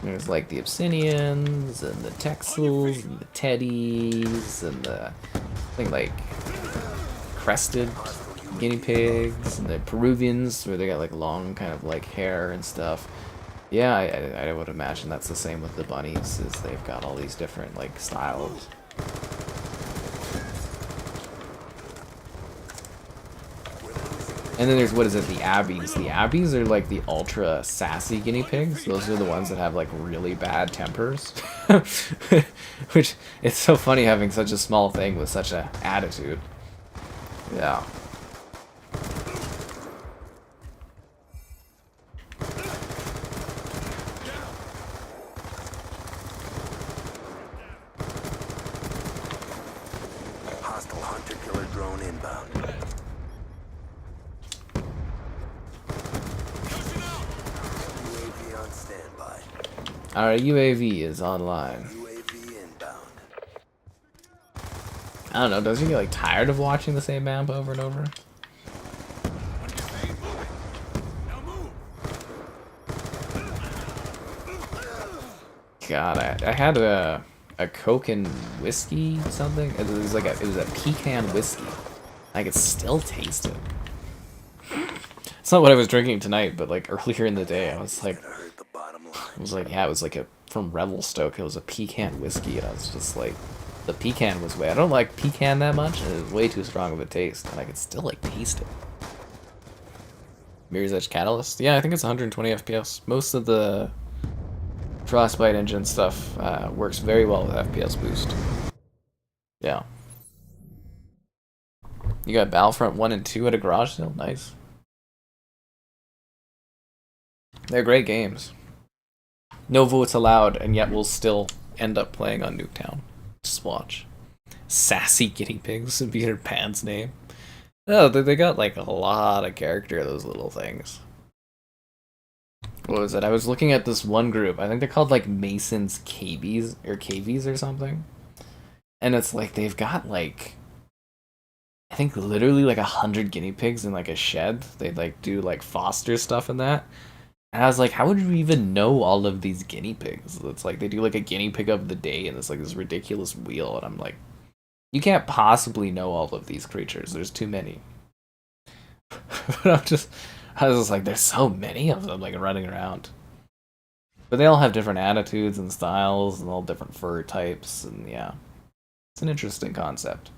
There's like the Abyssinians, and the Texels, and the Teddies, and the, I think, like, crested guinea pigs, and the Peruvians, where they got like long kind of like hair and stuff. Yeah, I would imagine that's the same with the bunnies, is they've got all these different like styles. And then there's, what is it, the Abbeys. The Abbeys are like the ultra sassy guinea pigs. Those are the ones that have like really bad tempers. Which, it's so funny having such a small thing with such an attitude. Yeah. Hostile hunter-killer drone inbound. UAV on standby. Our UAV is online. UAV inbound. I don't know, doesn't he get like tired of watching the same map over and over? God, I had a Coke and whiskey something. It was like it was a pecan whiskey. I could still taste it. It's not what I was drinking tonight, but like earlier in the day, I was like, yeah, it was like from Revelstoke. It was a pecan whiskey, and I was just like, the pecan was way. I don't like pecan that much, and it was way too strong of a taste, and I could still like taste it. Mirror's Edge Catalyst, yeah, I think it's 120 FPS. Most of the Frostbite engine stuff works very well with FPS boost. Yeah. You got Battlefront 1 and 2 at a garage sale? Nice. They're great games. No votes allowed, and yet we'll still end up playing on Nuketown. Just watch. Sassy guinea pigs would be Peter Pan's name. No, they got like a lot of character, those little things. What was it? I was looking at this one group. I think they're called like Mason's Cavies or something. And it's like they've got like, I think literally like 100 guinea pigs in like a shed. They like do like foster stuff in that. And I was like, how would you even know all of these guinea pigs? It's like they do like a guinea pig of the day, and it's like this ridiculous wheel. And I'm like, you can't possibly know all of these creatures. There's too many. But I was just like, there's so many of them like running around. But they all have different attitudes and styles and all different fur types, and yeah. It's an interesting concept.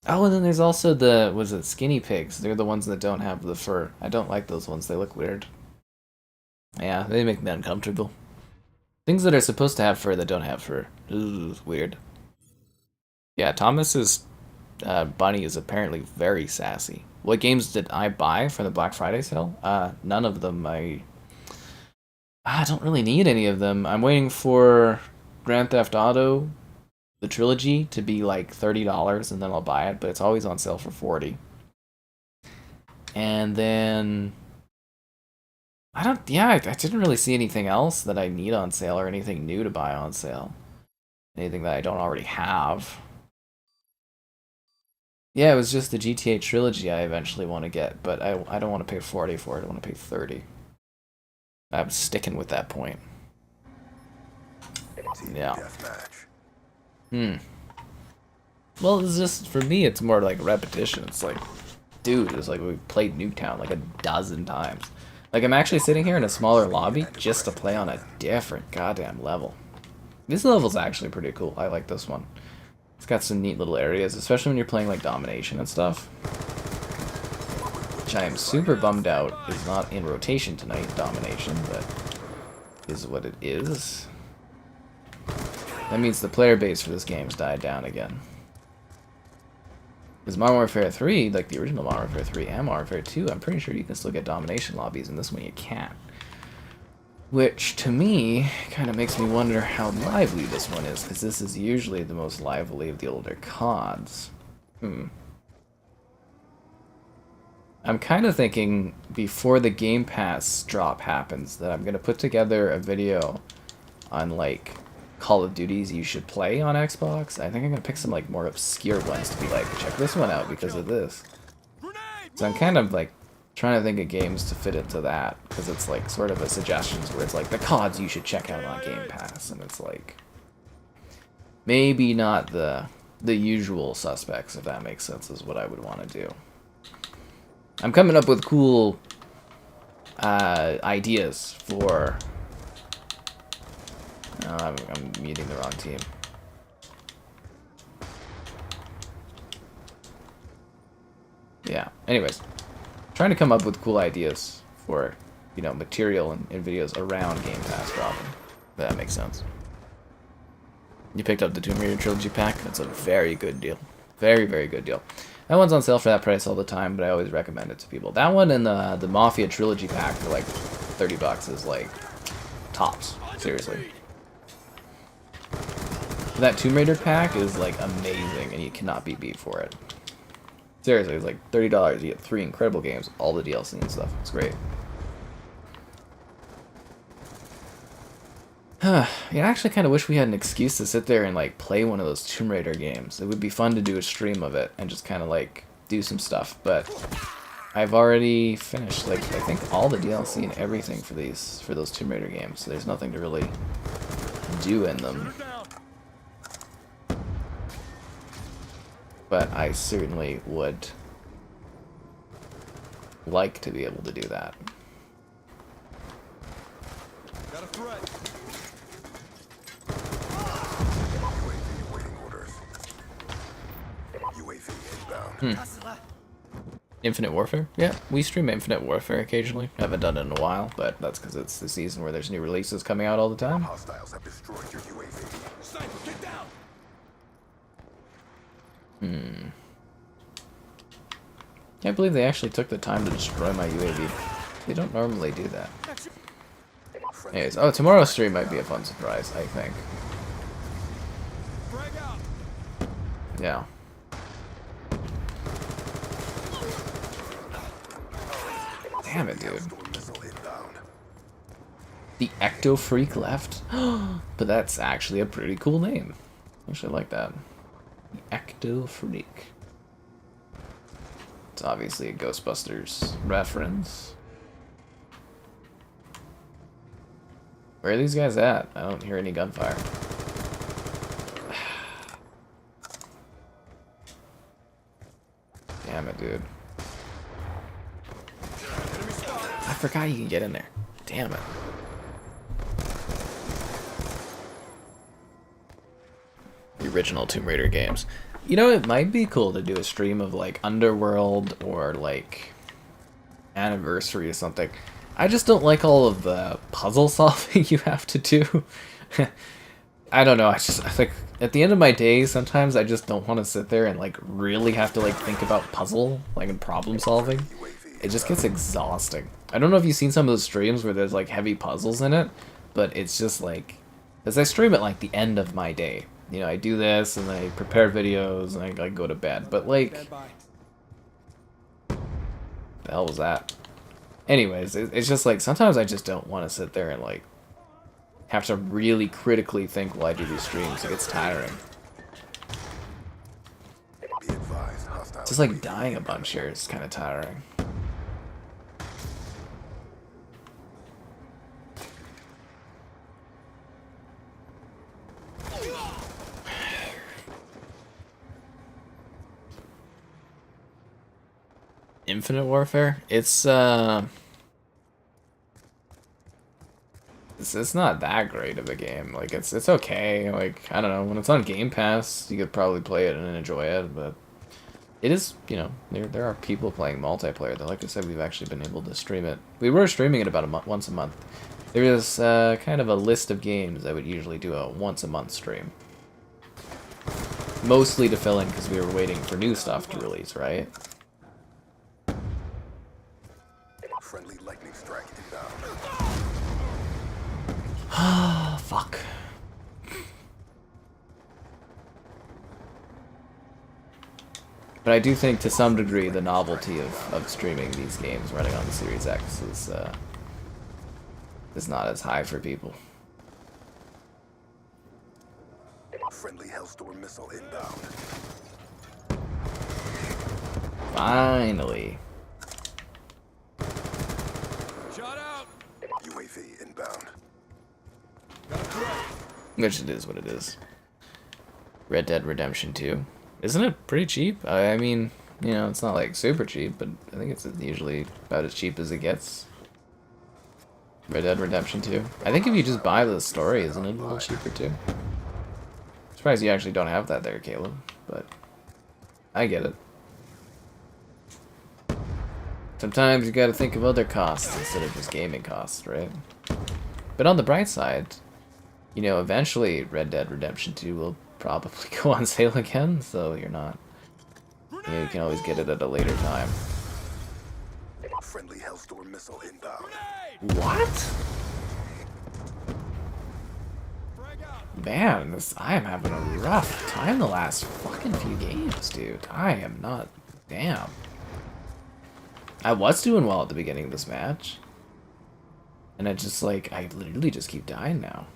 Oh, and then there's also skinny pigs? They're the ones that don't have the fur. I don't like those ones. They look weird. Yeah, they make me uncomfortable. Things that are supposed to have fur that don't have fur. Ooh, weird. Yeah, Thomas's bunny is apparently very sassy. What games did I buy for the Black Friday sale? None of them. I don't really need any of them. I'm waiting for Grand Theft Auto, the trilogy, to be like $30, and then I'll buy it, but it's always on sale for $40. And then I didn't really see anything else that I need on sale or anything new to buy on sale. Anything that I don't already have. Yeah, it was just the GTA trilogy I eventually want to get, but I don't want to pay $40 for it. I want to pay $30. I'm sticking with that point. Yeah. Well, it's just, for me, it's more like repetition. It's like, dude, it's like we played Nuketown like a dozen times. Like, I'm actually sitting here in a smaller lobby just to play on a different goddamn level. This level's actually pretty cool. I like this one. It's got some neat little areas, especially when you're playing like Domination and stuff. Which I am super bummed out is not in rotation tonight, Domination, but is what it is. That means the player base for this game's died down again. Because Modern Warfare 3, like the original Modern Warfare 3 and Modern Warfare 2, I'm pretty sure you can still get Domination lobbies, and this one you can't. Which, to me, kind of makes me wonder how lively this one is, because this is usually the most lively of the older CODs. I'm kind of thinking, before the Game Pass drop happens, that I'm going to put together a video on, like, Call of Duties you should play on Xbox. I think I'm going to pick some, like, more obscure ones to be like, check this one out because of this. So I'm kind of, like, trying to think of games to fit into that, because it's, like, sort of a suggestions where it's, like, the CODs you should check out on Game Pass, and it's, like, maybe not the usual suspects, if that makes sense, is what I would want to do. I'm coming up with cool ideas for... Oh, I'm muting the wrong team. Yeah, anyways. Trying to come up with cool ideas for, you know, material and videos around Game Pass dropping. If that makes sense. You picked up the Tomb Raider Trilogy pack? That's a very good deal. Very, very good deal. That one's on sale for that price all the time, but I always recommend it to people. That one and the Mafia Trilogy pack for like $30 is like tops. Seriously. That Tomb Raider pack is like amazing, and you cannot be beat for it. Seriously, it's like $30. You get 3 incredible games, all the DLC and stuff. It's great. I actually kind of wish we had an excuse to sit there and like play one of those Tomb Raider games. It would be fun to do a stream of it and just kind of like do some stuff, but I've already finished, like, I think all the DLC and everything for those Tomb Raider games. So there's nothing to really do in them. But I certainly would like to be able to do that. Got a threat. UAV waiting orders. UAV inbound. Infinite Warfare? Yeah, we stream Infinite Warfare occasionally. Haven't done it in a while, but that's because it's the season where there's new releases coming out all the time. Hostiles have destroyed your UAV. Sniper, get down. Can't believe they actually took the time to destroy my UAV. They don't normally do that. Anyways, oh, tomorrow's stream might be a fun surprise, I think. Frag out. Yeah. Damn it, dude. Storm missile inbound. The Ecto Freak left? But that's actually a pretty cool name. Actually, I like that. The Ecto Freak. It's obviously a Ghostbusters reference. Where are these guys at? I don't hear any gunfire. Damn it, dude. I forgot you can get in there. Damn it. The original Tomb Raider games. You know, it might be cool to do a stream of like Underworld or like Anniversary or something. I just don't like all of the puzzle solving you have to do. I don't know, I think at the end of my day, sometimes I just don't want to sit there and like really have to like think about puzzle, like and problem solving. It just gets exhausting. I don't know if you've seen some of those streams where there's like heavy puzzles in it, but it's just like, as I stream at like the end of my day. You know, I do this and I prepare videos and I go to bed. But like, Stand by. the hell was that? Anyways, it's just like sometimes I just don't want to sit there and like have to really critically think while I do these streams. It gets tiring. Be advised, hostile Just like dying a bunch here is kind of tiring. Infinite Warfare? It's not that great of a game. Like it's okay. Like I don't know, when it's on Game Pass, you could probably play it and enjoy it, but it is, you know, there are people playing multiplayer. Though, like I said, we've actually been able to stream it. We were streaming it about once a month. There is kind of a list of games I would usually do a once a month stream. Mostly to fill in because we were waiting for new stuff to release, right? friendly lightning strike inbound. Ah, fuck. But I do think, to some degree, the novelty of streaming these games running on the Series X is not as high for people. Friendly Hellstorm missile inbound. Finally. Shot out. UAV inbound. Got a threat. Which it is what it is. Red Dead Redemption 2. Isn't it pretty cheap? I mean, you know, it's not like super cheap, but I think it's usually about as cheap as it gets. Red Dead Redemption 2. I think if you just buy the story, isn't it a little cheaper too? Surprised you actually don't have that there, Caleb, but I get it. Sometimes you gotta think of other costs instead of just gaming costs, right? But on the bright side, you know, eventually Red Dead Redemption 2 will probably go on sale again, so you're not... You know, you can always get it at a later time. Friendly Hellstorm missile inbound. What? Frag out. Man, I am having a rough time the last fucking few games, dude. I am not... Damn. I was doing well at the beginning of this match. And I just, like, I literally just keep dying now.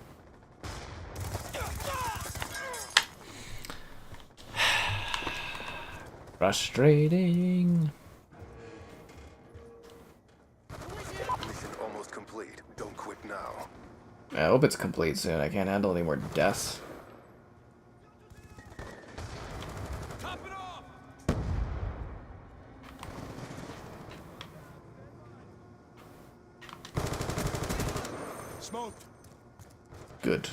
Frustrating. I hope it's complete soon. I can't handle any more deaths. Top it off! Smoke. Good.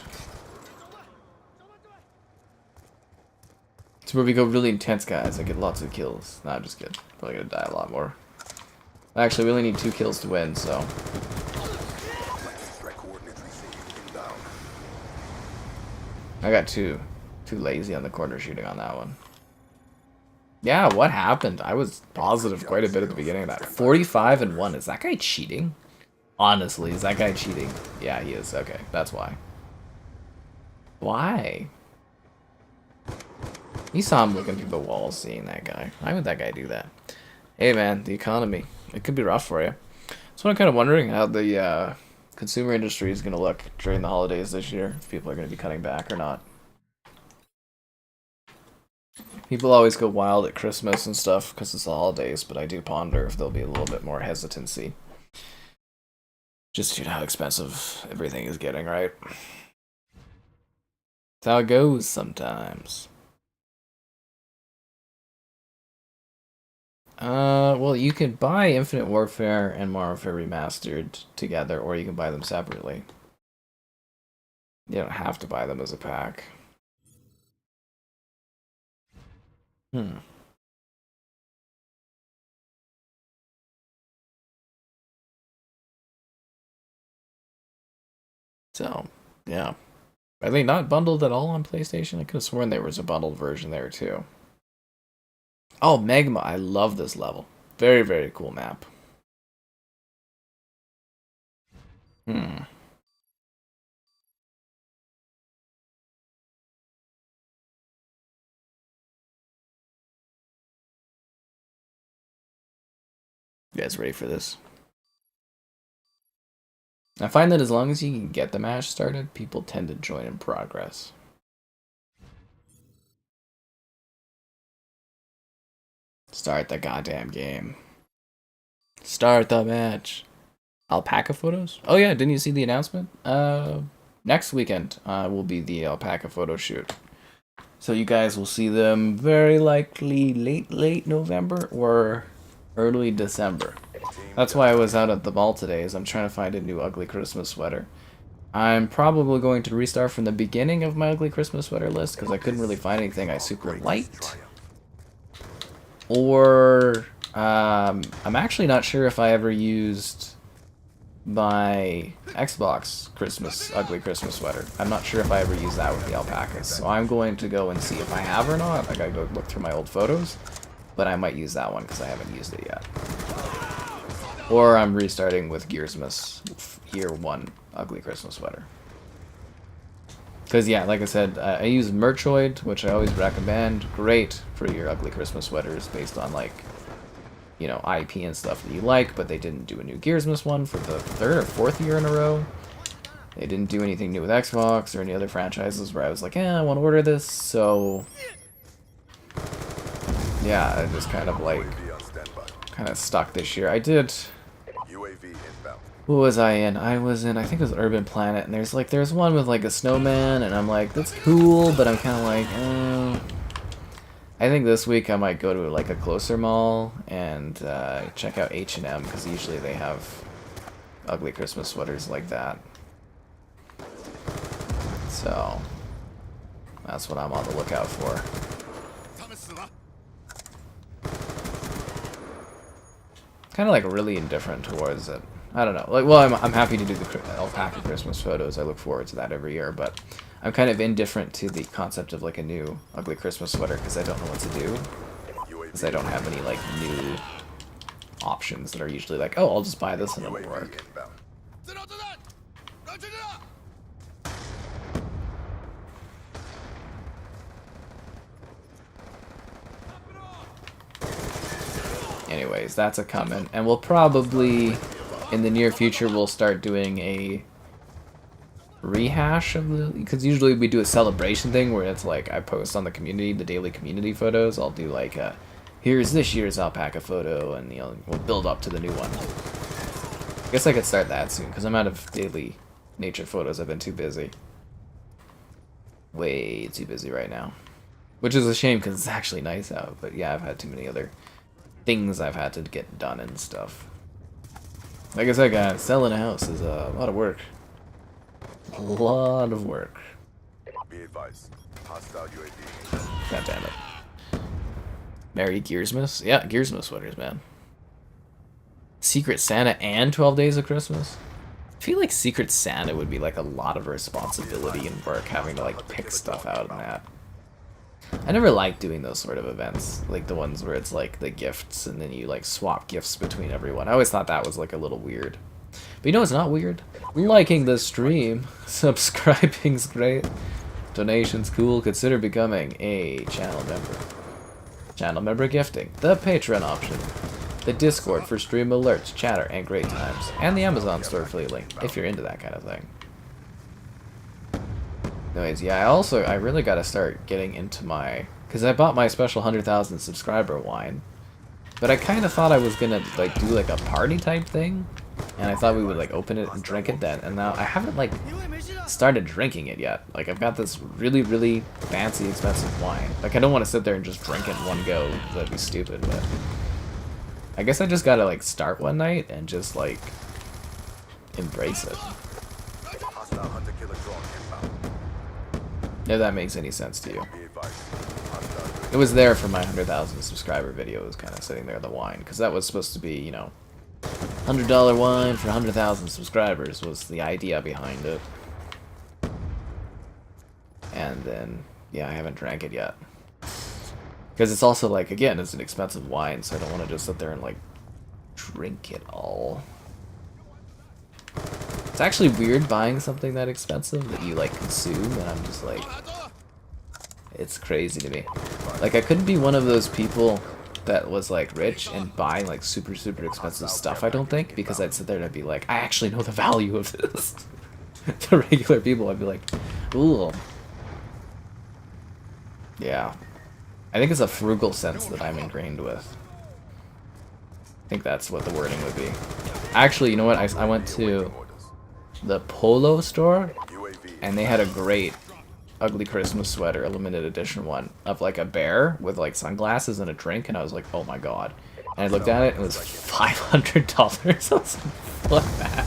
It's where we go really intense, guys. I get lots of kills. Nah, I'm just kidding. Probably gonna die a lot more. Actually, we only need 2 kills to win, so. I got too lazy on the corner shooting on that one. Yeah, what happened? I was positive quite a bit at the beginning of that. 45-1. Is that guy cheating? Honestly, is that guy cheating? Yeah, he is. Okay, that's why. Why? You saw him looking through the walls seeing that guy. Why would that guy do that? Hey man, the economy. It could be rough for you. So I'm kind of wondering how the consumer industry is going to look during the holidays this year. If people are going to be cutting back or not. People always go wild at Christmas and stuff because it's the holidays, but I do ponder if there'll be a little bit more hesitancy. Just due to how expensive everything is getting, right? That's how it goes sometimes. Well, you can buy Infinite Warfare and Modern Warfare Remastered together, or you can buy them separately. You don't have to buy them as a pack. So, yeah. Are they not bundled at all on PlayStation? I could have sworn there was a bundled version there, too. Oh, Magma. I love this level. Very, very cool map. You guys ready for this? I find that as long as you can get the match started, people tend to join in progress. Start the goddamn game. Start the match. Alpaca photos? Oh yeah, didn't you see the announcement? Next weekend will be the alpaca photo shoot. So you guys will see them very likely late November or early December. That's why I was out at the mall today, is I'm trying to find a new ugly Christmas sweater. I'm probably going to restart from the beginning of my ugly Christmas sweater list because I couldn't really find anything I super liked. Or I'm actually not sure if I ever used my Xbox ugly Christmas sweater. I'm not sure if I ever used that with the alpacas. So I'm going to go and see if I have or not. I gotta go look through my old photos. But I might use that one because I haven't used it yet. Or I'm restarting with Gearsmas Year 1 ugly Christmas sweater. Because yeah, like I said, I use Merchoid, which I always recommend. Great for your ugly Christmas sweaters based on like, you know, IP and stuff that you like, but they didn't do a new Gearsmas one for the 3rd or 4th year in a row. They didn't do anything new with Xbox or any other franchises where I was like, I want to order this, so yeah, I just kind of like, stuck this year. I did, what was I in? I think it was Urban Planet, and there's one with like a snowman, and I'm like, that's cool, but I'm kind of like, I think this week I might go to like a closer mall and check out H&M, because usually they have ugly Christmas sweaters like that. So that's what I'm on the lookout for. Kind of like really indifferent towards it. I don't know. Like, well, I'm happy to do the alpaca Christmas photos. I look forward to that every year, but I'm kind of indifferent to the concept of like a new ugly Christmas sweater because I don't know what to do. Because I don't have any like new options that are usually like, oh, I'll just buy this and it'll work. Anyways, that's a coming, and we'll probably in the near future we'll start doing a rehash of the, because usually we do a celebration thing where it's like I post on the community, the daily community photos. I'll do like a, here's this year's alpaca photo, and we'll build up to the new one. I guess I could start that soon because I'm out of daily nature photos. I've been too busy. Way too busy right now. Which is a shame because it's actually nice out. But yeah, I've had too many other things I've had to get done and stuff. Like I said, guys, selling a house is a lot of work. A lot of work. Be advised. Hostile UAV. God damn it. Merry Gearsmas? Yeah, Gearsmas sweaters, man. Secret Santa and 12 Days of Christmas? I feel like Secret Santa would be like a lot of responsibility and work, having to like pick stuff out and that. I never liked doing those sort of events, like the ones where it's like the gifts and then you like swap gifts between everyone. I always thought that was like a little weird. But you know what's not weird? Liking the stream. Subscribing's great. Donations cool. Consider becoming a channel member. Channel member gifting. The Patreon option. The Discord for stream alerts, chatter, and great times. And the Amazon store affiliate link, if you're into that kind of thing. Anyways, yeah, I really gotta start getting into my... Because I bought my special 100,000 subscriber wine. But I kind of thought I was gonna like do like a party type thing. And I thought we would like open it and drink it then. And now I haven't like started drinking it yet. Like I've got this really, really fancy, expensive wine. Like I don't want to sit there and just drink it in one go. That'd be stupid, but... I guess I just gotta like start one night and just like embrace it. Hostile hunter killer drone inbound. If that makes any sense to you. Be advised. Hostile It was there for my 100,000 subscriber video. It was kind of sitting there, the wine, because that was supposed to be, you know, $100 wine for 100,000 subscribers was the idea behind it. And then, yeah, I haven't drank it yet. Because it's also like, again, it's an expensive wine, so I don't want to just sit there and like drink it all. It's actually weird buying something that expensive that you like consume, and I'm just like, it's crazy to me. Like I couldn't be one of those people that was like rich and buying like super expensive stuff, I don't think, because I'd sit there and I'd be like, I actually know the value of this. To regular people, I'd be like, ooh. Yeah. I think it's a frugal sense that I'm ingrained with. I think that's what the wording would be. Actually, you know what? I went to the Polo store, and they had a great ugly Christmas sweater, a limited edition one, of like a bear with like sunglasses and a drink, and I was like, oh my god. And I looked at it, and it was $500. I was like, fuck that.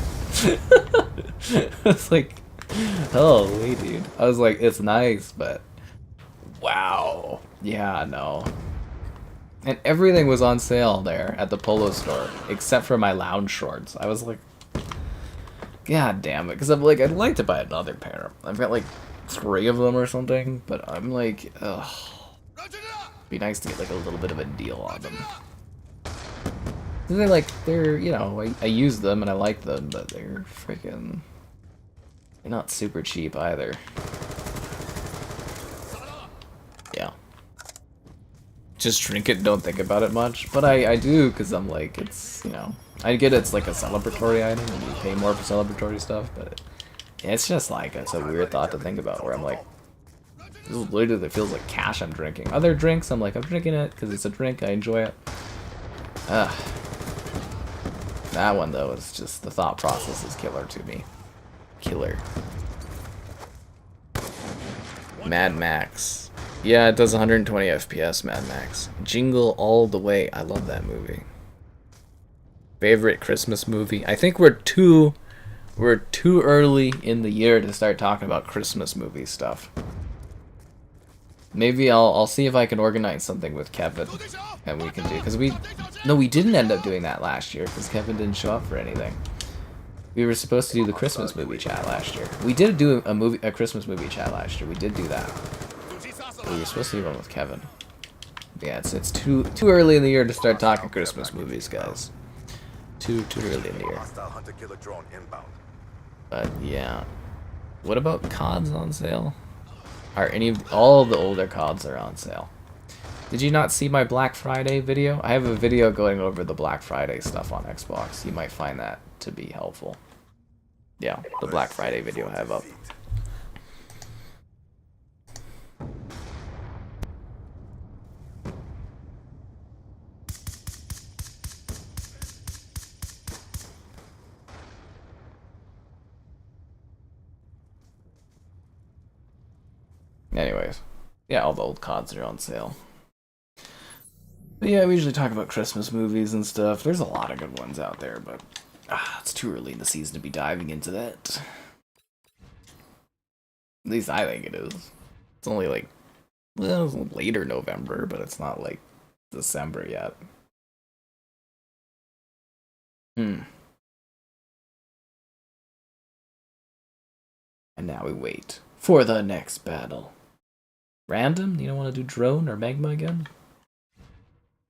I was like, holy dude. I was like, it's nice, but wow. Yeah, no. And everything was on sale there at the Polo store, except for my lounge shorts. I was like, god damn it, because I'm like, I'd like to buy another pair. I've got like 3 of them or something, but I'm like, ugh. Be nice to get like a little bit of a deal on them. They're, you know, I use them and I like them, but they're freaking, they're not super cheap either. Yeah. Just drink it, don't think about it much. But I do, because I'm like, it's, you know, I get it's like a celebratory item, and you pay more for celebratory stuff, but it's just like, it's a weird thought to think about, where I'm like, this literally feels like cash I'm drinking. Other drinks, I'm like, I'm drinking it because it's a drink, I enjoy it. Ugh. That one, though, is just, the thought process is killer to me. Killer. Mad Max. Yeah, it does 120 FPS, Mad Max. Jingle all the way. I love that movie. Favorite Christmas movie? I think we're too early in the year to start talking about Christmas movie stuff. Maybe I'll see if I can organize something with Kevin and we can do, because we didn't end up doing that last year because Kevin didn't show up for anything. We were supposed to do the Christmas movie chat last year. We did do a Christmas movie chat last year. We did do that. We were supposed to do one with Kevin. Yeah, it's too early in the year to start talking Christmas movies, guys. Too early in the year. But yeah, what about CODs on sale? Are all the older CODs are on sale? Did you not see my Black Friday video? I have a video going over the Black Friday stuff on Xbox. You might find that to be helpful. Yeah, the Black Friday video I have up. Anyways, yeah, all the old CODs are on sale. But yeah, we usually talk about Christmas movies and stuff. There's a lot of good ones out there, but it's too early in the season to be diving into that. At least I think it is. It's only like, well, later November, but it's not like December yet. And now we wait for the next battle. Random? You don't want to do drone or Magma again?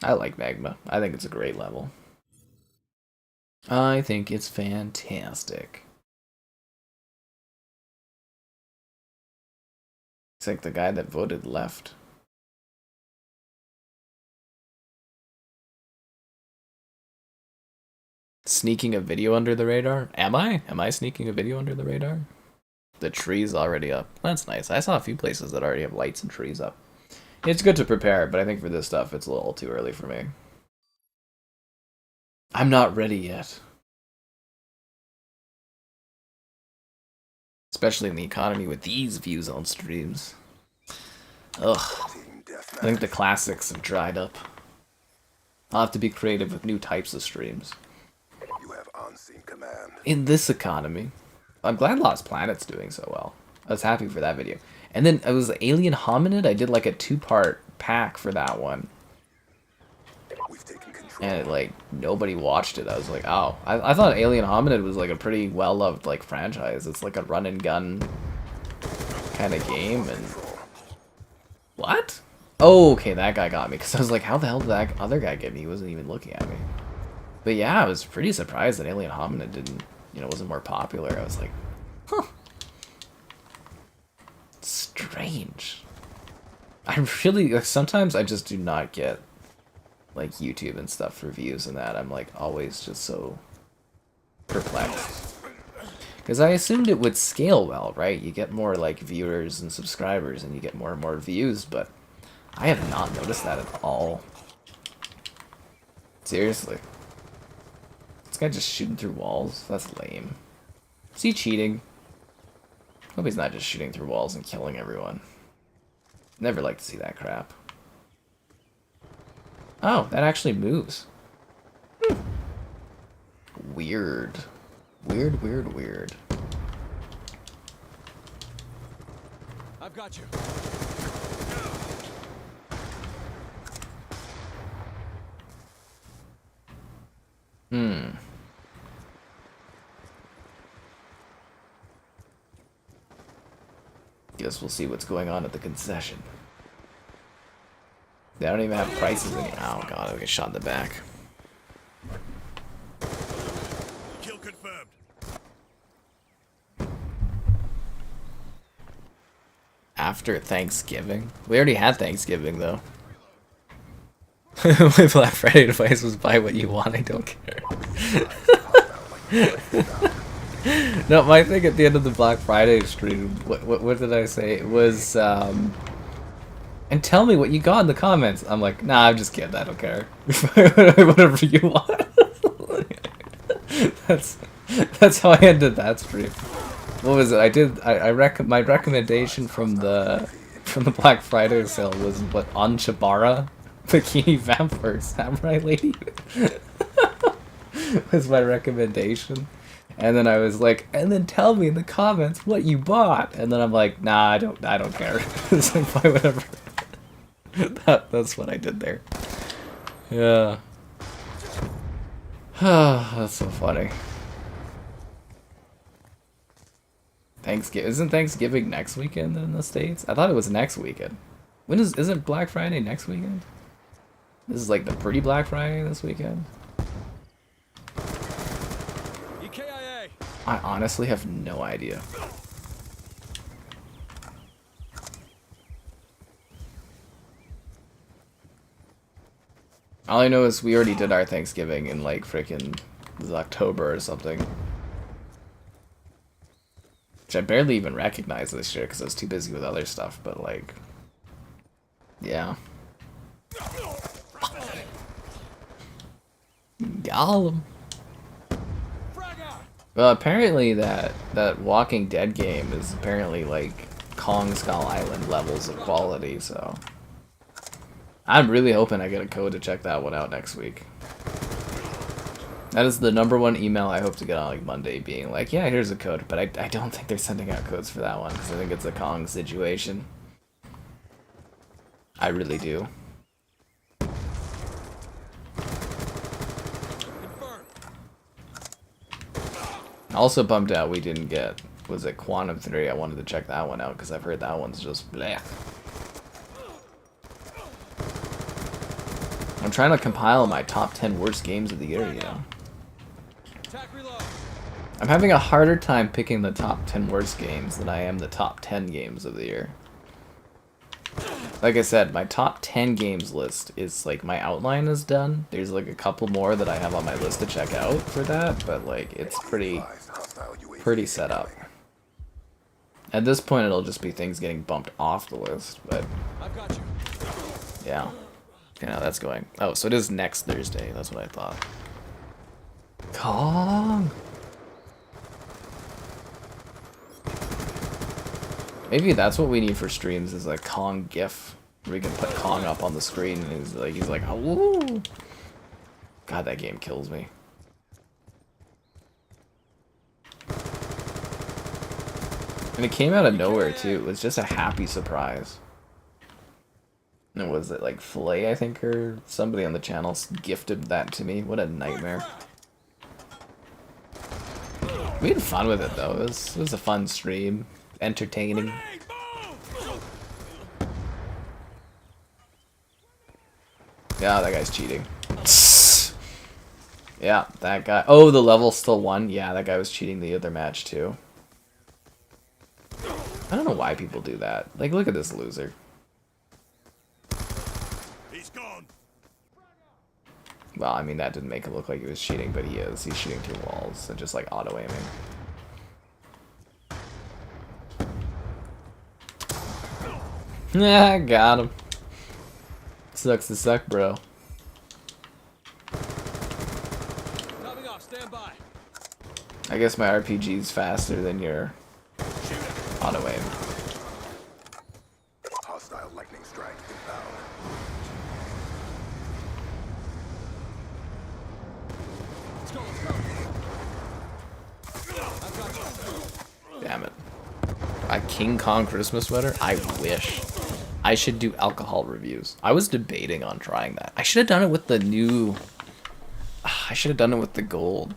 I like Magma. I think it's a great level. I think it's fantastic. It's like the guy that voted left. Sneaking a video under the radar? Am I? Am I sneaking a video under the radar? The tree's already up. That's nice. I saw a few places that already have lights and trees up. It's good to prepare, but I think for this stuff, it's a little too early for me. I'm not ready yet. Especially in the economy with these views on streams. Ugh. I think the classics have dried up. I'll have to be creative with new types of streams. You have on-scene command. In this economy. I'm glad Lost Planet's doing so well. I was happy for that video. And then it was Alien Hominid. I did like a 2-part pack for that one. We've taken control. And it, like, nobody watched it. I was like, oh. I thought Alien Hominid was like a pretty well-loved like franchise. It's like a run and gun kind of game. And what? Oh, okay, that guy got me. Because I was like, how the hell did that other guy get me? He wasn't even looking at me. But yeah, I was pretty surprised that Alien Hominid didn't, wasn't more popular. I was like, huh. Strange. I really, like, sometimes I just do not get, like, YouTube and stuff for views and that. I'm, like, always just so perplexed. Because I assumed it would scale well, right? You get more, like, viewers and subscribers and you get more and more views, but I have not noticed that at all. Seriously. This guy just shooting through walls? That's lame. Is he cheating? Hope he's not just shooting through walls and killing everyone. Never like to see that crap. Oh, that actually moves. Weird. Weird, weird, weird. I've got you. Guess we'll see what's going on at the concession. They don't even have prices in. Oh god, I get shot in the back. Kill confirmed. After Thanksgiving? We already had Thanksgiving though. My Black Friday advice was buy what you want, I don't care. No, my thing at the end of the Black Friday stream, what did I say? It was, and tell me what you got in the comments. I'm like, nah, I'm just kidding, I don't care. Whatever you want. That's how I ended that stream. What was it? My recommendation from the Black Friday sale was what, Anchibara? Bikini Vampire Samurai Lady? Was my recommendation. And then I was like, and then tell me in the comments what you bought. And then I'm like, nah, I don't care. It's like, buy whatever. That's what I did there. Yeah. That's so funny. Thanksgiving, isn't Thanksgiving next weekend in the States? I thought it was next weekend. Isn't Black Friday next weekend? This is like the pretty Black Friday this weekend. EKIA. I honestly have no idea. All I know is we already did our Thanksgiving in like freaking October or something. Which I barely even recognize this year because I was too busy with other stuff, but like, yeah. Gollum. Well, apparently that Walking Dead game is apparently like Kong Skull Island levels of quality, so I'm really hoping I get a code to check that one out next week. That is the #1 email I hope to get on like Monday, being like, yeah, here's a code, but I don't think they're sending out codes for that one, because I think it's a Kong situation. I really do. Also bummed out we didn't get, was it Quantum 3? I wanted to check that one out, because I've heard that one's just bleh. I'm trying to compile my top 10 worst games of the year, you know. I'm having a harder time picking the top 10 worst games than I am the top 10 games of the year. Like I said, my top 10 games list is like, my outline is done. There's like a couple more that I have on my list to check out for that, but like it's pretty set up. At this point it'll just be things getting bumped off the list, but yeah. Okay, now that's going. Oh, so it is next Thursday, that's what I thought. Kong! Maybe that's what we need for streams, is a Kong GIF. We can put Kong up on the screen and he's like, oh, woo! God, that game kills me. And it came out of nowhere too. It was just a happy surprise. And was it like Flay, I think, or somebody on the channel gifted that to me? What a nightmare. We had fun with it though. It was a fun stream. Entertaining. Yeah, that guy's cheating. Yeah, that guy. Oh, the level still won. Yeah, that guy was cheating the other match too. I don't know why people do that. Like, look at this loser. He's gone. Well, I mean, that didn't make it look like he was cheating, but he is. He's shooting through walls and just like auto aiming. Yeah, got him. Sucks to suck, bro. Coming off, stand by. I guess my RPG's faster than your auto aim. Hostile lightning strike inbound. Let's go, let's go. Damn it. A King Kong Christmas sweater? I wish. I should do alcohol reviews. I was debating on trying that. I should have done it with the new... I should have done it with the gold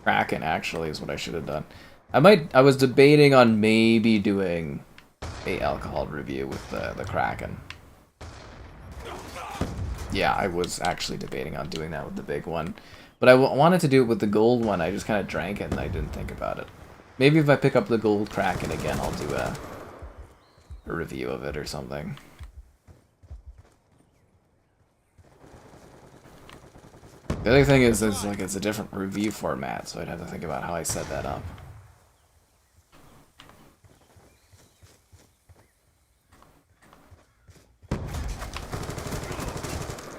Kraken, actually, is what I should have done. I was debating on maybe doing a alcohol review with the Kraken. Yeah, I was actually debating on doing that with the big one. But I wanted to do it with the gold one. I just kind of drank it and I didn't think about it. Maybe if I pick up the gold Kraken again, I'll do a review of it or something. The other thing is like it's a different review format, so I'd have to think about how I set that up.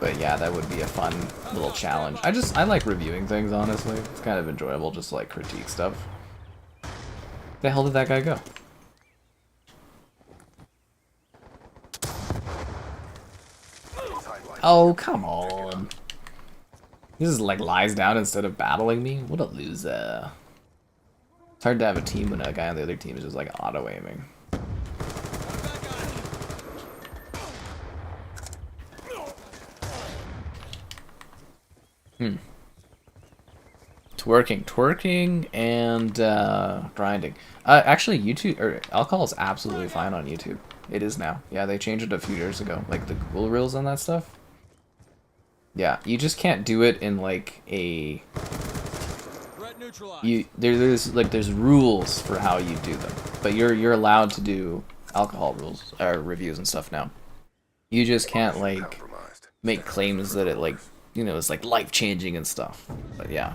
But yeah, that would be a fun little challenge. I like reviewing things, honestly. It's kind of enjoyable just to like critique stuff. The hell did that guy go? Oh, come on. He just like lies down instead of battling me? What a loser. It's hard to have a team when a guy on the other team is just like auto aiming. Twerking and grinding. Actually, YouTube or alcohol is absolutely fine on YouTube. It is now. Yeah, they changed it a few years ago, like the Google Reels and that stuff. Yeah, you just can't do it in like a. There's rules for how you do them, but you're allowed to do alcohol rules or reviews and stuff now. You just can't like make claims that it like it's like life changing and stuff. But yeah.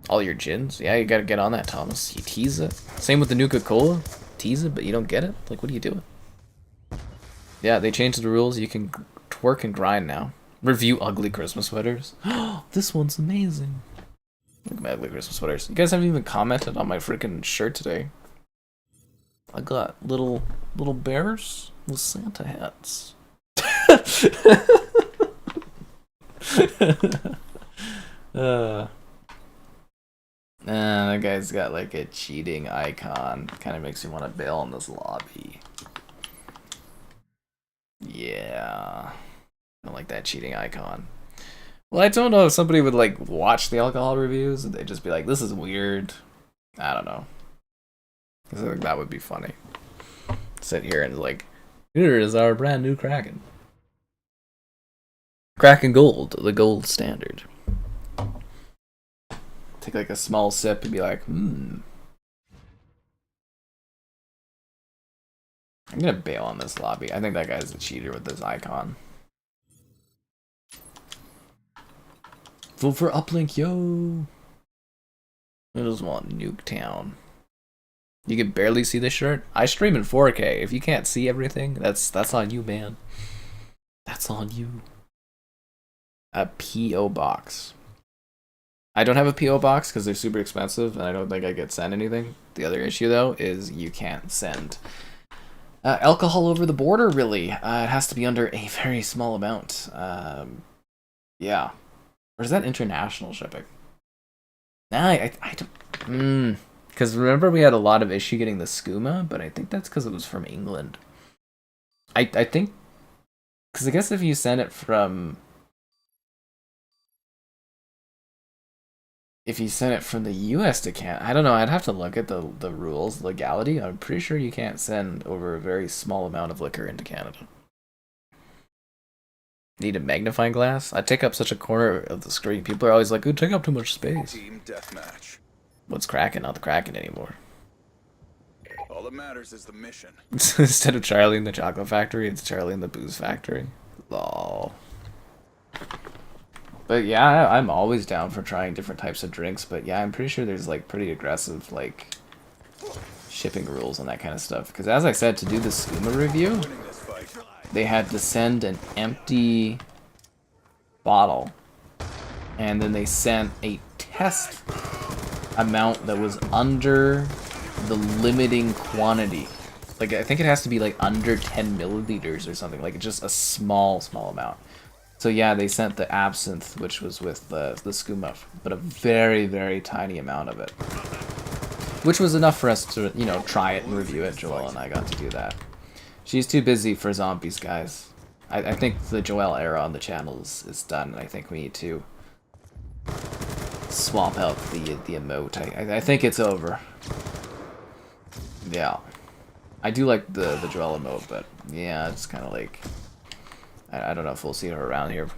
All your gins? Yeah, you gotta get on that, Thomas. You tease it. Same with the Nuka-Cola. Tease it, but you don't get it? Like, what are you doing? Yeah, they changed the rules. You can twerk and grind now. Review ugly Christmas sweaters. This one's amazing. Look at my ugly Christmas sweaters. You guys haven't even commented on my freaking shirt today. I got little bears with Santa hats. That guy's got like a cheating icon. Kind of makes me want to bail on this lobby. Yeah. I don't like that cheating icon. Well, I don't know if somebody would like watch the alcohol reviews and they'd just be like, this is weird. I don't know. I think that would be funny. Sit here and like, here is our brand new Kraken. Kraken Gold, the gold standard. Take like a small sip and be like, I'm gonna bail on this lobby. I think that guy's a cheater with this icon. Vote for Uplink, yo! I just want Nuketown. You can barely see the shirt. I stream in 4K. If you can't see everything, that's on you, man. That's on you. A P.O. box. I don't have a P.O. box because they're super expensive and I don't think I get sent anything. The other issue, though, is you can't send alcohol over the border, really. It has to be under a very small amount. Yeah. Or is that international shipping? Nah, I don't... Because remember we had a lot of issue getting the skooma, but I think that's because it was from England. I think... Because I guess if you send it from... If you send it from the US to Canada, I don't know, I'd have to look at the rules, legality. I'm pretty sure you can't send over a very small amount of liquor into Canada. Need a magnifying glass? I take up such a corner of the screen. People are always like, ooh, take up too much space. Team deathmatch. What's Kraken? Not the Kraken anymore. All that matters is the mission. Instead of Charlie in the Chocolate Factory, it's Charlie in the Booze Factory. Lol. But yeah, I'm always down for trying different types of drinks, but yeah, I'm pretty sure there's like pretty aggressive like shipping rules and that kind of stuff. Because as I said, to do the skooma review, they had to send an empty bottle, and then they sent a test amount that was under the limiting quantity. Like I think it has to be like under 10 milliliters or something. Like just a small amount. So yeah, they sent the absinthe, which was with the skooma, but a very, very tiny amount of it. Which was enough for us to, you know, try it and review it. Joelle and I got to do that. She's too busy for zombies, guys. I think the Joelle era on the channel is done, and I think we need to swap out the emote. I think it's over. Yeah. I do like the Joelle emote, but yeah, it's kind of like... I don't know if we'll see her around here.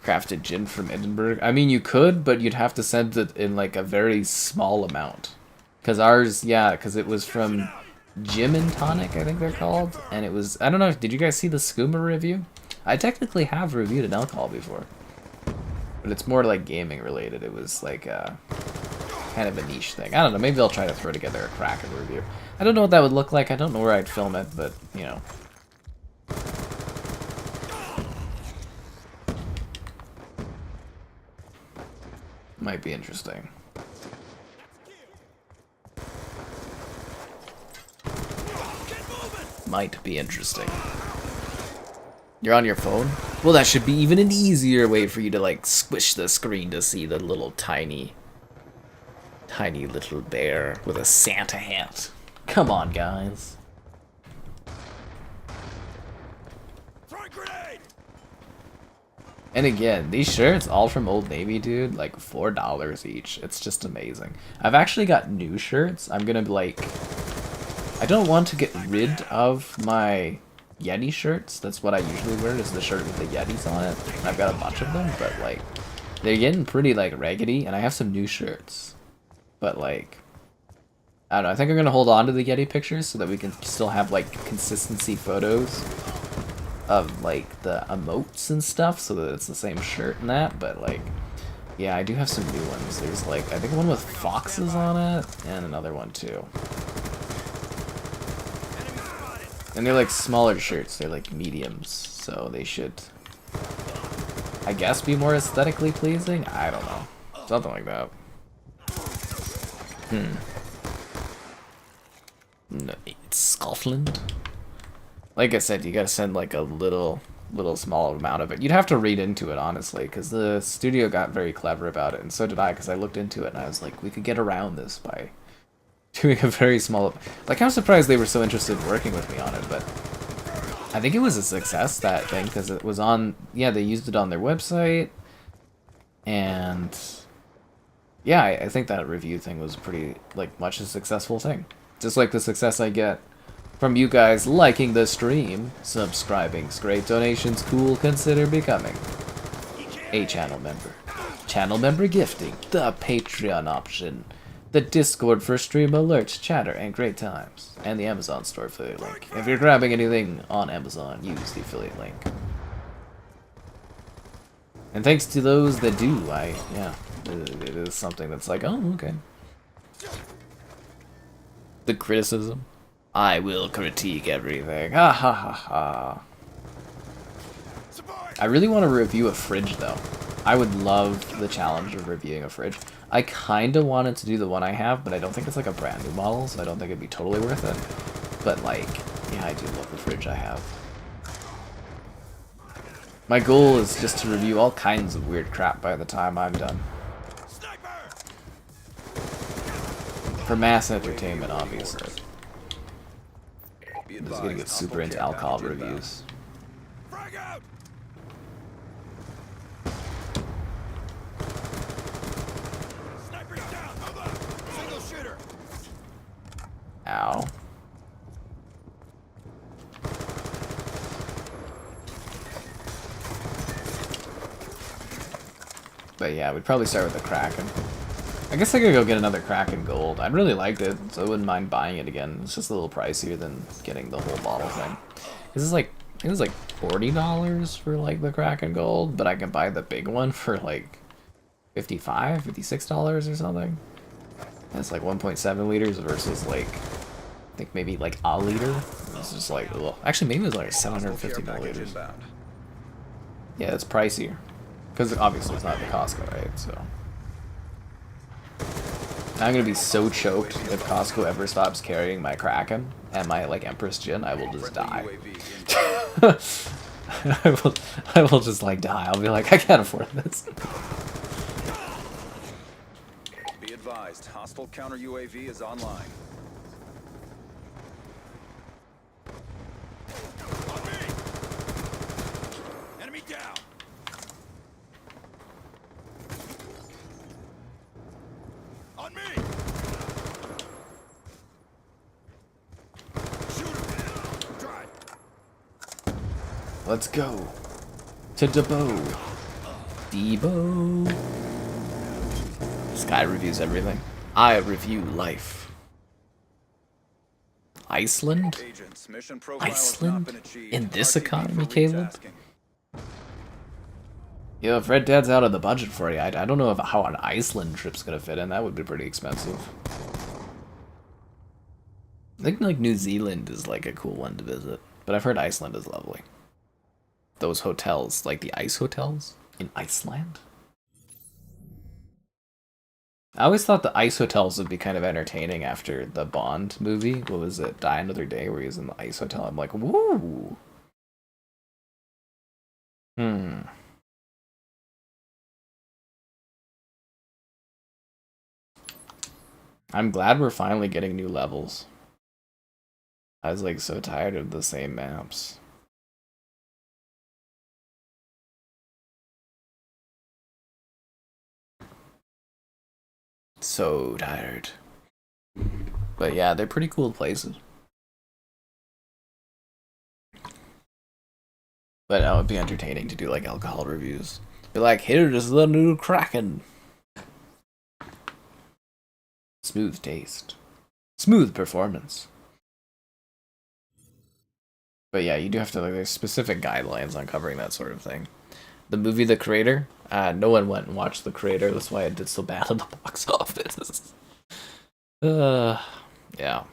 Crafted gin from Edinburgh. I mean, you could, but you'd have to send it in like a very small amount. Because ours, yeah, because it was from Gin and Tonic, I think they're called. And it was, I don't know, did you guys see the skooma review? I technically have reviewed an alcohol before. But it's more like gaming related. It was like kind of a niche thing. I don't know, maybe I'll try to throw together a Kraken review. I don't know what that would look like. I don't know where I'd film it, but, you know. Might be interesting. Might be interesting. You're on your phone? Well, that should be even an easier way for you to, like, squish the screen to see the little tiny little bear with a Santa hat. Come on, guys. And again, these shirts, all from Old Navy, dude, like $4 each. It's just amazing. I've actually got new shirts. I'm gonna, like... I don't want to get rid of my Yeti shirts. That's what I usually wear, is the shirt with the Yetis on it. I've got a bunch of them, but, like, they're getting pretty, like, raggedy, and I have some new shirts. But, like... I don't know, I think I'm gonna hold on to the Yeti pictures so that we can still have, like, consistency photos of, like, the emotes and stuff, so that it's the same shirt and that, but, like, yeah, I do have some new ones. There's, like, I think one with foxes on it, and another one, too. And they're, like, smaller shirts. They're, like, mediums, so they should I guess, be more aesthetically pleasing? I don't know. Something like that. No, it's Scotland. Like I said, you gotta send like a little small amount of it. You'd have to read into it, honestly, because the studio got very clever about it, and so did I, because I looked into it and I was like, we could get around this by doing a very small... Like, I'm surprised they were so interested in working with me on it, but I think it was a success, that thing, because it was on... Yeah, they used it on their website, and... Yeah, I think that review thing was pretty, like, much a successful thing. Just like the success I get from you guys liking the stream, subscribing's great, donations cool, consider becoming a channel member. Channel member gifting, the Patreon option, the Discord for stream alerts, chatter, and great times, and the Amazon store affiliate link. If you're grabbing anything on Amazon, use the affiliate link. And thanks to those that do, yeah, it is something that's like, oh, okay. The criticism. I will critique everything. Ha ha ha ha. I really want to review a fridge, though. I would love the challenge of reviewing a fridge. I kind of wanted to do the one I have, but I don't think it's like a brand new model, so I don't think it'd be totally worth it. But, like, yeah, I do love the fridge I have. My goal is just to review all kinds of weird crap by the time I'm done. For mass entertainment, obviously. I'm just gonna get super into alcohol reviews. Ow. But yeah, we'd probably start with the Kraken. I guess I could go get another Kraken Gold. I really liked it, so I wouldn't mind buying it again. It's just a little pricier than getting the whole bottle thing. This is like, I think it was like $40 for like the Kraken Gold, but I can buy the big one for like $55, $56 or something. That's like 1.7 liters versus like, I think maybe like a liter. It's just like, ugh. Actually maybe it was like 750 milliliters. Yeah, it's pricier. Because obviously it's not the Costco, right? So I'm gonna be so choked if Costco ever stops carrying my Kraken and my like Empress Gin, I will just die. I will just like die. I'll be like, I can't afford this. Be advised, hostile counter UAV is online. On me! Enemy down! On me! Shoot him! Try. Let's go to Debo. Debo. This guy reviews everything. I review life. Iceland? Agents, mission profile has not Iceland? been achieved. In this RTB economy, for Caleb? retasking. Yo, if Red Dead's out of the budget for you, I don't know how an Iceland trip's gonna fit in. That would be pretty expensive. I think like New Zealand is like a cool one to visit, but I've heard Iceland is lovely. Those hotels, like the ice hotels in Iceland. I always thought the ice hotels would be kind of entertaining after the Bond movie. What was it? Die Another Day, where he was in the ice hotel. I'm like, woo! I'm glad we're finally getting new levels. I was like so tired of the same maps. So tired. But yeah, they're pretty cool places. But it would be entertaining to do like alcohol reviews. Be like, here's the new Kraken. Smooth taste. Smooth performance. But yeah, you do have to, like, there's specific guidelines on covering that sort of thing. The movie The Creator, no one went and watched The Creator, that's why it did so bad in the box office. Yeah.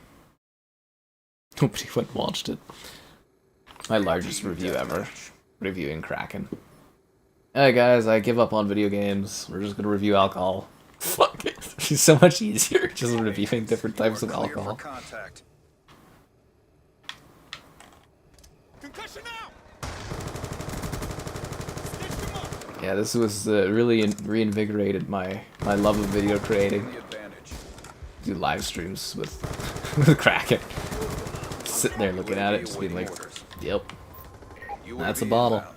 Nobody went and watched it. My largest review ever. Reviewing Kraken. Hey guys, I give up on video games. We're just gonna review alcohol. Fuck it. It's so much easier just reviewing different types of You are clear for alcohol. contact. Concussion now. Stitch them up. Yeah, this was really reinvigorated my love of video creating. The advantage. Do live streams with with Kraken. Sitting there looking at it, just being like, "Yep, that's a UAV bottle." inbound.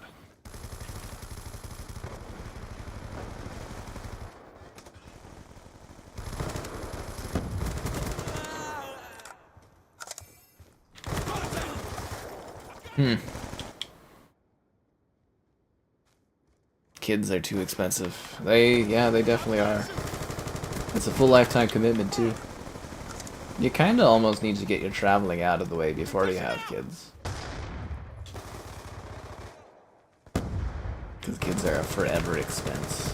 Kids are too expensive. Yeah, they definitely are. It's a full lifetime commitment too. You kind of almost need to get your traveling out of the way before you have kids. Because kids are a forever expense.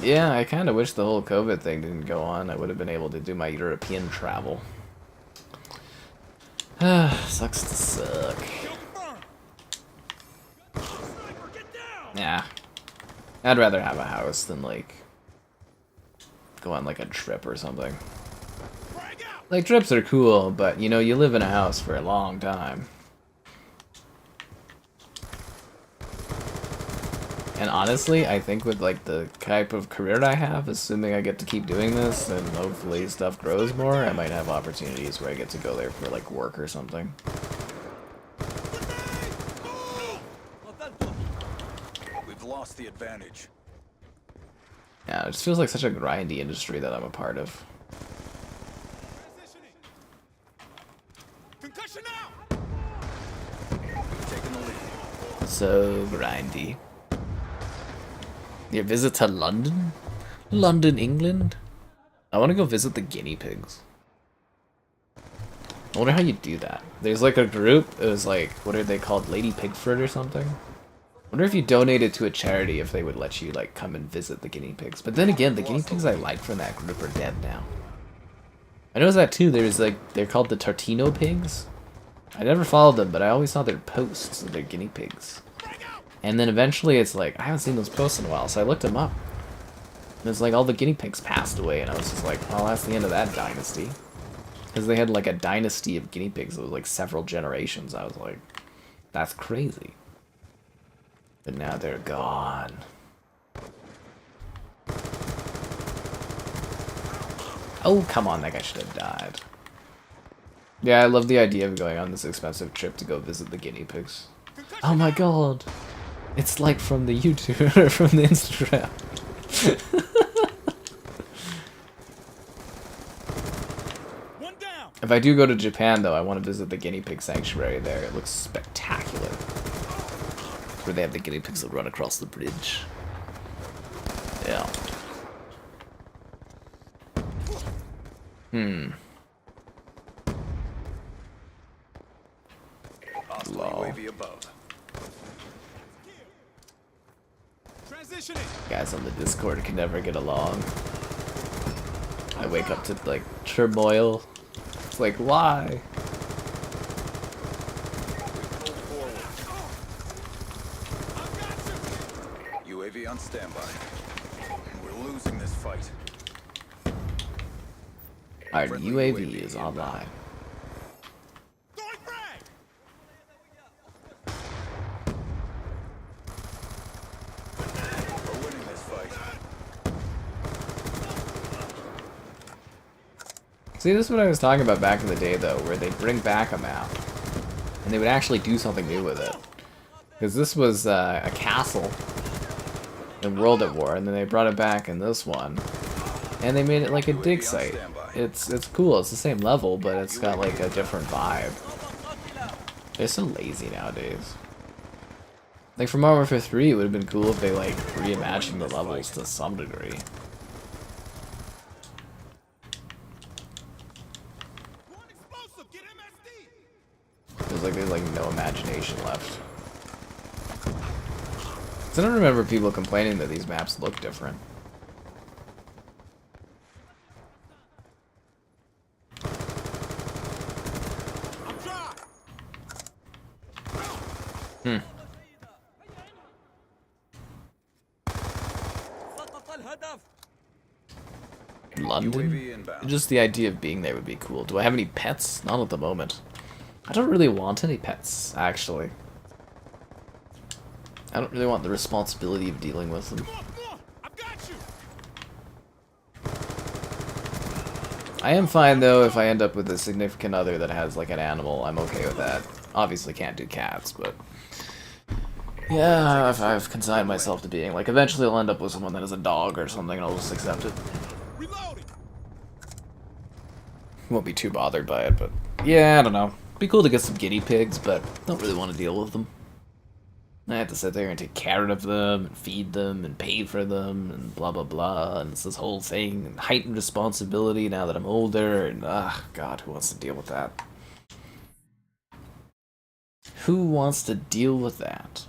Yeah, I kind of wish the whole COVID thing didn't go on. I would have been able to do my European travel. Sucks to suck. Sniper, get down. Yeah. I'd rather have a house than, like, go on, like, a trip or something. Frag out. Like, trips are cool, but, you know, you live in a house for a long time. And honestly, I think with, like, the type of career I have, assuming I get to keep doing this, and hopefully stuff grows more, I might have opportunities where I get to go there for, like, work or something. We've lost the advantage. Yeah, it just feels like such a grindy industry that I'm a part of. Transitioning. Concussion now. We've taken the lead. So grindy. Your visit to London? London, England? I want to go visit the guinea pigs. I wonder how you do that. There's like a group, it was like, what are they called? Lady Pigford or something? I wonder if you donated to a charity if they would let you like come and visit the guinea pigs. But then again, the guinea pigs I like from that group are dead now. I noticed that too, there's like, they're called the Tartino pigs. I never followed them, but I always saw their posts of their guinea pigs. And then eventually it's like, I haven't seen those posts in a while, so I looked them up. And it's like all the guinea pigs passed away, and I was just like, well, that's the end of that dynasty. Because they had like a dynasty of guinea pigs that was like several generations. I was like, that's crazy. But now they're gone. Oh, come on, that guy should have died. Yeah, I love the idea of going on this expensive trip to go visit the guinea pigs. Oh my god. It's like from the YouTube or from the Instagram. One down. If I do go to Japan though, I want to visit the guinea pig sanctuary there. It looks spectacular. Where they have the guinea pigs that run across the bridge. Yeah. Hostile Lol. UAV above. Transitioning. Guys on the Discord can never get along. I wake up to like turmoil. It's like, why? UAV on standby. We're losing this fight. Our Friendly UAV UAV is online. Throwing frag. We're winning this fight. See, this is what I was talking about back in the day, though, where they'd bring back a map, and they would actually do something new with it. Because this was a castle in World at War, and then they brought it back in this one, and they made it like a dig site. It's cool. It's the same level, but it's got like a different vibe. They're so lazy nowadays. Like for Modern Warfare 3, it would have been cool if they like reimagined the levels to some degree. One explosive. Get MSD. Feels like there's like no imagination left. 'Cause I don't remember people complaining that these maps look different. I'm dry. سقط الهدف. London? UAV inbound. Just the idea of being there would be cool. Do I have any pets? Not at the moment. I don't really want any pets, actually. I don't really want the responsibility of dealing with them. Come on, I've got you. I am fine, though, if I end up with a significant other that has, like, an animal. I'm okay with that. Obviously can't do cats, but... yeah, if I've consigned myself to being, like, eventually I'll end up with someone that has a dog or something, and I'll just accept it. Reloading. Won't be too bothered by it, but... yeah, I don't know. Be cool to get some guinea pigs, but don't really want to deal with them. I have to sit there and take care of them, and feed them, and pay for them, and blah blah blah, and it's this whole thing, and heightened responsibility now that I'm older, and God, who wants to deal with that? Who wants to deal with that?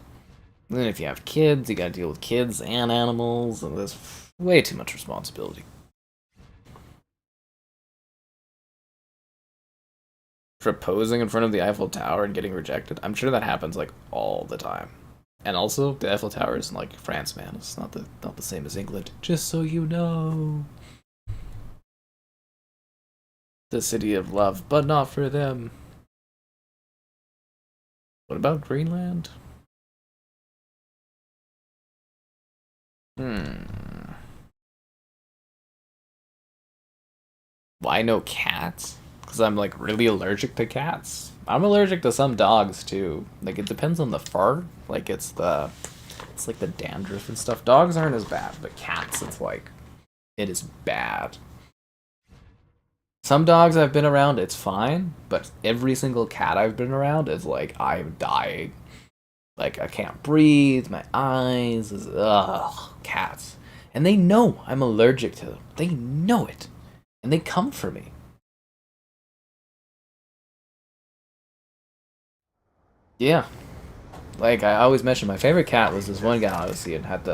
And then if you have kids, you gotta deal with kids and animals, and there's way too much responsibility. Proposing in front of the Eiffel Tower and getting rejected. I'm sure that happens like all the time. And also, the Eiffel Tower is like France, man. It's not the same as England. Just so you know. The city of love, but not for them. What about Greenland? Why no cats? Because I'm like really allergic to cats. I'm allergic to some dogs too. Like it depends on the fur. Like it's like the dandruff and stuff. Dogs aren't as bad, but cats, it's like it is bad. Some dogs I've been around, it's fine, but every single cat I've been around is like I'm dying. Like I can't breathe. My eyes is cats, and they know I'm allergic to them. They know it, and they come for me. Yeah, like I always mention, my favorite cat was this one guy obviously, and had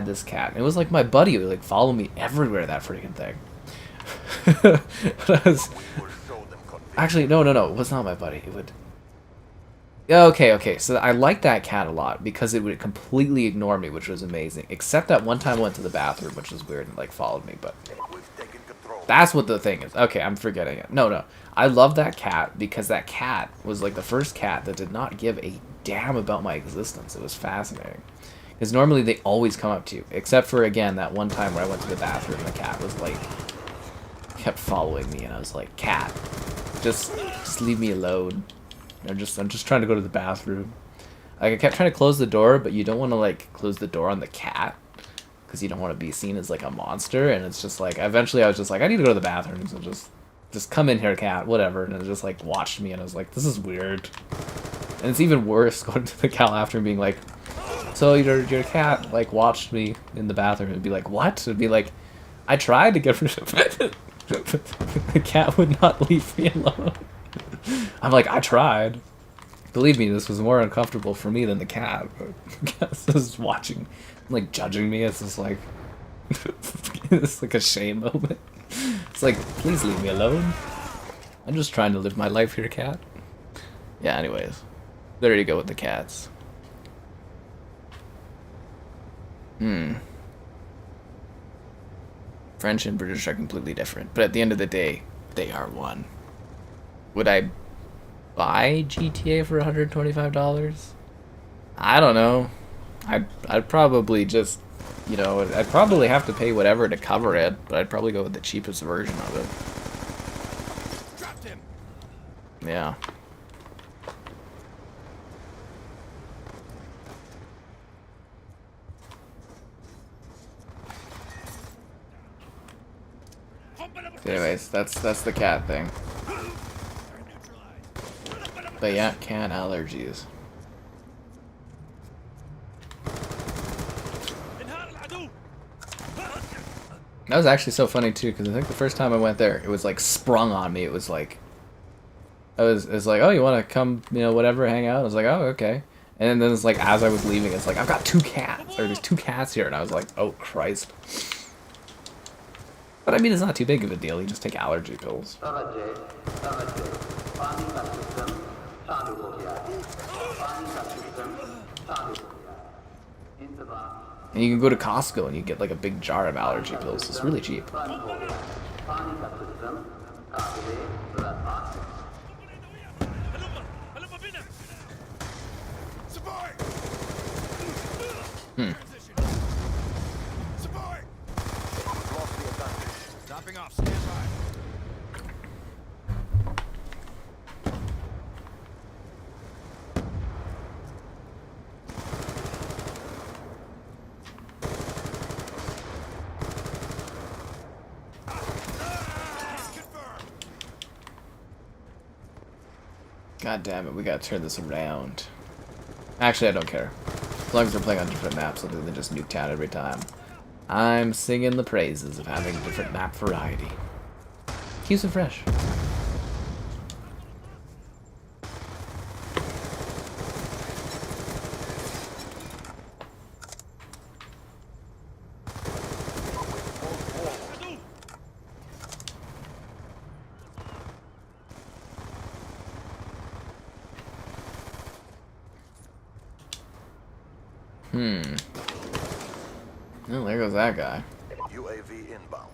this cat. And it was like my buddy. It would like follow me everywhere. That freaking thing. But I was actually no. It was not my buddy. It would. Okay. So I liked that cat a lot because it would completely ignore me, which was amazing. Except that one time I went to the bathroom, which was weird, and like followed me. But that's what the thing is. Okay, I'm forgetting it. No. I love that cat because that cat was like the first cat that did not give a damn about my existence. It was fascinating. Because normally they always come up to you. Except for, again, that one time where I went to the bathroom and the cat was like, kept following me, and I was like, cat, just leave me alone. I'm just trying to go to the bathroom. Like I kept trying to close the door, but you don't want to like close the door on the cat because you don't want to be seen as like a monster. And it's just like eventually I was just like, I need to go to the bathroom, so just come in here, cat, whatever. And it just like watched me, and I was like, this is weird. And it's even worse going to the cat after and being like, so your cat like watched me in the bathroom. It'd be like, what? It'd be like, I tried to get rid of it. The cat would not leave me alone. I'm like, I tried. Believe me, this was more uncomfortable for me than the cat. But the cat was watching, like judging me. It's just like, it's like a shame moment. It's like, please leave me alone. I'm just trying to live my life here, cat. Yeah, anyways. There you go with the cats. French and British are completely different, but at the end of the day, they are one. Would I buy GTA for $125? I don't know. I'd probably just, you know, I'd probably have to pay whatever to cover it, but I'd probably go with the cheapest version of it. Dropped him. Yeah. Anyways, that's the cat thing. But yeah, cat allergies. That was actually so funny too, because I think the first time I went there, it was like sprung on me. It was like, it's like, oh, you want to come, you know, whatever, hang out? I was like, oh, okay. And then it's like, as I was leaving, it's like, I've got 2 cats, or there's 2 cats here, and I was like, oh Christ. But I mean, it's not too big of a deal. You just take allergy pills. And you can go to Costco and you get like a big jar of allergy pills. It's really cheap. هلم بنا. Support! Hmm. Support! Lost the advantage. Topping off. Stand by. God damn it, we gotta turn this around. Actually, I don't care. As long as we're playing on different maps other than just Nuketown every time. I'm singing the praises of having different map variety. Keeps it fresh. Oh, there goes that guy. UAV inbound.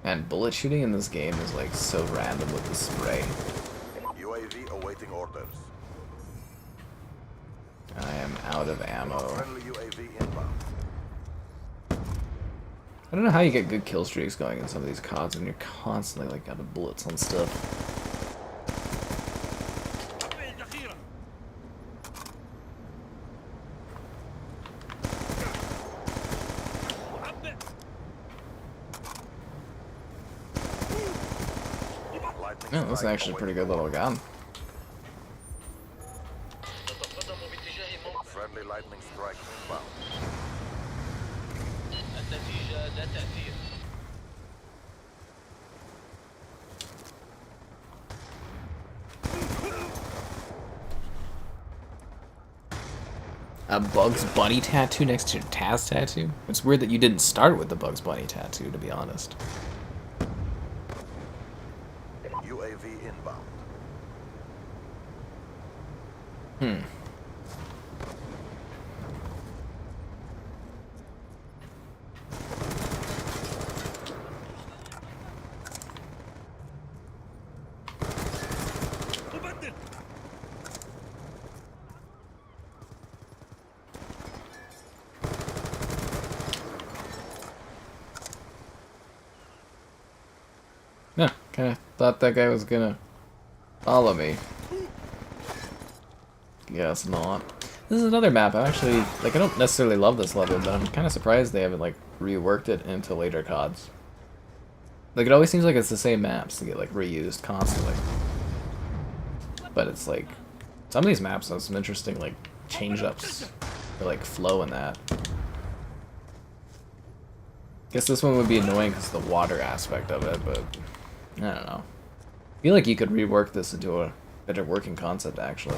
And bullet shooting in this game is like so random with the spray. UAV awaiting orders. I am out of ammo. Friendly UAV inbound. I don't know how you get good kill streaks going in some of these CODs when you're constantly like out of bullets on stuff. Oh, that's actually a pretty good little gun. Friendly lightning strike inbound. النتيجة لا تأثير. A Bugs Bunny tattoo next to your Taz tattoo? It's weird that you didn't start with the Bugs Bunny tattoo, to be honest. UAV inbound. Hmm. مبدل. Yeah, kind of thought that guy was gonna follow me. Guess not. This is another map. I actually, like, I don't necessarily love this level, but I'm kind of surprised they haven't, like, reworked it into later CODs. Like, it always seems like it's the same maps that get, like, reused constantly. But it's, like, some of these maps have some interesting, like, change-ups or, like, flow in that. Guess this one would be annoying because of the water aspect of it, but I don't know. I feel like you could rework this into a better working concept, actually.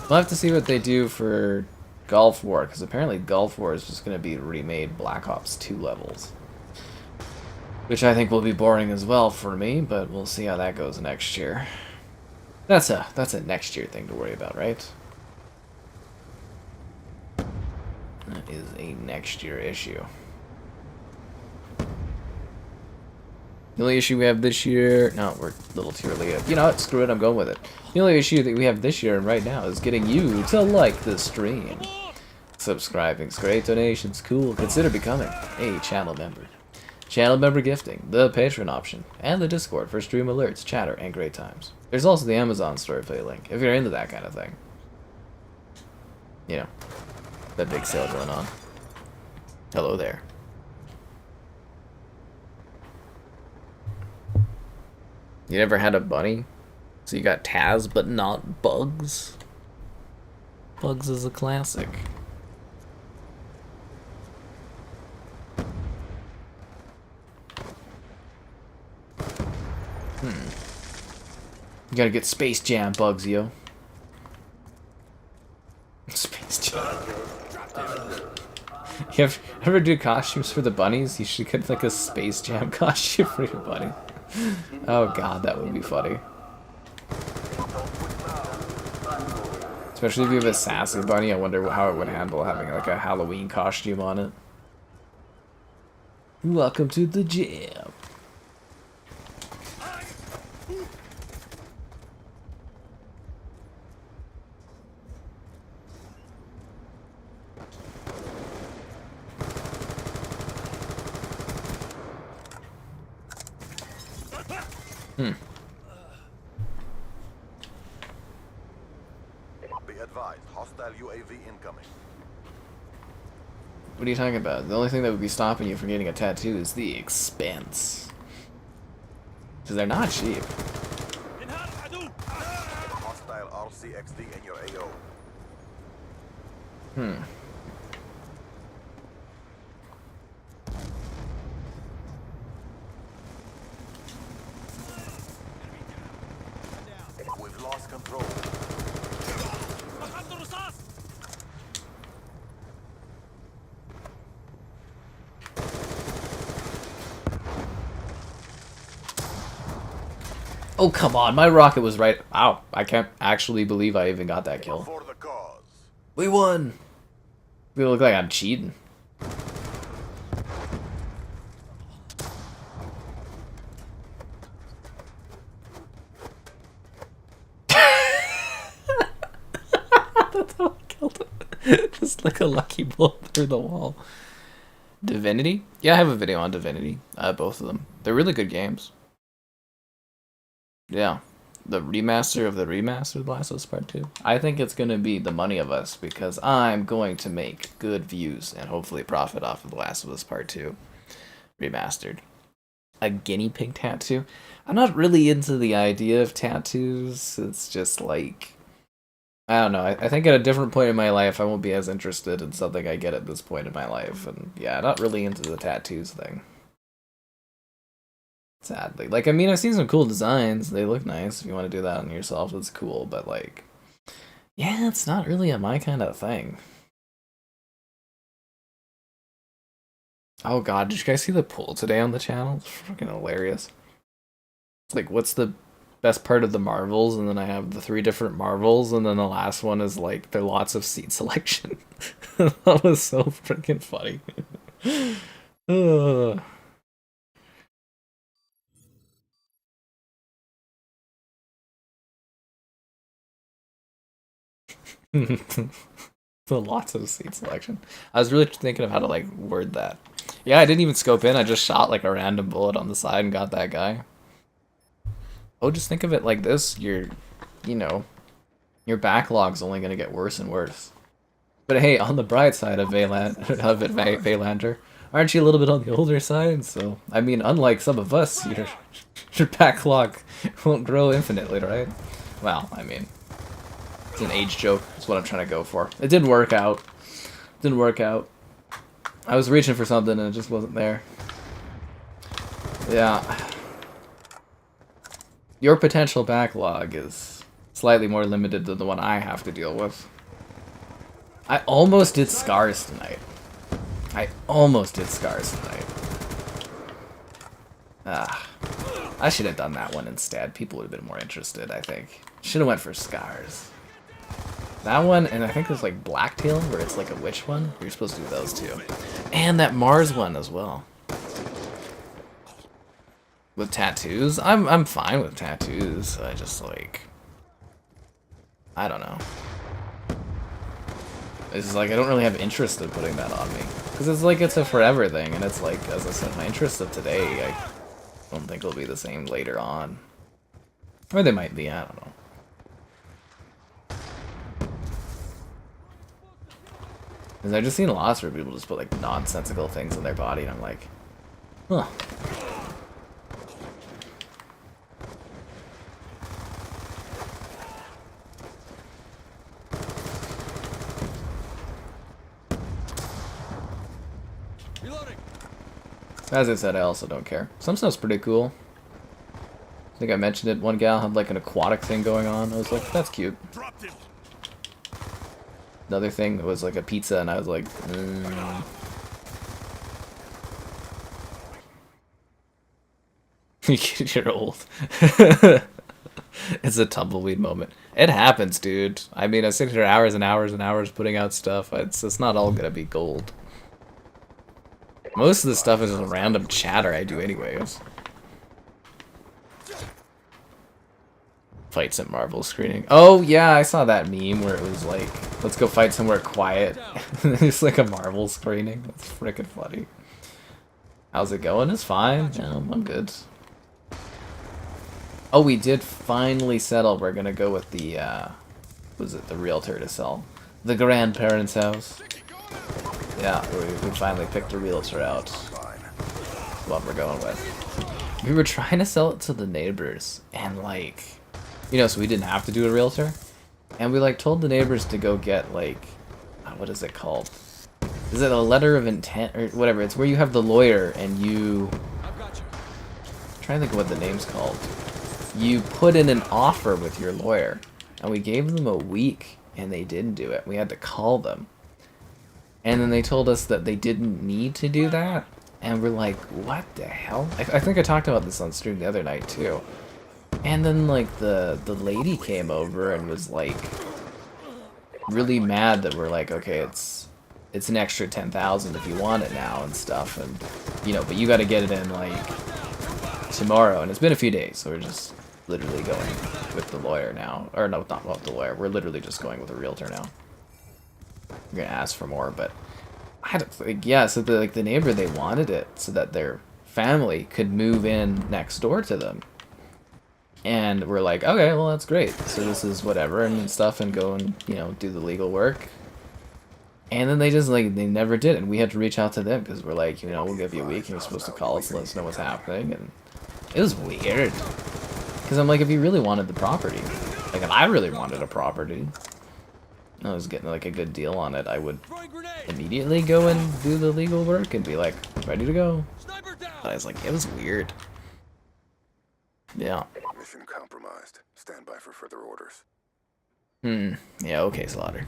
We'll have to see what they do for Gulf War, because apparently Gulf War is just going to be remade Black Ops 2 levels. Which I think will be boring as well for me, but we'll see how that goes next year. That's a next year thing to worry about, right? That is a next year issue. The only issue we have this year... No, we're a little too early. You know what? Screw it, I'm going with it. The only issue that we have this year and right now is getting you to like the stream. Subscribing's great, donations cool. Consider becoming a channel member. Channel member gifting, the Patreon option, and the Discord for stream alerts, chatter, and great times. There's also the Amazon store affiliate link, if you're into that kind of thing. You know, that big sale going on. Hello there. You never had a bunny? So you got Taz, but not Bugs? Bugs is a classic. You gotta get Space Jam, Bugs, yo. Space Jam. You ever do costumes for the bunnies? You should get like a Space Jam costume for your bunny. Oh god, that would be funny. Especially if you have a sassy bunny, I wonder how it would handle having like a Halloween costume on it. Welcome to the jam. Be advised, hostile UAV incoming. What are you talking about? The only thing that would be stopping you from getting a tattoo is the expense. Because they're not cheap. Hostile RCXD in your AO. We've lost control. Oh, come on. My rocket was right. Ow. I can't actually believe I even got that kill. For the cause. We won. We look like I'm cheating. That's how I killed him. Just like a lucky bullet through the wall. Divinity? Yeah, I have a video on Divinity. Both of them. They're really good games. Yeah. The remaster of the remastered Last of Us Part 2. I think it's going to be The Money of Us because I'm going to make good views and hopefully profit off of The Last of Us Part 2 remastered. A guinea pig tattoo? I'm not really into the idea of tattoos. It's just like, I don't know. I think at a different point in my life I won't be as interested in something I get at this point in my life. And yeah, not really into the tattoos thing. Sadly. Like, I mean, I've seen some cool designs. They look nice. If you want to do that on yourself, that's cool. But, like, yeah, it's not really my kind of thing. Oh, God. Did you guys see the poll today on the channel? It's fucking hilarious. It's like, what's the best part of the Marvels? And then I have the 3 different Marvels. And then the last one is, like, there are lots of seat selection. That was so freaking funny. Ugh. So lots of seat selection. I was really thinking of how to like word that. Yeah, I didn't even scope in. I just shot like a random bullet on the side and got that guy. Oh, just think of it like this. Your backlog's only gonna get worse and worse. But hey, on the bright side of Valander, aren't you a little bit on the older side? So I mean, unlike some of us, your backlog won't grow infinitely, right? Well, I mean. It's an age joke. That's what I'm trying to go for. It didn't work out. Didn't work out. I was reaching for something and it just wasn't there. Yeah. Your potential backlog is slightly more limited than the one I have to deal with. I almost did Scars tonight. I should have done that one instead. People would have been more interested, I think. Should have went for Scars. That one, and I think there's like Blacktail, where it's like a witch one. You're supposed to do those too. And that Mars one as well. With tattoos? I'm fine with tattoos. I just like, I don't know. It's just like I don't really have interest in putting that on me. Because it's like it's a forever thing, and it's like, as I said, my interest of today, I don't think it'll be the same later on. Or they might be, I don't know. Because I've just seen lots where people just put like nonsensical things in their body, and I'm like, huh. Reloading. As I said, I also don't care. Some stuff's pretty cool. I think I mentioned it. One gal had like an aquatic thing going on. I was like, that's cute. Dropped him. Another thing was like a pizza, and I was like, You're old. It's a tumbleweed moment. It happens, dude. I mean, I sit here hours and hours and hours putting out stuff. It's not all gonna be gold. Most of the stuff is just random chatter I do anyways. Fights at Marvel screening. Oh yeah, I saw that meme where it was like, let's go fight somewhere quiet. It's like a Marvel screening. That's freaking funny. How's it going? It's fine. Yeah, I'm good. Oh, we did finally settle. We're gonna go with the, was it the realtor to sell? The grandparents' house. Yeah, we finally picked a realtor out. That's what we're going with. We were trying to sell it to the neighbors, and like, you know, so we didn't have to do a realtor. And we like told the neighbors to go get like, what is it called? Is it a letter of intent or whatever? It's where you have the lawyer and you... I'm trying to think of what the name's called. You put in an offer with your lawyer, and we gave them a week, and they didn't do it. We had to call them. And then they told us that they didn't need to do that, and we're like, what the hell? I think I talked about this on stream the other night, too. And then, like, the lady came over and was, like, really mad that we're like, okay, it's an extra 10,000 if you want it now and stuff, and, you know, but you gotta get it in, like, tomorrow, and it's been a few days, so we're just literally going with the lawyer now. Or no, not with the lawyer. We're literally just going with a realtor now. We're gonna ask for more, but I don't think, yeah, so the neighbor, they wanted it so that their family could move in next door to them. And we're like, okay, well, that's great. So this is whatever and stuff, and go and, you know, do the legal work. And then they just, like, they never did, and we had to reach out to them because we're like, you know, we'll give you a week, and you're supposed to call us and let us know what's happening. And it was weird. Because I'm like, if you really wanted the property, like, if I really wanted a property, and I was getting, like, a good deal on it, I would immediately go and do the legal work and be like, ready to go. But I was like, it was weird. Yeah. Mission compromised. Stand by for further orders. Yeah, okay, Slaughter.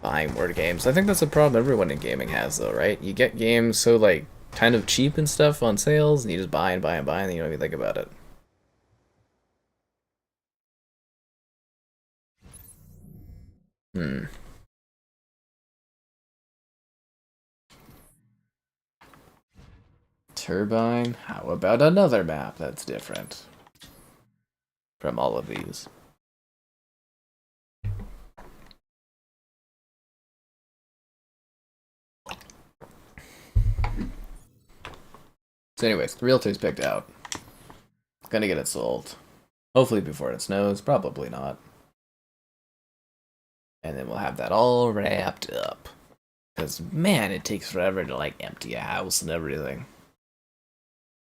Buying more games. I think that's a problem everyone in gaming has, though, right? You get games so, like, kind of cheap and stuff on sales, and you just buy and buy and buy, and you don't even think about it. Turbine? How about another map that's different from all of these? So anyways, the realtor's picked out. Gonna get it sold. Hopefully before it snows, probably not. And then we'll have that all wrapped up. Because, man, it takes forever to, like, empty a house and everything.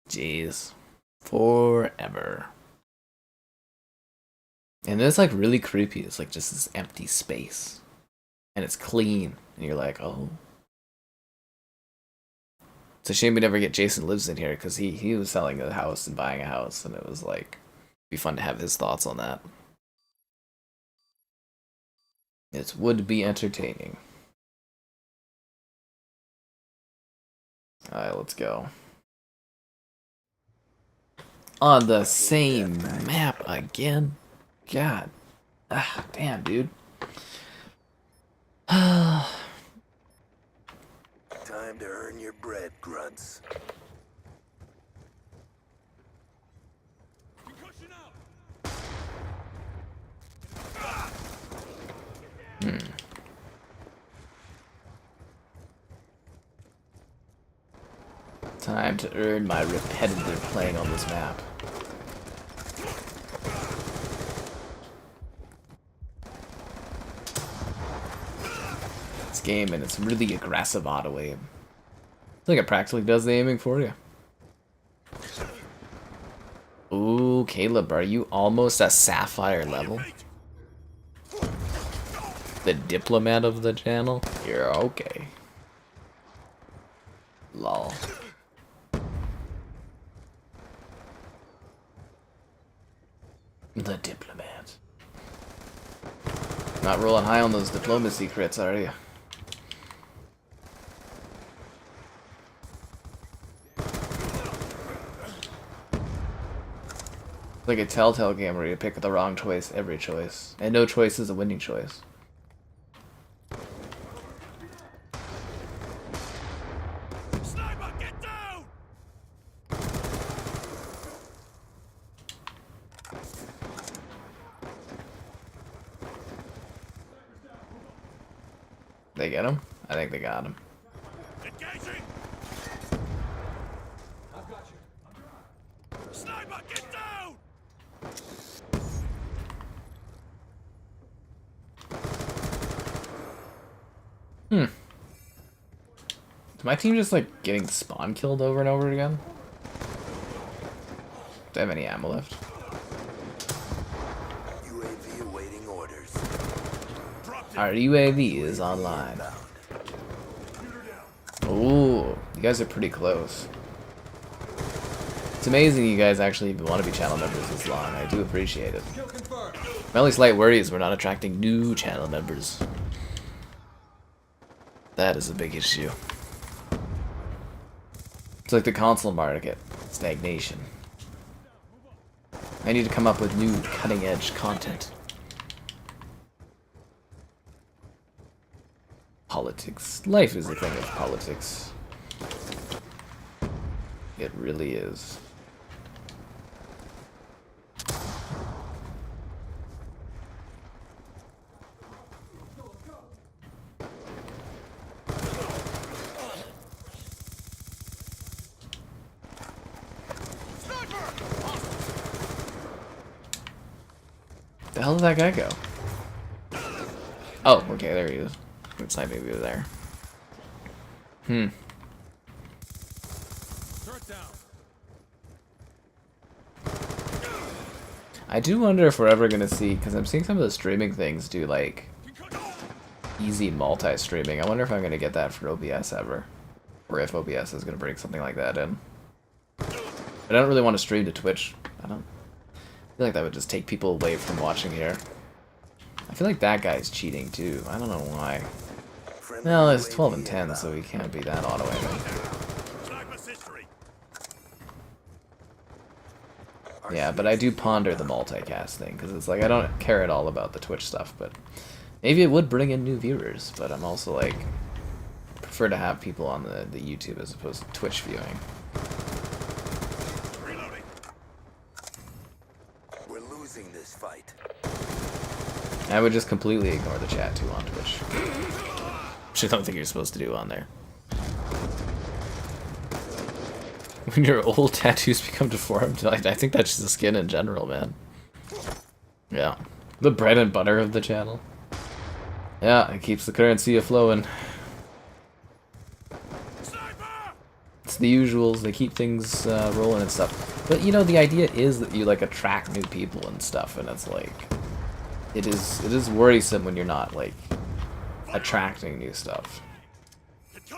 Jeez. Forever. And then it's, like, really creepy. It's, like, just this empty space. And it's clean. And you're like, oh. It's a shame we never get Jason Lives in here, because he was selling a house and buying a house, and it was, like, it'd be fun to have his thoughts on that. It would be entertaining. Alright, let's go. On the same map again? God. Ah, damn, dude. Time to earn your bread, grunts. Time to earn my repetitive playing on this map. This game, and it's really aggressive auto aim. I think it practically does the aiming for you. Ooh, Caleb, are you almost at Sapphire level? The diplomat of the channel? You're okay. Lol. The diplomat. Not rolling high on those diplomacy crits, are you? Like a Telltale game where you pick the wrong choice every choice, and no choice is a winning choice. Sniper, get down! They get him? I think they got him. Engaging! I've got you. Sniper, get down! Hmm. Is my team just like getting spawn killed over and over again? Do I have any ammo left? UAV awaiting orders. Our UAV is online. Ooh, you guys are pretty close. It's amazing you guys actually even want to be channel members this long. I do appreciate it. My only slight worry is we're not attracting new channel members. That is a big issue. It's like the console market. Stagnation. I need to come up with new cutting-edge content. Politics. Life is a thing of politics. It really is. The hell did that guy go? Oh, okay, there he is. Looks like maybe he was there. Hmm. Turret down. I do wonder if we're ever gonna see, because I'm seeing some of the streaming things do like easy multi-streaming. I wonder if I'm gonna get that for OBS ever, or if OBS is gonna bring something like that in. I don't really want to stream to Twitch. I feel like that would just take people away from watching here. I feel like that guy's cheating too. I don't know why. Well, it's 12 and 10, so he can't be that auto-aiming. Sniper's history. Yeah, but I do ponder the multicast thing, because it's like, I don't care at all about the Twitch stuff, but maybe it would bring in new viewers, but I'm also like, prefer to have people on the YouTube as opposed to Twitch viewing. Reloading. We're losing this fight. I would just completely ignore the chat too on Twitch. Which I don't think you're supposed to do on there. When your old tattoos become deformed, I think that's just the skin in general, man. Yeah. The bread and butter of the channel. Yeah, it keeps the currency a-flowing. It's the usuals, they keep things rolling and stuff. But, you know, the idea is that you, like, attract new people and stuff, and it's like... It is worrisome when you're not, like, attracting new stuff.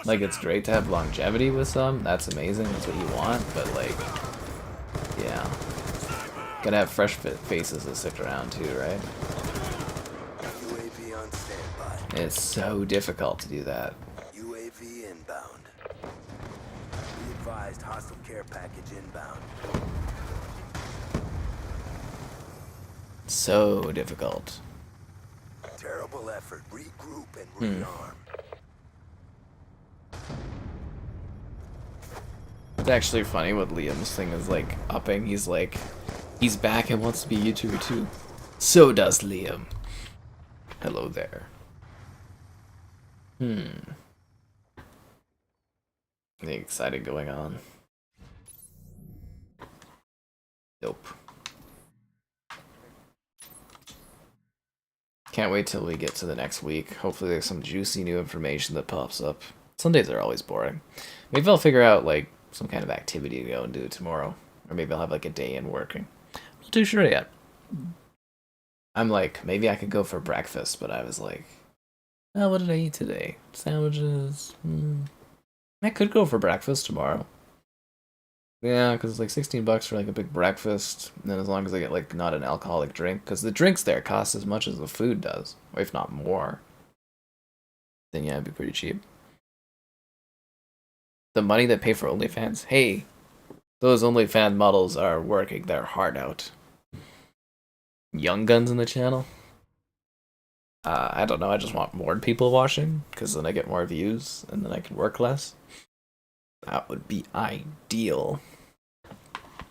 Like, it's great to have longevity with some, that's amazing, that's what you want, but, like, yeah. Gotta have fresh faces that stick around too, right? UAV on standby. It's so difficult to do that. UAV inbound. Be advised, hostile care package inbound. So difficult. Terrible effort. Regroup and rearm. It's actually funny what Liam's thing is like upping. He's like, he's back and wants to be a YouTuber too. So does Liam. Hello there. Anything exciting going on? Nope. Can't wait till we get to the next week. Hopefully there's some juicy new information that pops up. Sundays are always boring. Maybe I'll figure out like some kind of activity to go and do tomorrow. Or maybe I'll have like a day in working. I'm not too sure yet. I'm like, maybe I could go for breakfast, but I was like, oh, what did I eat today? Sandwiches. I could go for breakfast tomorrow. Yeah, because it's like 16 bucks for like a big breakfast, and then as long as I get like not an alcoholic drink, because the drinks there cost as much as the food does, or if not more, then yeah, it'd be pretty cheap. The money they pay for OnlyFans, hey, those OnlyFans models are working their heart out. Young Guns in the channel? I don't know, I just want more people watching, because then I get more views, and then I can work less. That would be ideal.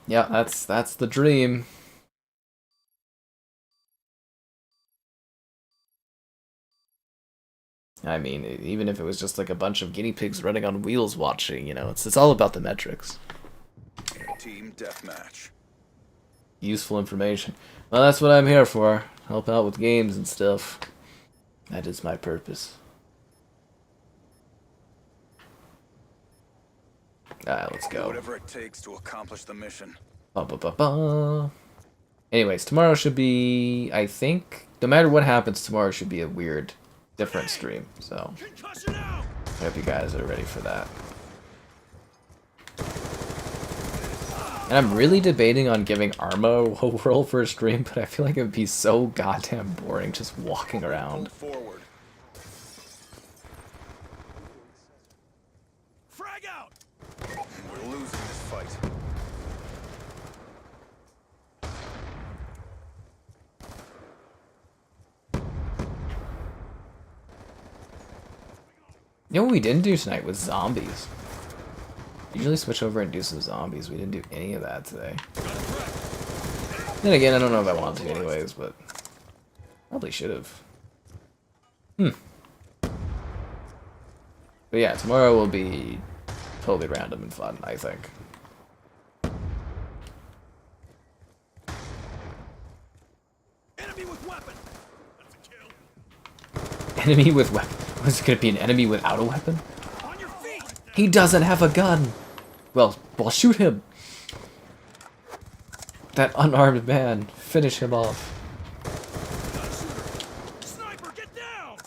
Yeah, that's the dream. I mean, even if it was just like a bunch of guinea pigs running on wheels watching, you know, it's all about the metrics. Team deathmatch. Useful information. Well, that's what I'm here for. Help out with games and stuff. That is my purpose. Alright, let's go. Whatever it takes to accomplish the mission. Ba, ba, ba, ba. Anyways, tomorrow should be, I think, no matter what happens, tomorrow should be a weird, different stream. So, Concussion out! I hope you guys are ready for that. And I'm really debating on giving Armo a whirl for a stream, but I feel like it would be so goddamn boring just walking around. Forward. Frag out! We're losing this fight. You know what we didn't do tonight was zombies. Usually switch over and do some zombies. We didn't do any of that today. Then again, I don't know if I want to anyways, but probably should have. But yeah, tomorrow will be totally random and fun, I think. Enemy with weapon! That's a kill. Enemy with weapon. Was it gonna be an enemy without a weapon? On your feet! He doesn't have a gun! Well, shoot him! That unarmed man. Finish him off. Sniper, get down!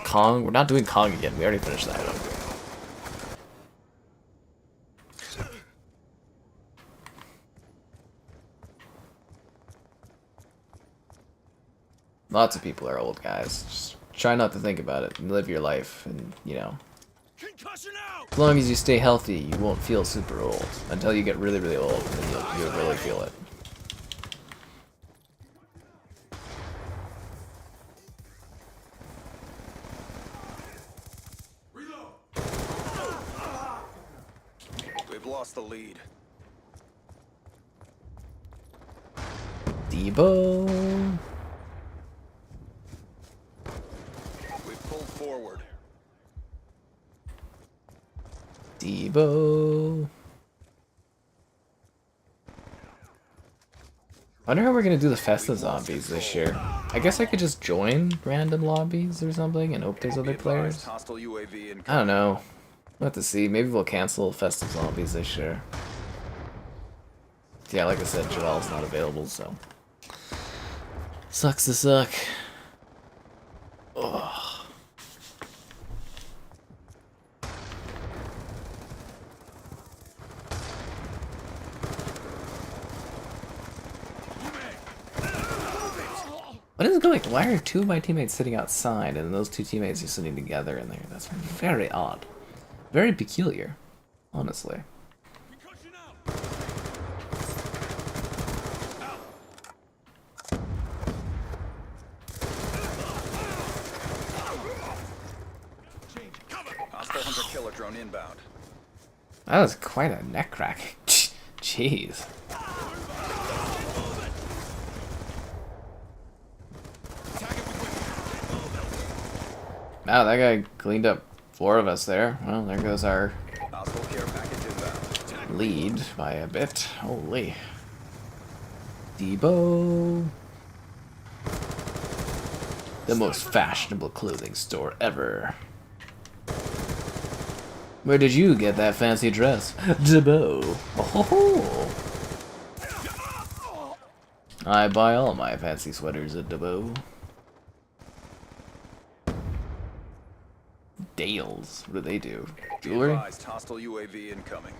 Kong? We're not doing Kong again. We already finished that one. Lots of people are old, guys. Just try not to think about it and live your life. And, you know, Concussion out! as long as you stay healthy, you won't feel super old. Until you get really, really old, and then you'll really feel it. Reload! We've lost the lead. Debo. We've pulled forward. Debo. I wonder how we're gonna do the Festa zombies this year. I guess I could just join random lobbies or something and hope there's other players. Hostile UAV in. I don't know. We'll have to see. Maybe we'll cancel Festa zombies this year. Yeah, like I said, Joel's not available, so. Sucks to suck. Ugh. What is going? Why are two of my teammates sitting outside and those two teammates are sitting together in there? That's very odd. Very peculiar, honestly. Concussion out! Change cover! Hostile hunter killer drone inbound. That was quite a neck crack. Jeez. Wow, that guy cleaned up 4 of us there. Well, there goes our Hostile care package inbound. lead by a bit. Holy. Debo. The most fashionable clothing store ever. Where did you get that fancy dress? Debo. Oh ho ho. I buy all my fancy sweaters at Debo. Dales. What do they do? Be Jewelry? advised, hostile UAV incoming.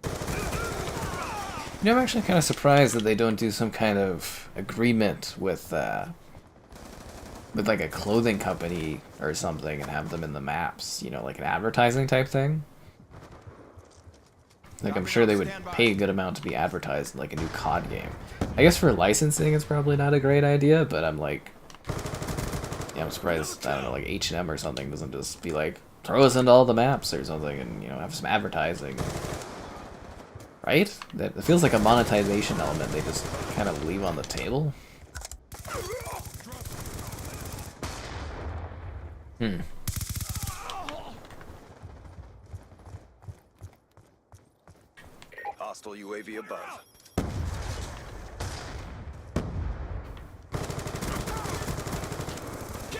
You know, I'm actually kind of surprised that they don't do some kind of agreement with like a clothing company or something and have them in the maps. You know, like an advertising type thing. Like, I'm sure they would pay a good amount to be advertised in, like, a new COD game. I guess for licensing, it's probably not a great idea, but I'm like... Yeah, I'm surprised, I don't know, like H&M or something doesn't just be like, throw us into all the maps or something and, you know, have some advertising. Right? That it feels like a monetization element they just kind of leave on the table. Hostile UAV above.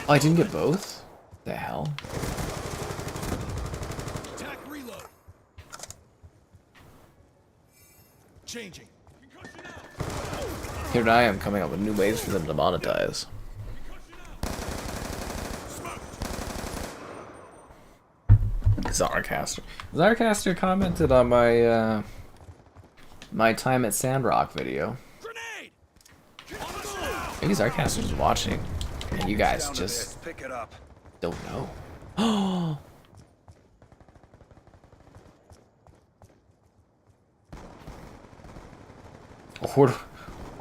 Oh, I didn't get both? The hell? Attack reload. Changing. Here I am coming up with new ways for them to monetize. Zarcaster. Zarcaster commented on my my time at Sandrock video. Grenade. Maybe Zarcaster's watching. And you guys Down to just this. Pick it up. don't know.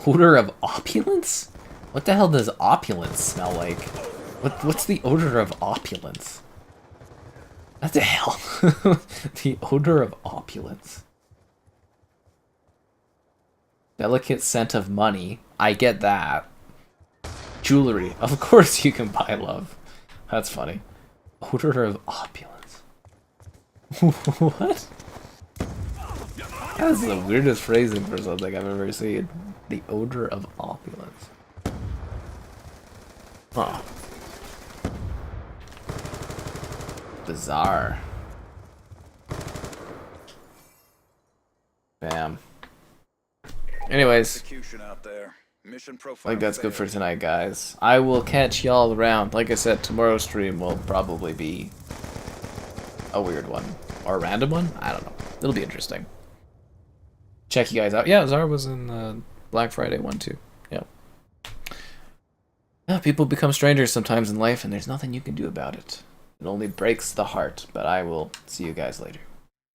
Odor of opulence? What the hell does opulence smell like? What's the odor of opulence? What the hell? The odor of opulence. Delicate scent of money. I get that. Jewelry. Of course you can buy love. That's funny. Odor of opulence. What? That's the weirdest phrasing for something I've ever seen. The odor of opulence. Huh. Bizarre. Bam. Anyways, Execution out there. Mission I profile. think that's good for failed. tonight, guys. I will catch y'all around. Like I said, tomorrow's stream will probably be a weird one. Or a random one? I don't know. It'll be interesting. Check you guys out. Yeah, Zara was in the Black Friday one too. Yeah. Yeah, people become strangers sometimes in life, and there's nothing you can do about it. It only breaks the heart, but I will see you guys later.